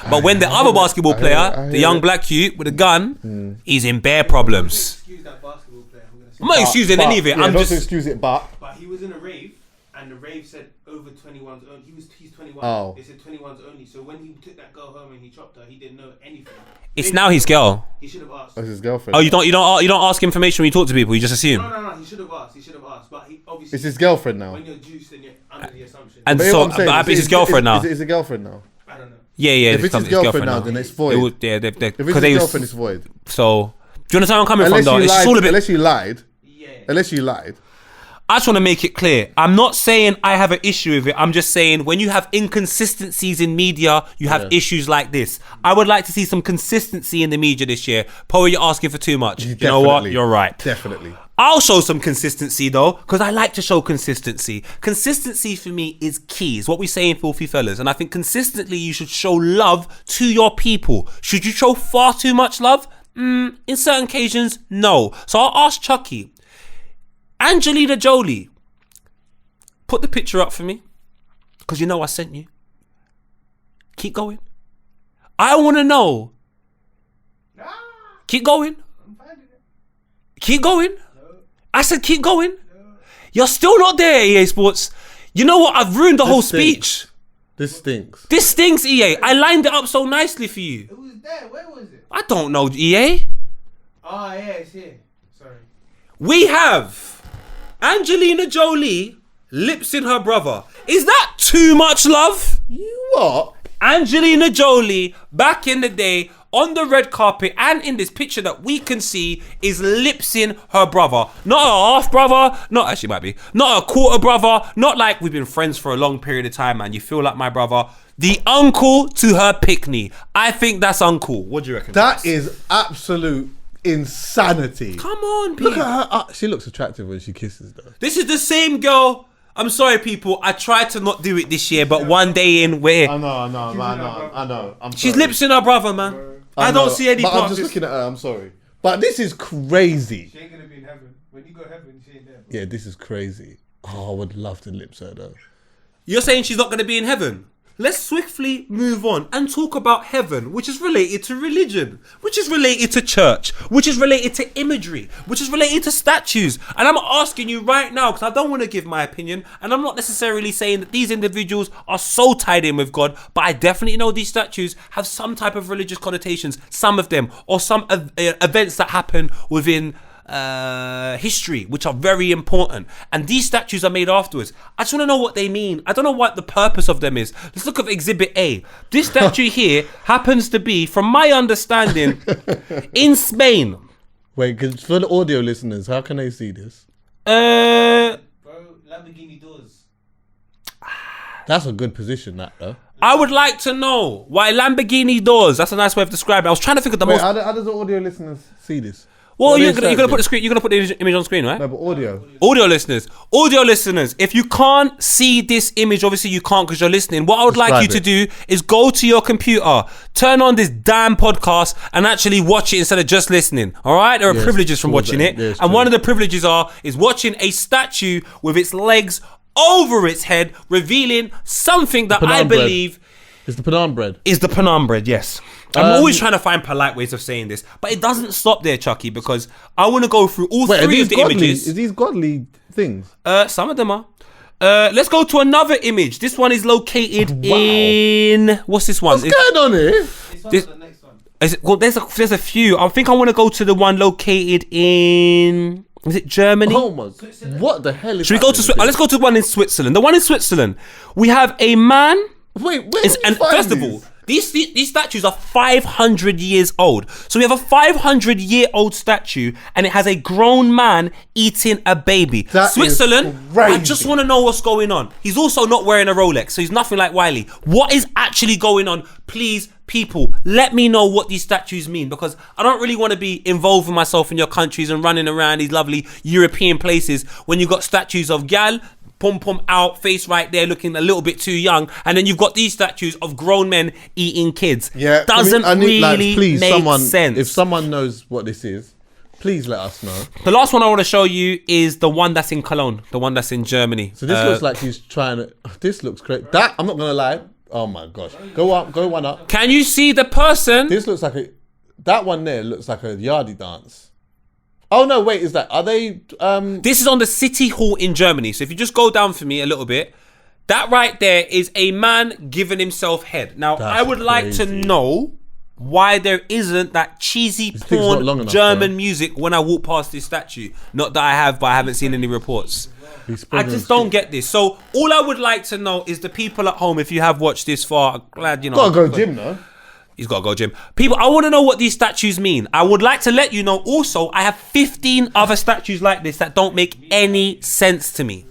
But when the other basketball player, the young black cute with a gun, he's in bare problems. Excuse that basketball player. I'm not excusing any of it. I'm just excuse it, but he was in a rave, and the rave said over 21s only. He's 21. Oh. They said 21s only. So when he took that girl home and he chopped her, he didn't know anything. It's now his girl. He should have asked. That's his girlfriend. Oh, you don't ask information when you talk to people. You just assume. No. He should have asked. But he obviously. It's his girlfriend now. When you're juiced, then you're under the assumption. And so, it's his girlfriend now. Is it his girlfriend now? I don't know. Yeah. If it's his girlfriend now, then it's void. If it's his girlfriend, it's void. So, do you understand where I'm coming from, though? It's just all a bit. Unless you lied. Yeah. Unless you lied. I just want to make it clear. I'm not saying I have an issue with it. I'm just saying when you have inconsistencies in media, you have issues like this. I would like to see some consistency in the media this year. Poe, you're asking for too much. You know what? You're right. Definitely. I'll show some consistency though, because I like to show consistency. Consistency for me is key. It's what we say in Filthy Fellas. And I think consistently you should show love to your people. Should you show far too much love? In certain occasions, no. So I'll ask Chuckie. Angelina Jolie, put the picture up for me, because you know I sent you. Keep going. I want to know. Keep going. Keep going. I said keep going. You're still not there, EA Sports. You know what? I've ruined the whole speech. This stinks. This stinks, EA. I lined it up so nicely for you. It was there. Where was it? I don't know, EA. Oh, yeah, it's here. Sorry. We have Angelina Jolie lips in her brother. Is that too much love? You what? Angelina Jolie, back in the day, on the red carpet and in this picture that we can see, is lips in her brother. Not a half brother, not actually might be, not a quarter brother, not like we've been friends for a long period of time and you feel like my brother. The uncle to her pickney. I think that's uncool. What do you reckon? That is absolute insanity. Come on, Look people. at her. She looks attractive when she kisses though. This is the same girl. I'm sorry, people. I tried to not do it this year, but one day in, we're I know. she's sorry. lips in her brother, man. I don't see any But part I'm of just this. looking at her. I'm sorry, but this is crazy. She ain't gonna be in heaven. When you go heaven, she ain't there. Bro. Yeah, this is crazy. Oh, I would love to lips her though. You're saying she's not going to be in heaven? Let's swiftly move on and talk about heaven, which is related to religion, which is related to church, which is related to imagery, which is related to statues. And I'm asking you right now, because I don't want to give my opinion, and I'm not necessarily saying that these individuals are so tied in with God, but I definitely know these statues have some type of religious connotations, some of them, or some events that happen within history, which are very important, and these statues are made afterwards. I just want to know what they mean. I don't know what the purpose of them is. Let's look at Exhibit A. This statue here happens to be, from my understanding, in Spain. Wait, because for the audio listeners, how can they see this? Bro, Lamborghini doors. That's a good position, that though. I would like to know why Lamborghini doors. That's a nice way of describing it. I was trying to think of the most. How does the audio listeners see this? Well, you're gonna put the screen. You're gonna put the image on screen, right? No, but audio. Audio listeners, if you can't see this image, obviously you can't because you're listening. What I would like you to do is go to your computer, turn on this damn podcast, and actually watch it instead of just listening. All right, there are privileges from watching it, and one of the privileges is watching a statue with its legs over its head, revealing something that I believe is the Panam bread. Is the Panam bread? Yes. I'm always trying to find polite ways of saying this, but it doesn't stop there, Chuckie, because I want to go through all three of the images. Is these godly things? Some of them are. Let's go to another image. This one is located in... What's this one? What's going on here? This the next one. Well, there's a few. I think I want to go to the one located in... Is it Germany? Oh my God. What the hell is Should we go to... let's go to the one in Switzerland. The one in Switzerland. We have a man... Wait, where and first of all... These statues are 500 years old. So we have a 500-year-old statue, and it has a grown man eating a baby. That Switzerland, I just want to know what's going on. He's also not wearing a Rolex, so he's nothing like Wiley. What is actually going on? Please, people, let me know what these statues mean, because I don't really want to be involving myself in your countries and running around these lovely European places when you've got statues of gal, pom out, face right there, looking a little bit too young, and then you've got these statues of grown men eating kids. Yeah, doesn't really make sense. If someone knows what this is, please let us know. The last one I want to show you is the one that's in Cologne, the one that's in Germany. So this looks like he's trying to. This looks great. That I'm not gonna lie. Oh my gosh, go one up. Can you see the person? This looks like that one there looks like a Yardie dance. Oh no, wait, are they This is on the City Hall in Germany. So if you just go down for me a little bit, that right there is a man giving himself head. Now, I would like to know why there isn't that cheesy porn German music when I walk past this statue. Not that I have, but I haven't seen any reports. I just don't get this. So all I would like to know is the people at home, if you have watched this far, I'm glad you know. Gotta go gym though. He's got to go gym. People, I want to know what these statues mean. I would like to let you know also, I have 15 other statues like this that don't make any sense to me.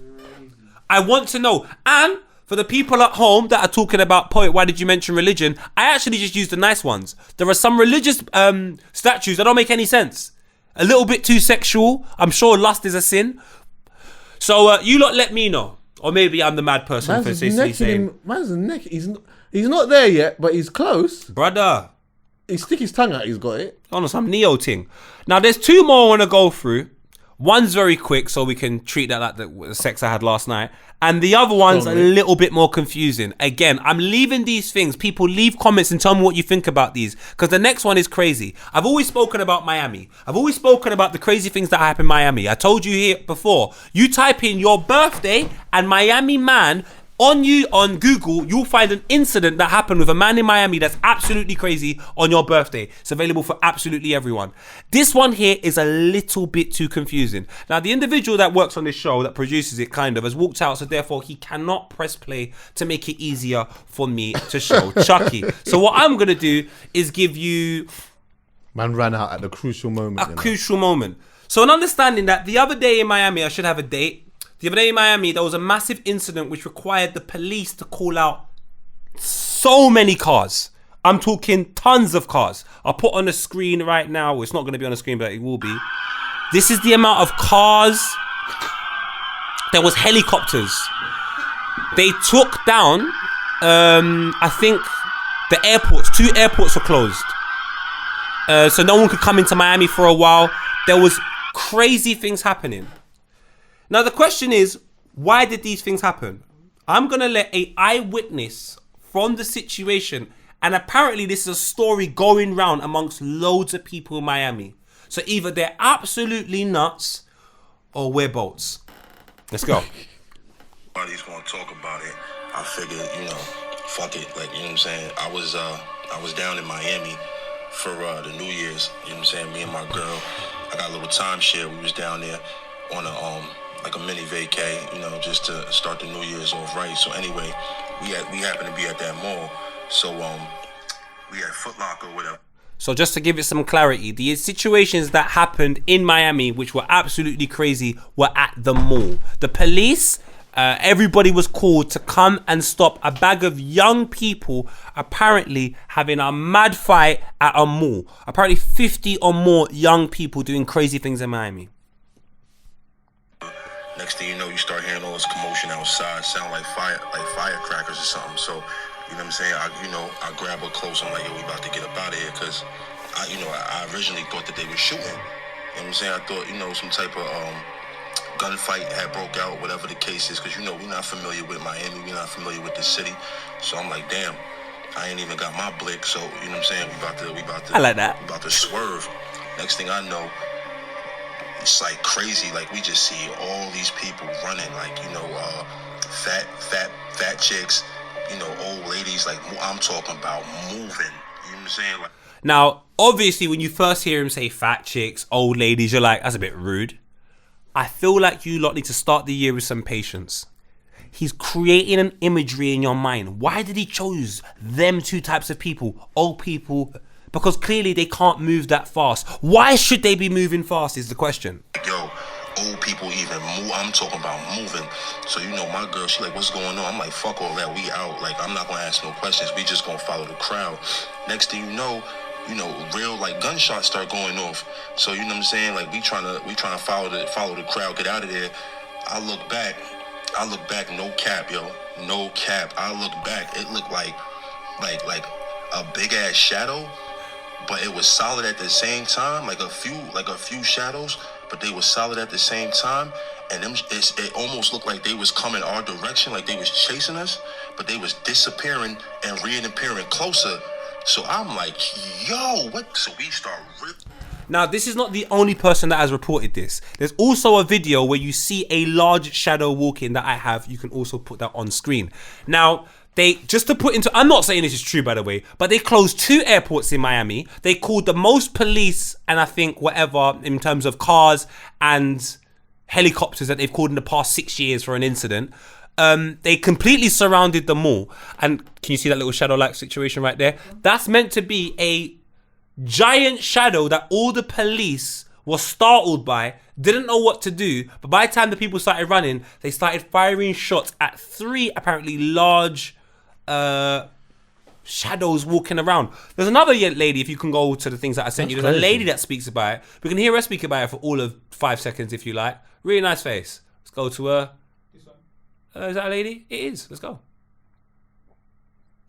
I want to know. And for the people at home that are talking about, poet, why did you mention religion? I actually just used the nice ones. There are some religious statues that don't make any sense. A little bit too sexual. I'm sure lust is a sin. So you lot let me know. Or maybe I'm the mad person for saying. Man's neck. He's not there yet, but he's close. Brother. He stick his tongue out, he's got it. Oh no, some Neo thing. Now there's two more I want to go through. One's very quick, so we can treat that like the sex I had last night. And the other one's a little bit more confusing. Again, I'm leaving these things. People, leave comments and tell me what you think about these, because the next one is crazy. I've always spoken about Miami. I've always spoken about the crazy things that happen in Miami. I told you here before. You type in your birthday and Miami man on Google, you'll find an incident that happened with a man in Miami that's absolutely crazy on your birthday. It's available for absolutely everyone. This one here is a little bit too confusing. Now, the individual that works on this show, that produces it kind of, has walked out, so therefore he cannot press play to make it easier for me to show Chuckie. So what I'm going to do is give you... Man ran out at the crucial moment. Crucial moment. So an understanding that the other day in Miami, I should have a date. The other day in Miami, there was a massive incident which required the police to call out so many cars. I'm talking tons of cars. I'll put on the screen right now. Well, it's not going to be on the screen, but it will be. This is the amount of cars. There was helicopters. They took down, I think, the airports. 2 airports were closed. So no one could come into Miami for a while. There was crazy things happening. Now, the question is, why did these things happen? I'm going to let an eyewitness from the situation, and apparently this is a story going round amongst loads of people in Miami. So either they're absolutely nuts or we're bolts. Let's go. Everybody's going to talk about it. I figured, fuck it. Like, you know what I'm saying? I was down in Miami for the New Year's. You know what I'm saying? Me and my girl. I got a little timeshare. We was down there on a mini vacay, just to start the New Year's off right. So anyway, we happened to be at that mall. So we had Foot Locker or whatever. So just to give it some clarity, the situations that happened in Miami, which were absolutely crazy, were at the mall. The police Everybody was called to come and stop a bag of young people apparently having a mad fight at a mall. Apparently 50 or more young people doing crazy things in Miami. Next thing you know, you start hearing all this commotion outside, sound like firecrackers or something. So, you know what I'm saying? I grab her close. I'm like, yo, we about to get up out of here, because I originally thought that they were shooting. You know what I'm saying? I thought, some type of gunfight had broke out, whatever the case is, because we're not familiar with Miami, we're not familiar with the city. So I'm like, damn, I ain't even got my blick. So you know what I'm saying? We about to I like that. We about to swerve. Next thing I know, it's like crazy. Like we just see all these people running, like fat chicks, old ladies. Like I'm talking about moving. You know what I'm saying? Like, now, obviously, when you first hear him say fat chicks, old ladies, you're like, that's a bit rude. I feel like you lot need to start the year with some patience. He's creating an imagery in your mind. Why did he choose them two types of people? Old people, because clearly they can't move that fast. Why should they be moving fast is the question. Yo, old people even move. I'm talking about moving. So my girl, she like, what's going on? I'm like, fuck all that, we out. Like, I'm not gonna ask no questions. We just gonna follow the crowd. Next thing you know, real like gunshots start going off. So you know what I'm saying? Like we trying to follow the crowd, get out of there. I look back, no cap, yo. No cap. I look back, it looked like a big ass shadow, but it was solid at the same time, like a few shadows, but they were solid at the same time. And it almost looked like they was coming our direction, like they was chasing us, but they was disappearing and reappearing closer. So I'm like, yo, what? So we start Now, this is not the only person that has reported this. There's also a video where you see a large shadow walking that I have. You can also put that on screen. Now, I'm not saying this is true, by the way, but they closed 2 airports in Miami. They called the most police and I think whatever in terms of cars and helicopters that they've called in the past 6 years for an incident. They completely surrounded the mall. And can you see that little shadow-like situation right there? That's meant to be a giant shadow that all the police were startled by, didn't know what to do. But by the time the people started running, they started firing shots at 3 apparently large shadows walking around. There's another lady, if you can go to the things that I sent you. There's a lady that speaks about it. We can hear her speak about it for all of 5 seconds if you like. Really nice face. Let's go to her. Is that a lady? It is. Let's go.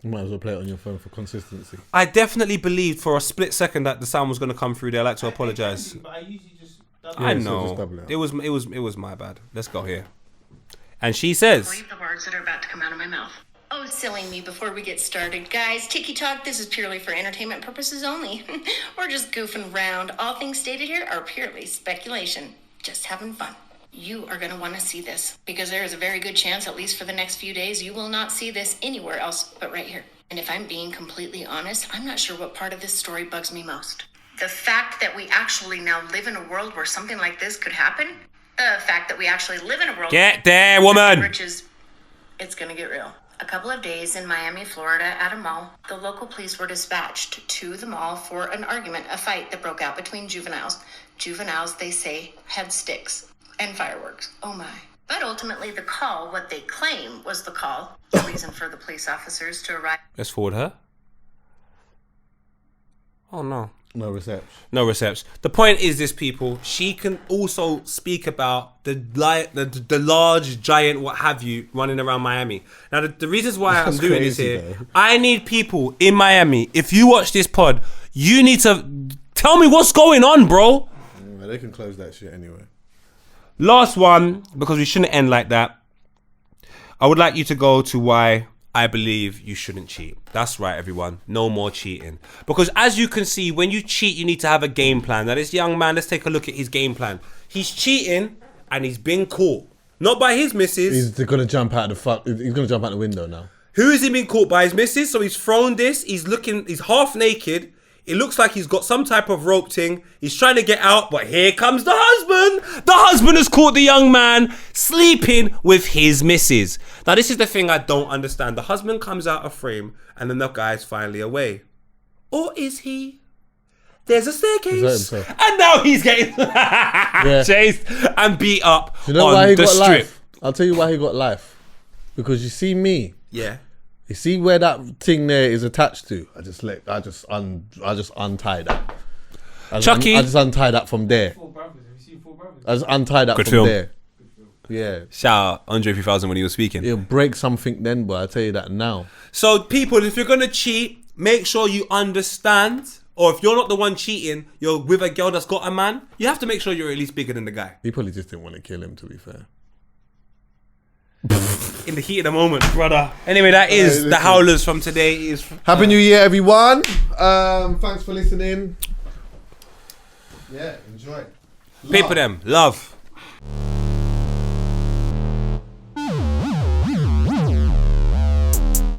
You might as well play it on your phone for consistency. I definitely believed for a split second that the sound was going to come through there. I'd like to apologise. But I usually just double I it. know. So just It was my bad. Let's go here. And she says, Believe the words that are about to come out of my mouth. Oh, silly me, before we get started. Guys, Tiki Talk, this is purely for entertainment purposes only. We're just goofing around. All things stated here are purely speculation. Just having fun. You are going to want to see this because there is a very good chance, at least for the next few days, you will not see this anywhere else but right here. And if I'm being completely honest, I'm not sure what part of this story bugs me most. The fact that we actually now live in a world where something like this could happen. The fact that we actually live in a world... Get there, woman! It's going to get real. A couple of days in Miami, Florida, at a mall, the local police were dispatched to the mall for an argument, a fight that broke out between juveniles. Juveniles, they say, had sticks and fireworks. Oh my. But ultimately the call, what they claim was the call, the reason for the police officers to arrive. Let's forward her. Oh no. No reception. No reception. The point is this, people. She can also speak about the large, giant, what have you, running around Miami. Now, the reasons why I'm doing this here, though. I need people in Miami. If you watch this pod, you need to tell me what's going on, bro. Yeah, they can close that shit anyway. Last one, because we shouldn't end like that. I would like you to go to why I believe you shouldn't cheat. That's right, everyone. No more cheating. Because as you can see, when you cheat, you need to have a game plan. Now, this young man, let's take a look at his game plan. He's cheating and he's been caught. Not by his missus. He's gonna jump out He's gonna jump out the window now. Who is he being caught by? His missus. So he's thrown this. He's half naked. It looks like he's got some type of rope thing. He's trying to get out, but here comes the husband. The husband has caught the young man sleeping with his missus. Now, this is the thing I don't understand. The husband comes out of frame, and then the guy's finally away. Or is he? There's a staircase. And now he's getting chased and beat up Do you know on why he the got strip. life? I'll tell you why he got life. Because you see me. Yeah. You see where that thing there is attached to? I just untie that. Chuckie. I just untie that from there. Four Brothers. Have you seen Four Brothers? I just untie that Good from film. there. Yeah. Shout out Andre 3000 when he was speaking. It'll break something then, but I tell you that now. So people, if you're gonna cheat, make sure you understand. Or if you're not the one cheating, you're with a girl that's got a man, you have to make sure you're at least bigger than the guy. He probably just didn't want to kill him, to be fair. In the heat of the moment, brother. Anyway, that is the Howlers from today. Happy New Year, everyone. Thanks for listening. Yeah, enjoy. Paper them. Love.